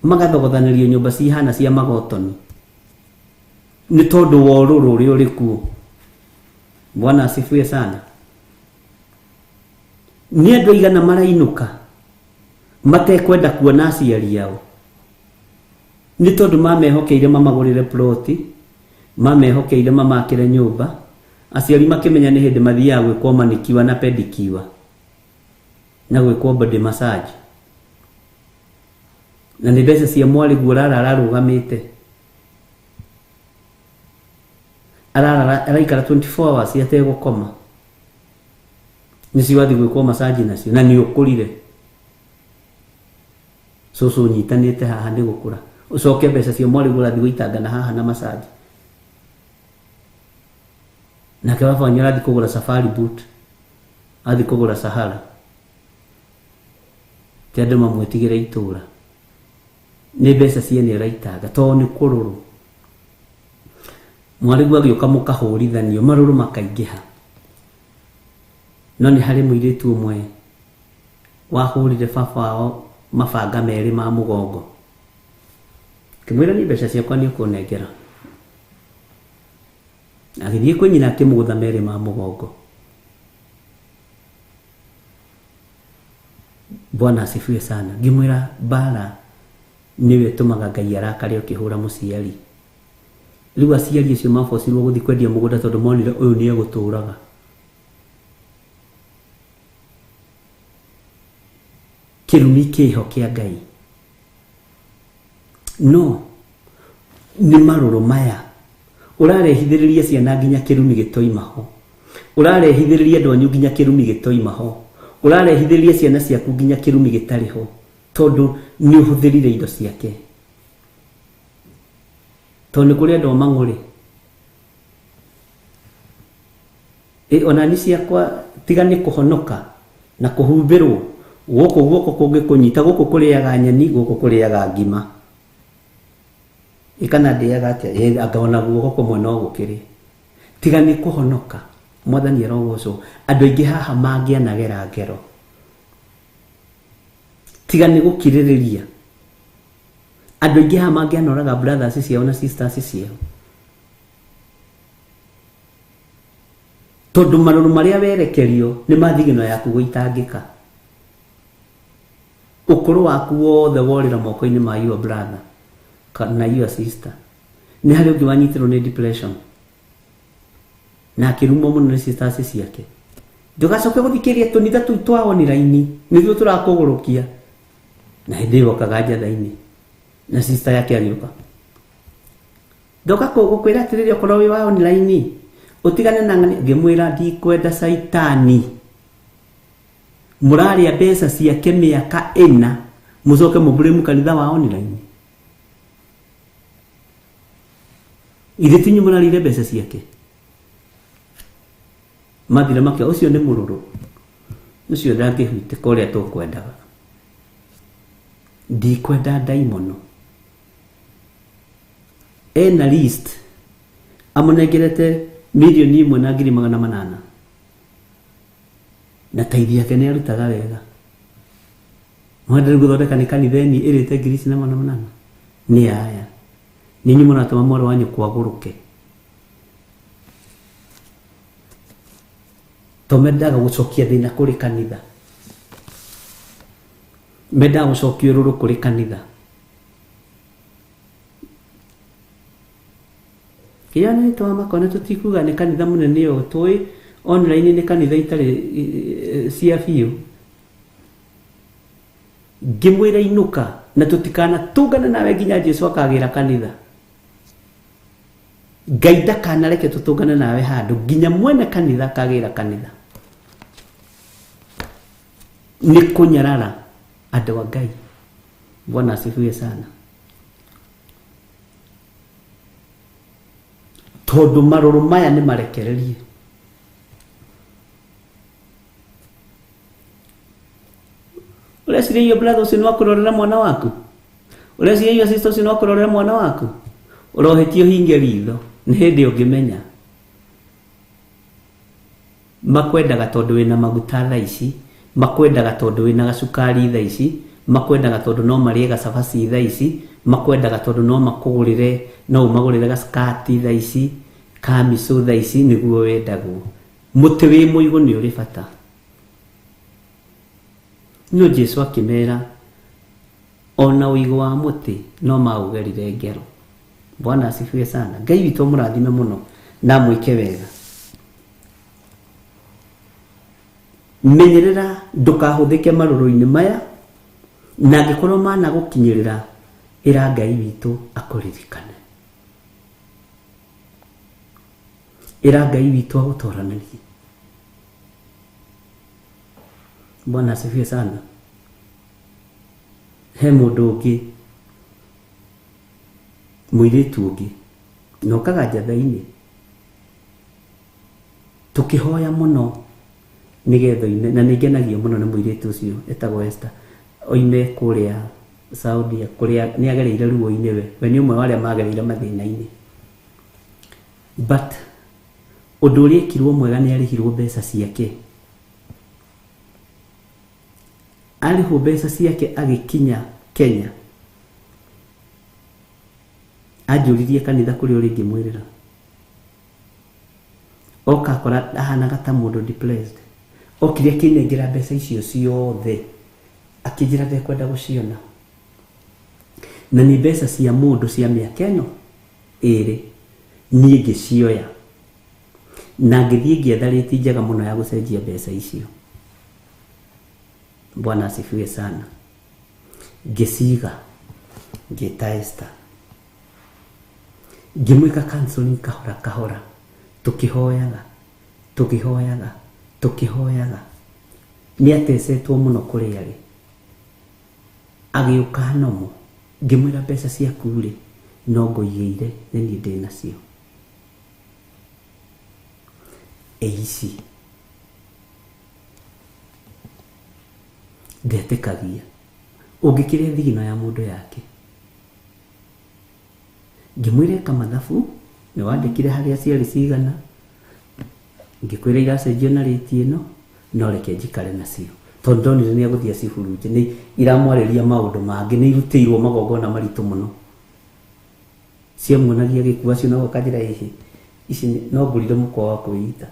magathogothanĩrio nyumba cihana cia magotoni ni tondu wa ururu uri urikuo. Bwana asifiwe sana. Ni andu aigana marainuka matekwenda kuona aciari yao ni tondu mamehokeire mamagurire ploti, mamehokeire mamakire nyumba, aciari makimenya ni hindi mathiaga gwikwo manikiwa na pedikiwa na gwikwo body massage. Na ni mbeca cia mwari guorara ararugamite araikara 24 hours ategukoma nisi wathi gwikwo massage nacio na ni ukurire soso nyitanite haha ndi gukura ucoke mbeca cia mwari gurathi guitangana haha na massage na kwa baba rathi kugura safari boot athi kugura Sahara tiandu mamwetigire itura ni mbeca ciene raitaga to ni kururu. Mwarigu agioka mukahurithanio maruru makaingiha. No ni hari muiritu umwe wahurire babao mabanga meri ma mugongo. Kimwira ni mbeca ciakwa ni ukunengera. Agithie kwi nyina akimugutha meri ma mugongo. Bwana asifiwe sana. Ngimwira bara niwe tumaga Ngai arakare ukihura muciari. Riu aciari acio mabocirwo guthi kwendia mugunda tondu monire uyu ni eguturaga. Kirumi kiho kia Ngai. No ni maruru maya urarehithiriria ciana nginya kirumi gitoimaho. Urarehithiriria andu anyu nginya kirumi gitoimaho. Urarehithiriria ciana ciaku nginya kirumi gitariho tondu ni uhuthirire indo ciake. Tondu kuri andu manguri ona ni ciakwa tiga ni kuhonoka na kuhumbirwo guko kungi kunyita guko kuriaga nyeni guko kuriaga ngima ikana ndiaga atia akaona guko kumwe no gukiri tiga ni kuhonoka mwathani arogoco andu aingi haha mangianagera ngero tiga ni gukiririria andu aingi haha mangianoraga brothers ciao na sisters ciao tondu maruru maria werekerio ni mathigino yaku guitangika ukuru waku wothe worira moko-ini ma your brother na your sister ni hari ungi wanyitirwo ni depression na akirumo muno ni sisters ciake ndugacoke guthikiria tunitha tu twa online nithuo turakugurukia na hindi wokaga njatha-ini na sister yake agioka ndoka gukwira atiriri okorwo wi wa online utigane na ngimwira ndikwenda saitani muraria mbeca ciake miaka ina mucoke muburemu kanitha wa online ithe tinyu murarire mbeca ciake mathira make ucio ni mururu ucio ndangihute koria tukwendaga ndikwenda daimono ena list amunengerete milioni 1,800,000 na taithi yake ni arutaga wega mwendere guthondeka ni kanitheni irite ngiri na 800 ni aya ninyi munatuma moro wanyu kwaguruke tomendaga gucokia thina kuri kanitha mendaga gucokia ururu kuri kanitha kiyani to amakone tutikuga ni kanitha munene yo tui online ni kanitha itari cia biu ngimwira inuka na tutikana tungana nawe nginya Jesu akagira kanitha gaida kana reke tutungana nawe handu nginya mwene kanitha akagira kanitha ni kunyarara andu wa Ngai. Bwana asifiwe sana. Tondu maruru maya ni marekererie ureciria iyo brother ucio nwakurorera mwana waku ureciria iyo sister ucio nwakurorera mwana waku urohetio hinge ritho ni hindi ungimenya makwendaga tondu wina maguta tha ici makwendaga tondu wina gacukari tha ici makwendaga tondu no marie gacabaci tha ici makwendaga tondu no makugurire no umagurire gaskati tha ici kamiso tha ici niguo wendagwo muti wi muigu ni uri bata no Jesu akimera ona uigu wa muti no maugerire ngero. Bwana asifiwe sana. Ngai witu murathime muno na mwike wega menyerera ndukahuthike maruru-ini maya na ngikorwo mana gukinyirira ira Ngai witu akuririkane ira Ngai witu agutoranarie. Bwana asifiwe sana. He mundu ungi mwiritu ungi nokaga njatha-ini tukihoya muno nigetho-ini na ningenagio muno ni mwiritu ucio etagwo Esther oime kuria Saudi kuria ni agereire ruo-ini we ni umwe wale magereire mathina-ini but undu uria ekirwo mwega ni arihirwo mbeca ciake arihwo mbeca ciake agikinya Kenya ajuririe kanitha kuri uri ngimwirira oka kora ahana gata mundu depressed okiria kinengira mbeca icio ciothe akijira ndekwenda guciona na ni mbeca cia mundu cia miaka ino iri nie ngicioya na ngithie ngiethariti njega muno ya gucenjia mbeca icio. Bwana asifiwe sana. Ngiciga ngita Esther ngimwika counseling kahora kahora tukihoyaga ni atesetwo muno kuri ari agiuka nomo ngimwira mbeca ciaku ri no ngoigeire ni ndinacio eici ndetĩkagia ũngĩkĩrĩa thigino ya mũndũ yake. Ngĩmwĩra eka mathabu, nĩ wandĩkire harĩa ciarĩ cigana, ngĩkwĩra iracenjio na rĩti ĩno, no reke njikare nacio tondũ ndonire nĩ agũthiĩ cibulunje, nĩ iramwarĩria maũndũ mangĩ, nĩ irutĩirwo magongona maritũ mũno. Ciamuonagia gĩkuũ acio no kanjĩra ici no ngũrire mũkwa wa kwĩita,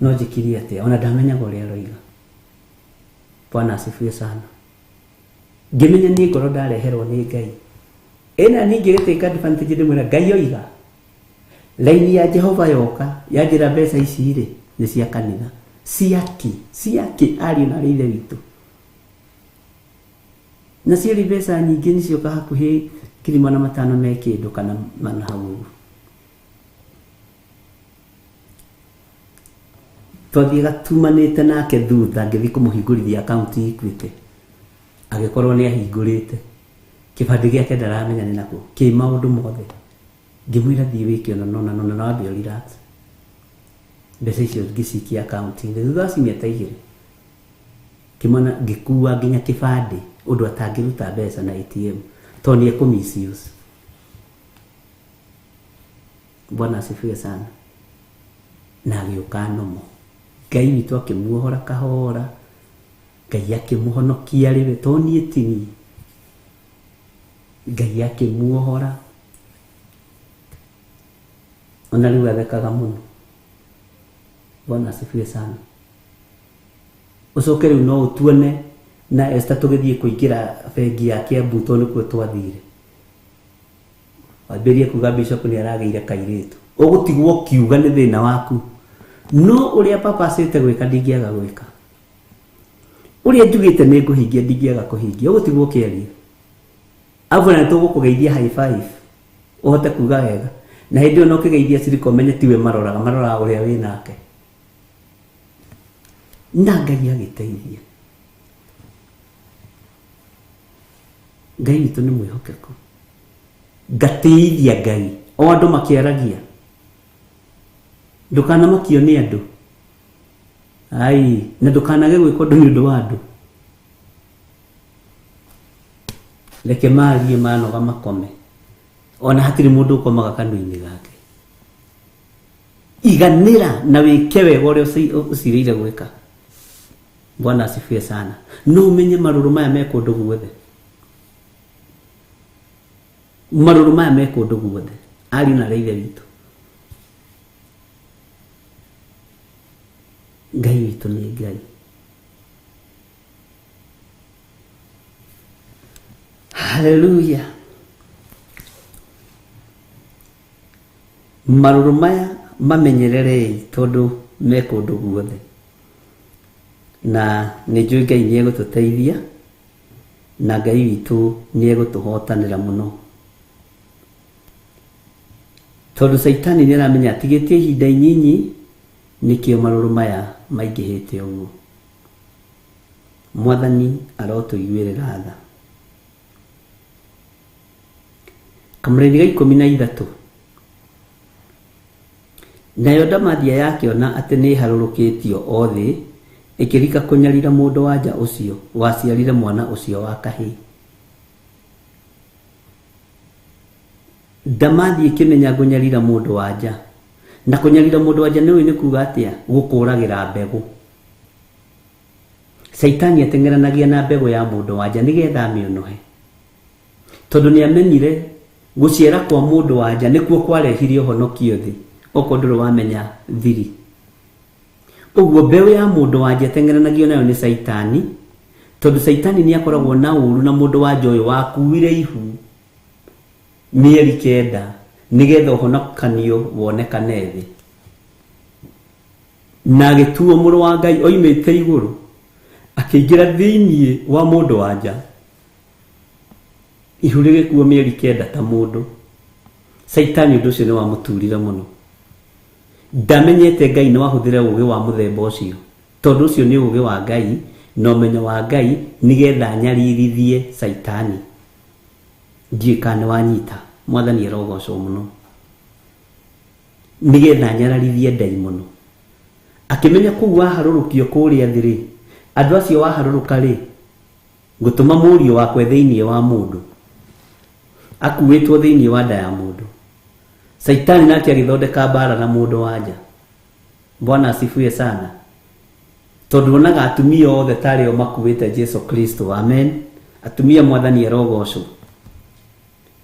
no njĩkirie atĩa, ona ndamenyaga ũrĩa aroiga. Bwana asifiwe sana. Ngĩmenya niĩ ngoro ndareherwo nĩ Ngai. Ena ningĩ gĩtĩka advantage ndĩmwĩra Ngai oiga laini ya Jehova yoka yanjĩra mbeca ici rĩ nĩ cia kanitha ciaki ariũ na arĩ ithe witũ, na ciarĩ mbeca nyingĩ nĩ cioka hakuhĩ 500 me kĩndũ kana mana hau. Twathiĩ gatumanĩte nake thutha, ngĩthiĩ kũmũhingũrithia akaunti Equity, agĩkorwo nĩ ahingũrĩte kĩbandĩ gĩake ndaramenya nĩ nakuo kĩ maũndũ mothe. Ngĩmwĩra thiĩ wĩke ona na wambia relax. Mbeca icio ngĩcikia akaunti-inĩ thutha wa ciumia ta 2 kĩmana ngĩkua nginya kĩbandĩ ũndũ atangĩruta mbeca na ATM tondũ nĩ ekũmisuse. Bwana asifiwe sana. Na agĩũka nomo, Ngai witũ akĩmuohora kahora, Ngai akĩmũhonokia rĩwe tondũ niĩ tini, Ngai akĩmuohora, ona rĩu athekaga mũno. Bwana asifiwe sana. Ũcoke rĩu no ũtuone na Esther tũgĩthiĩ kũingĩra bengi ya Kiambu tondũ nĩkuo twathire, wambĩrĩrie kuuga Bishop nĩ aragĩire kairĩtu, ũgũtigwo kiuga nĩ thĩna waku, no ũrĩa papa acĩte gwĩka ndingĩaga gwĩka, ũrĩa njugĩte nĩ ngũhingia ndingĩaga kũhingia, ũgũtigwo kĩaria. Avu na tũgũkũgeithia high five ũhote kuuga wega, na hĩndĩ ĩyo no kĩgeithia ciriko menye tiwe maroraga ũrĩa wĩ nake. Na Ngai agĩteithia. Ngai witũ nĩ mwĩhokeku. Ngatĩithia Ngai o andũ makĩaragia, ndũkanamakio nĩ andũ, na ndũkanage gwĩka ũndũ nĩ ũndũ wa andũ. Reke maarie manoga makome, ona hatirĩ mũndũ ũkomaga kanua-inĩ gake. Iganĩra na wĩke wega ũrĩa ũcirĩire gwĩka. Bwana asifiwe sana. No ũmenye marũrũ maya me kũndũ guothe, marũrũ maya me kũndũ guothe, ariũ na arĩ ithe witũ. Ngai witũ nĩ Ngai. Hallelujah. Marũrũ maya mamenyerere tondũ me kũndũ guothe, na nĩ njũĩ Ngai nĩ egũtũteithia, na Ngai witũ nĩ egũtũhotanĩra mũno, tondũ Saitani nĩ aramenya atigĩtie ihinda inyinyi, nĩkĩo marũrũ maya maingĩhĩte ũguo. Mwathani arotũiguĩrĩra tha. Kamũrĩni ga 13, nayo ndamathia yakĩona atĩ nĩ harũrũkĩtio othe, ĩkĩrika kũnyarira mũndũ wa nja ũcio waciarire mwana ũcio wa kahĩĩ. Ndamathia ĩkĩmenya kũnyarira mũndũ wa nja, na kũnyarira mũndũ wa nja nĩ kuuga atĩa? Gũkũragĩra mbegũ. Saitani ateng'eranagia na mbegũ ya mũndũ wa nja nĩgetha amĩonohe, tondũ nĩ amenyire gũciara kwa mũndũ wa nja nĩkuo kwarehire ũhonokio thĩ, okorwo ndũrĩ wamenya thiri. Ũguo mbeũ ya mũndũ wa nja ĩteng'eranagio nayo nĩ Saitani, tondũ Saitani nĩ akoragwo na ũũru na mũndũ wa nja ũyũ wakuire ihu mĩeri 9 nĩgetha ũhonokanio wonekane thĩ, na agĩtuo mũrũ wa Ngai oimĩte igũrũ akĩingĩra thĩinĩ wa mũndũ wa nja, ihu rĩgĩkuo mĩeri 9 ta mũndũ. Saitani ũndũ ũcio nĩ wamũturire mũno, ndamenyete Ngai nĩ wahũthĩra ũũgĩ wa mũthemba ũcio, tondũ ũcio nĩ ũũgĩ wa Ngai na ũmenyo wa Ngai nĩgetha nyaririthie Saitani. Ndiũĩ kana nĩ wanyita. Mwathani arogocwo mũno. nigetha nyararithie ndaimono akimenya kuu waharurukio kuria thiri andu acio waharuruka ri gutuma murio wakwe thiini wa mundu akuwitwo thiini wa nda ya mundu Saitani nake agithondeka bara na mundu wanja. Bwana asifiwe sana. Tondu onaga atumia othe tari o makuwite Jesu Kristo. Amen. Atumia mwathani erogocwo.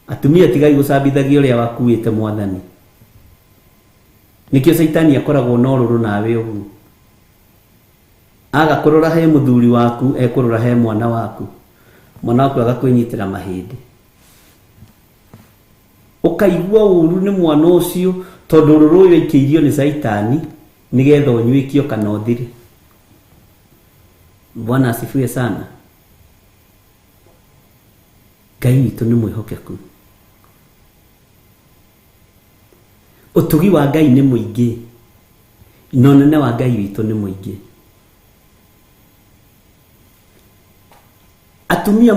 Atumia tigai gucambithagia uria wakuwite mwathani. Nikio Saitani akoragwo na ururu nawe ugu. Aga kurora he muthuri waku ekurora he mwana waku. Mwana waku agakwinyitira mahindi. Ukaigua uru ni mwana ucio tondu ururu uyu ikiirio ni Saitani nigetha unyuikio kana uthire. Bwana asifiwe sana. Ngai witu ni mwihokeku. Utugi wa Ngai ni muingi. Nonene wa Ngai witu ni muingi. Atumia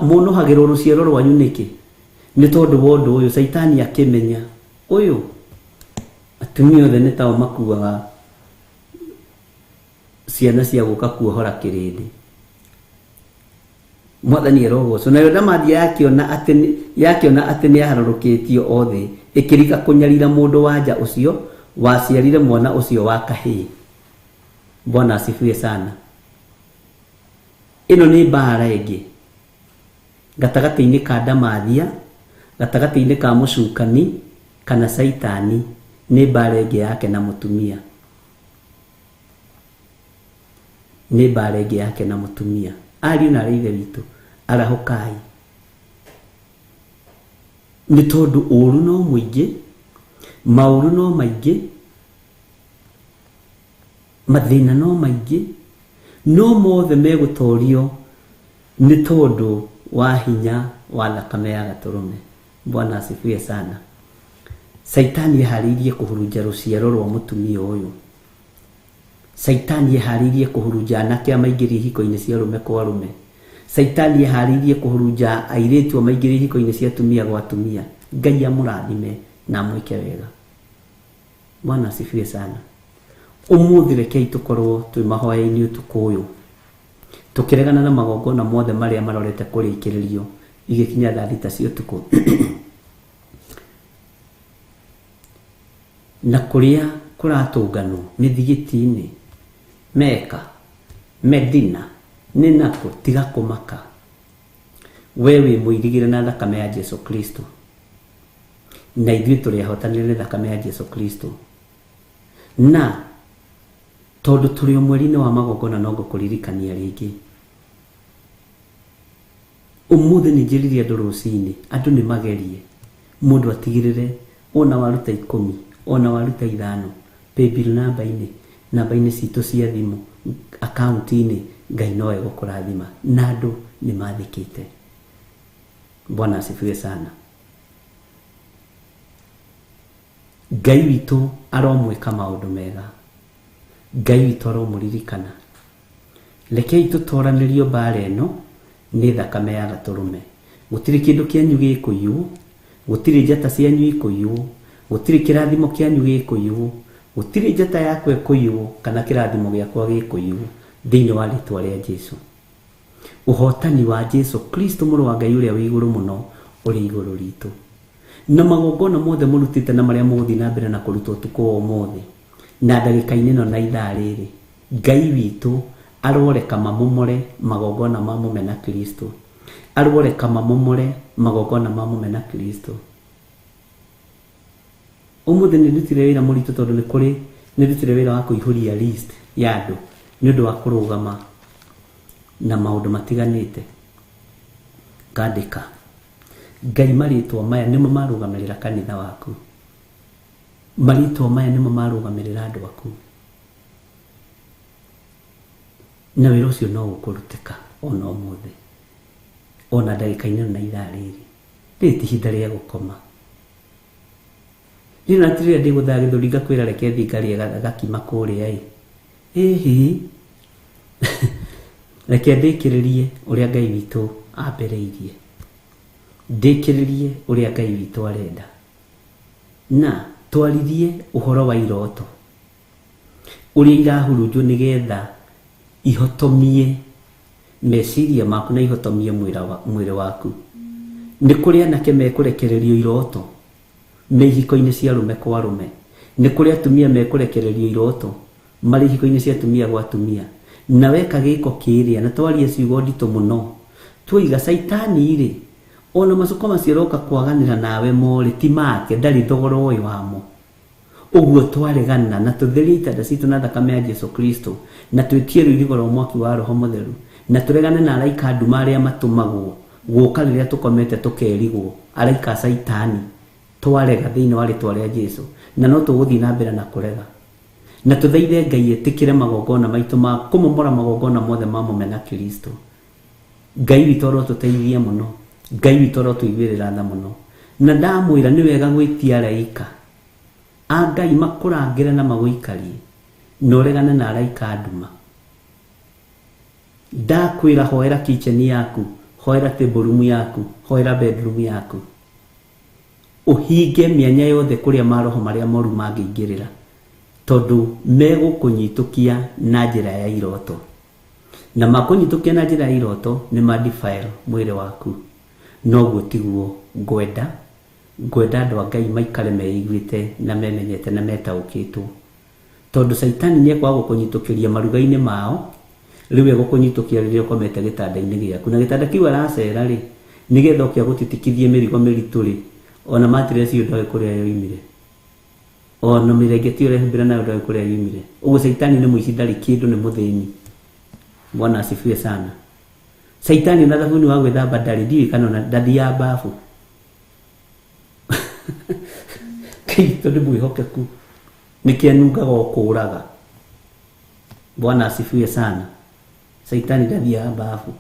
munuhagirwo ruciaro rwanyu niki? Ni tondu wondu uyu Saitani akimenya uyu atumia othe ni tao makuaga ciana cia guka kuohora kirindi. Mwathani erogocwo na yonda mathia yakiona ati ni aharurukitio othe ikirika kunyarira mundu wanja ucio waciarire mwana ucio wa kahii. Bwana asifiwe sana. Ino ni bara ingi gatagati-ini ka Ndamathia, gatagati-ini ka mucukani kana Saitani. Ni bara ingi yake na mutumia. Ni bara ingi yake na mutumia. Ari na reithe witu arahukai. Ni tondu uru no muingi, mauru no maingi, mathina no maingi, no mothe megutorio ni tondu wa hinya wa thakame ya gaturume. Bwana asifiwe sana. Saitani eharirie kuhurunja ruciaro rwa mutumia uyu. Saitani eharirie kuhurunja anake amaingirie hiko-ini cia rume kwa rume. Saitani eharirie kuhurunja airitu amaingirie hiko-ini cia tumia gwa tumia. Ngai amurathime na mwike wega. Bwana asifiwe sana. Umuthi rekei tukorwo twi mahoya-ini utuku uyu tukiregana na magongona mothe maria marorete kurikiririo igikinya thaa thita cia utuku na kuria kuratungano mithigiti-ini Meka Medina ni nako tiga kumaka. Wewe muirigire na thakame ya Jesu Kristo na ithuĩ tũrĩ ahotanĩre nĩ thakame ya Jesu Kristo. Na tondu tũrĩ o mweri-inĩ wa magongona no ngũkũririkania rĩngĩ. Ũmũthĩ nĩ njĩrire andũ rũcinĩ andũ nĩ magerie mũndũ atigĩrĩre ona waruta 10 ona waruta 5 paybill namba-inĩ citũ cia thimũ akaunti-inĩ Ngai no egũkũrathima na andũ nĩ mathikĩte. Bwana asifiwe sana. Ngai witũ aromwĩka maũndũ mega. Ngai witũ aromũririkana. Rekei tũtoranĩrio mbara ĩno nĩ thakame ya gatũrũme. Gũtirĩ kĩndũ kĩanyu gĩkũiywo, gũtirĩ njata cianyu ikũiywo, gũtirĩ kĩrathimo kĩanyu gĩkũiywo, gũtirĩ njata yakwa ĩkũiywo kana kĩrathimo gĩakwa gĩkũiywo thĩinĩ wa rĩtwa rĩa Jesu. Ũhotani wa Jesu Kristo mũrũ wa Ngai ũrĩa wĩ igũrũ mũno ũrĩ igũrũ ritũ. Na magongona mothe mũrutĩte na marĩa mũgũthiĩ na mbere na kũruta ũtukũ wa ũmũthĩ na ndagĩka-inĩ ĩno na ithaa rĩrĩ, Ngai witũ aroreka mamomore magongona ma mũmena Kristo. Aroreka mamomore magongona ma mũmena Kristo. Ũmũthĩ nĩ ndutire wĩra mũritũ tondũ nĩ ndutire wĩra wa kũihũria list ya andũ nĩ ũndũ wa kũrũgama na maũndũ matiganĩte. Ngandĩka Ngai marĩtwa maya nĩmo marũgamĩrĩra kanitha waku. Marĩtwa maya nĩmo marũgamĩrĩra andũ aku. Na wĩra ũcio no ũkũrutĩka ona ũmũthĩ ona ndagĩka-inĩ na ithaa rĩrĩ. Rĩrĩ ti ihinda rĩa gũkoma. Rĩrĩ natirĩrĩa ndĩgũthaa gĩthũri ngakwĩra reke thiĩ ngarĩe gakima kũrĩa ĩhĩ. Reke ndĩkĩrĩrie ũrĩa Ngai witũ ambĩrĩirie. Ndĩkĩrĩrie ũrĩa Ngai witũ arenda. Na twaririe uhoro wa iroto uria irahurunjwo nigetha ihotomie meciria maku na ihotomie mwiri waku. Nĩ kũrĩ anake mekũrekererio iroto mehiko-inĩ cia rume kwa rume. Nĩ kũrĩ atumia mekũrekererio iroto marĩ hiko-inĩ cia atumia gwa atumia. Na weka gĩko kĩrĩa na twaria ciugo nditũ mũno tuiga Saitani rĩ ona macuko macio roka kwaganĩra nawe morĩ ti make, ndarĩ thogora ũyũ wamo. Ũguo twaregana na tũtherie itanda citũ na thakame ya Jesu Kristo na twĩtie rũirigo rwa mwaki wa Roho Mũtheru na tũregane na araika nduma arĩa matũmagwo gũka rĩrĩa tũkomete tũkerigwo araika Saitani. Twarega thĩinĩ wa rĩtwa rĩa Jesu na no tũgũthiĩ na mbere na kũrega na tũthaithe Ngai etĩkĩre magongona maitũ ma kũmomora magongona mothe ma mũmena Kristo. Ngai witũ arotũteithia mũno, Ngai witũ arotũiguĩrĩra tha mũno. Na ndamwĩra nĩ wega gwĩtia araika a Ngai makũrangĩre na magũikarie na ũregane na araika nduma. Ndakwĩra hoera kitchen yaku, hoera table room yaku, hoera bedroom yaku, uhinge mianya yothe kũrĩa maroho marĩa moru mangĩingĩrĩra tondũ megũkũnyitũkia na njĩra ya iroto. Na makũnyitũkia na njĩra ya iroto nĩ madefile mwĩrĩ waku. Noguo tiguo ngwenda andũ a Ngai maikare meiguĩte na memenyete na metaũkĩtwo. Tondũ Saitani nĩekwaga gũkũnyitũkĩria maruga-inĩ mao, rĩu egũkũnyitũkia rĩrĩa ũkomete gĩtanda-inĩ gĩaku. Na gĩtanda kĩu aracera rĩ nĩgetha ũkĩa gũtitikithie mĩrigo mĩritũ rĩ ona matiresi ndoĩ kũrĩa yoimire, ona mĩrengeti ũrehumbĩra nayo ndoĩ kũrĩa yoimire. Ũguo Saitani nĩ mũici, ndarĩ kĩndũ, nĩ mũthĩni. Bwana asifiwe sana. Saitani na thabuni wa gwĩthamba ndarĩ, ndiũĩ kana ona ndathiaga bafu. Kristo nĩ mwĩhokeku, nĩkĩanungaga o kũũraga. Bwana asifiwe sana. Saitani ndathiaga bafu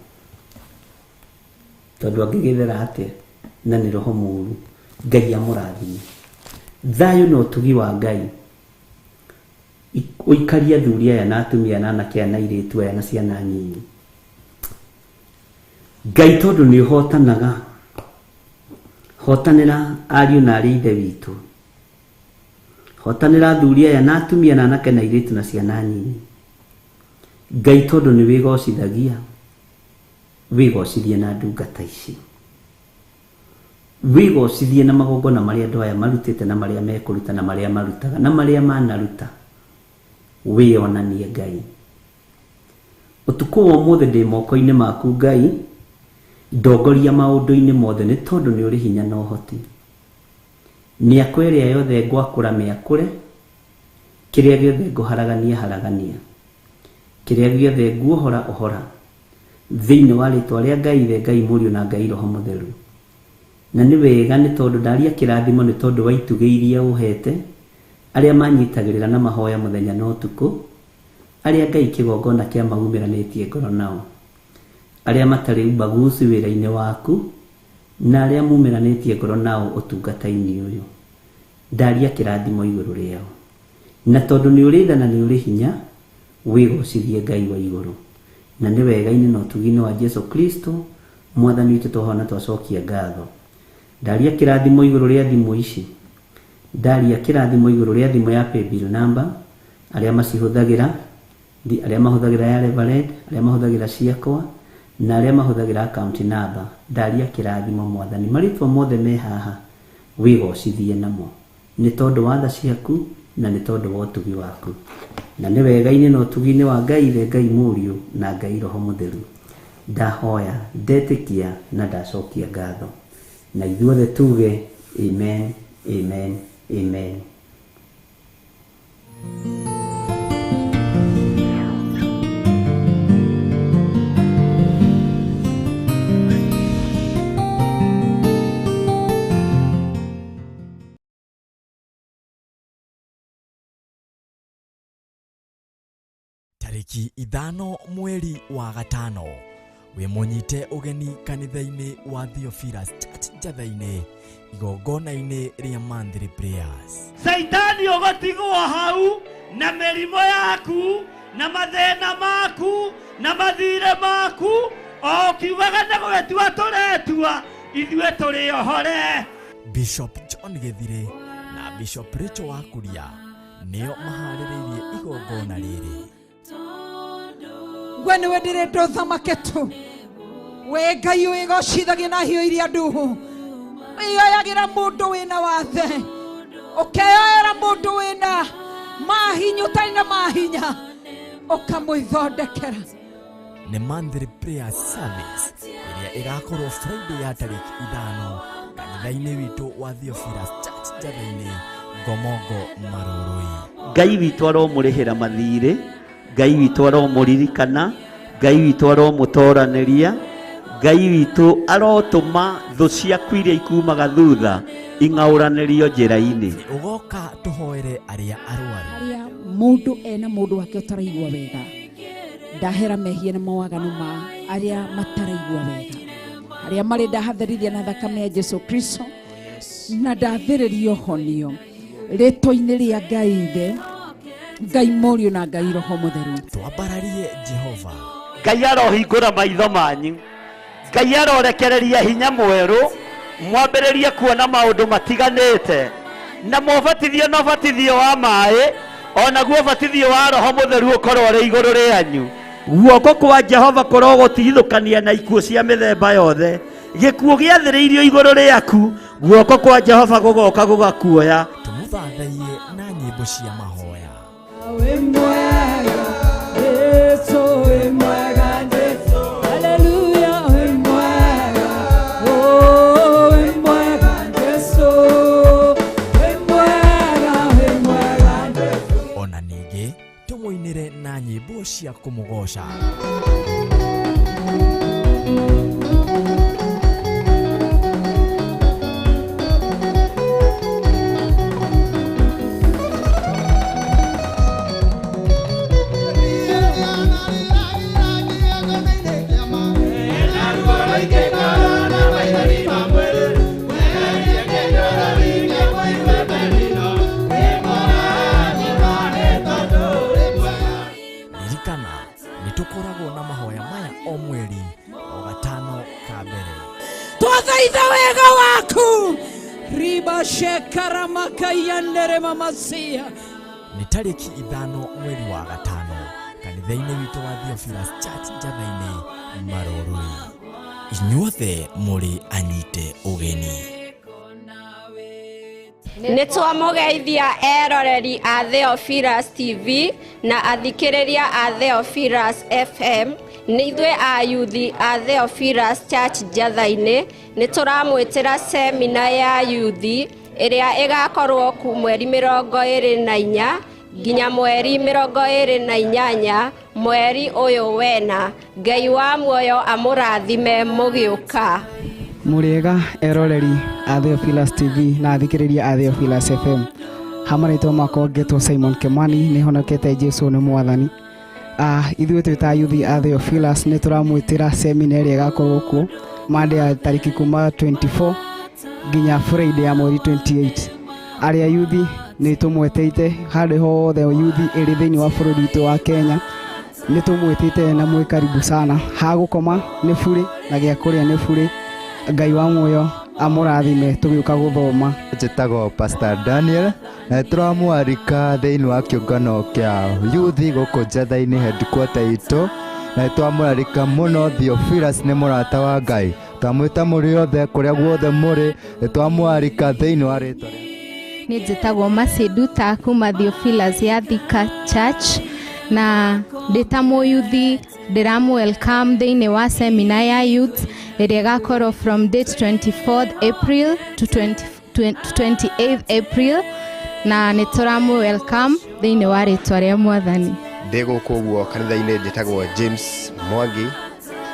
tondũ angĩgĩthera atĩa na nĩ roho mũũru. Ngai amũrathime. Thayũ na ũtugi wa Ngai ũikaria athuri aya na atumia na anake aya na airĩtu aya na ciana nyinyi. Ngai tondũ nĩ ũhotanaga, hotanĩra ariũ na arĩ ithe witũ, hotanĩra athuri aya na atumia na anake na airĩtu na ciana nyinyi. Ngai tondũ nĩ wĩgocithagia, wĩgocithie na ndungata ici, wĩgocithie na magongona marĩa andũ aya marutĩte na marĩa mekũruta na marĩa marutaga na marĩa manaruta. Wĩonanie Ngai. Ũtukũ wa ũmũthĩ ndĩ moko-inĩ maku Ngai, ndongoria maũndũ-inĩ mothe nĩ tondũ nĩ ũrĩ hinya na ũhoti. Mĩako ĩrĩa yothe ngwakũra mĩakũre, kĩrĩa gĩothe ngũharagania haragania, kĩrĩa gĩothe nguohora ohora thĩinĩ wa rĩtwa rĩa Ngai Ithe, Ngai Mũriũ na Ngai Roho Mũtheru. Na nĩ wega nĩ tondũ ndaria kĩrathimo nĩ tondũ wa itugĩ iria ũhete arĩa manyitagĩrĩra na mahoya mũthenya na ũtukũ, arĩa Ngai kĩgongona kĩa maumĩranĩtie ngoro nao, arĩa matarĩ ubaguzi wĩra-inĩ waku na arĩa mumĩranĩtie ngoro nao ũtungata-inĩ ũyũ. Ndaria kĩrathimo igũrũ rĩao na tondũ nĩ ũrĩ tha na nĩ ũrĩ hinya, wĩgocithie Ngai wa igũrũ. Na nĩ wega-inĩ na ũtugi-inĩ wa Jesu Kristo Mwathani witũ twahona twacokia ngatho. Ndaria kĩrathimo igũrũ rĩa thimũ ici, ndaria kĩrathimo igũrũ rĩa thimũ ya paybill number arĩa macihũthagĩra, arĩa mahũthagĩra ya Reverend, arĩa mahũthagĩra ciakwa na arĩa mahũthagĩra account number. Ndaria kĩrathimo Mwathani, marĩtwa mothe me haha wĩgocithie namo nĩ tondũ wa tha ciaku na nĩ tondũ wa ũtugi waku. Na nĩ wega-inĩ na ũtugi-inĩ wa Ngai Ithe, Ngai Mũriũ na Ngai Roho Mũtheru ndahoya, ndetĩkia na ndacokia ngatho. Na ithuothe tuge amen, amen, amen. Tariki 5 mweri wa gatano, wĩmunyite ũgeni kanitha-inĩ wa Theophilus Church Njatha-inĩ, igongona-inĩ rĩa monthly prayers. Saitani ũgũtigwo hau na mĩrimũ yaku na mathĩna maku na mathirĩ maku, o kiugaga na gũgĩtua tũretua, ithuĩ tũrĩ ohore. Bishop John Githire na Bishop Rachel Wakuria nio maharĩrĩirie igongona rĩrĩ. Gwe nĩwe ndĩrenda ũthamake tu, we Ngai wĩgocithagia na hiũ iria nduhu, wĩoyagĩra mũndũ wĩna wathe, ũkeoyera mũndũ wĩna mahinya ũtarĩ na mahinya, ũkamwĩthondekera. Nĩ monthly prayer service ĩrĩa ĩgakorwo Friday ya tarĩki 5 kanitha-inĩ witũ wa Theophilus Church Njatha-inĩ, Ngomongo, Marũrũi. Ngai witũ aromũrĩhĩra mathirĩ, Ngai witũ aromũririkana, Ngai witũ aromũtoranĩria, Ngai witũ arotũma thũ ciaku iria ikumaga thutha ing'aũranĩrio njĩra-inĩ. Ũgoka tũhoere arĩa arwaru, Arĩa mũndũ ena mũndũ wake ũtaraigua wega, ndahera mehia na mawaganu ma arĩa mataraigua wega, arĩa marĩ ndahatherithia na thakame ya Jesu Kristo, na ndathĩrĩrio honio rĩtwa-inĩ rĩa Ngai Ithe, Ngai Mũriũ na Ngai Roho Mũtheru. twambararie Jehova. Ngai arohingũra maitho manyu, Ngai arorekereria hinya mwerũ, mwambĩrĩrie kuona maũndũ matiganĩte, na mũbatithio na ũbatithio wa maĩ, onaguo ũbatithio wa Roho Mũtheru ũkorwo ũrĩ igũrũ rĩanyu. Guoko kwa Jehova kũrogũtigithũkania na ikuũ cia mĩthemba yothe, gĩkuũ gĩathĩrĩirio igũrũ rĩaku, guoko kwa Jehova gũgoka gũgakuoya. Tũmũthathaiye na nyĩmbo cia mahoya. Ona ningĩ tũmũinĩre na nyĩmbo cia kũmũgoca. Nĩtũkoragwo na mahoya maya o mweri wa gatano ka mbere. Twathaitha wega waku riba shekara makayandere mamasia. Nĩ tarĩki 5 mweri wa gatano kanitha-inĩ witũ wa Theophilus Church Njatha-inĩ, Marũrũi. Inyuothe mũrĩ anyite ũgeni. Nĩtwamũgeithia eroreri a Theophilus TV na athikĩrĩria a Theophilus FM. Nĩ ithuĩ a yuthi a Theophilus Church Njatha-inĩ nĩtũramwĩtĩra semina ya yuthi ĩrĩa ĩgakorwo ku mweri 24 nginya mweri 28 mweri ũyũ wena. Ngai wa muoyo amũrathime mũgĩũka. Muriega eroreri a Theophilus TV na athikĩrĩria a Theophilus FM. Hamarĩtwo makwa ngetwo Simon Kimani, nĩ honokete Jesu nĩ mwathani. Ithuĩ twĩ ta yuthi a Theophilus nĩ tũramwĩtĩra semina ĩrĩa ĩgakorwo kuo Monday ya tarĩki kuma 24 nginya Friday ya mweri 28. Arĩa yuthi nĩ tũmweteite handũ hothe yuthi ĩrĩ thĩinĩ wa bũrũri witũ wa Kenya. Nĩ tũmwĩtĩte na mwĩ karibu sana. Ha gũkoma nĩ burĩ na gĩa kũrĩa nĩ burĩ. Ngai wa muoyo amũrathime tũgĩũka gũthoma. Njĩtagwo Pastor Daniel na tũramwarika thĩinĩ wa kĩũngano kĩa yuthi gũkũ Njatha-inĩ headquarter itũ, na twamwarika mũno. Theophilus nĩ mũrata wa Ngai, twamwĩta mũrĩ othe kũrĩa guothe mũrĩ, twamwarika thĩinĩ wa rĩtwa rĩake. Nĩ njĩtagwo Maceduta kuma Theophilus ya Thika Church, na ndĩta mũyuthi ndĩramwelcome thĩinĩ wa seminar ya youth ĩrĩa ĩgakorwo from date 24th April to 28th April, na nĩ tũramwelcome thĩinĩ wa rĩtwa rĩa mwathani. Ndĩ gũkũ ũguo kanitha-inĩ njĩtagwo James Mwangi,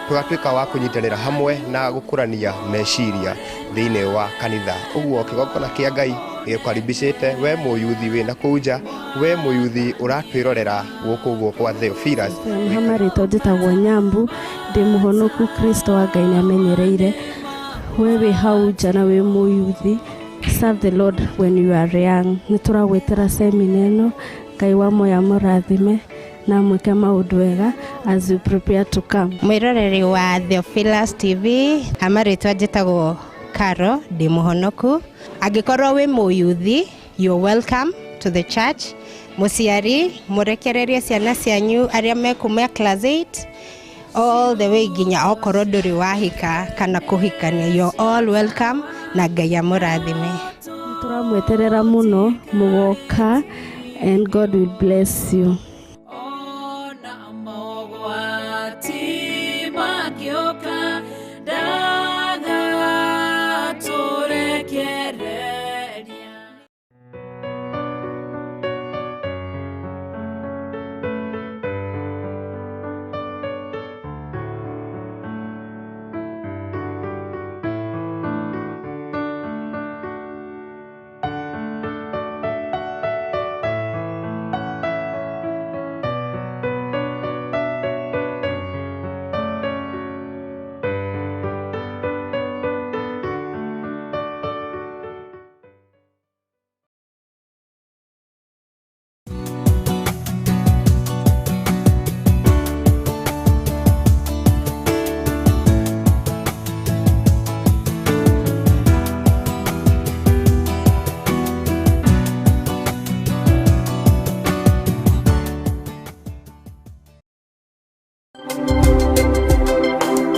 tũgatuĩka wa kũnyitanĩra hamwe na gũkũrania meciria thĩinĩ wa kanitha. Ũguo kĩgongona kĩa Ngai gĩkũkaribicĩte we mũyuthi wĩna kũu nja, we mũyuthi ũratwĩrorera gũkũ ũguo kwa Theophilus. Hamarĩtwo njĩtagwo Nyambu, ndĩ mũhonoku Kristo wa Ngai nĩ amenyereire. We wĩ hau nja na wĩ mũyuthi, serve the Lord when you are young. Nĩ tũragwĩtĩra semina ĩno, Ngai wa muoyo amũrathime na mwĩke maũndũ wega as you prepare to come. Mwĩroreri wa Theophilus TV, hamarĩtwo njĩtagwo Karo, ndĩ mũhonoku. Angĩkorwo wĩ mũyuthi you're welcome to the church. Musiari murekererie ciana cianyu aria mekuma class 8 all the way ginya okorwo nduri wahika kana kuhikania, you're all welcome na Ngai amurathime. Turamweterera muno mugoka and God will bless you.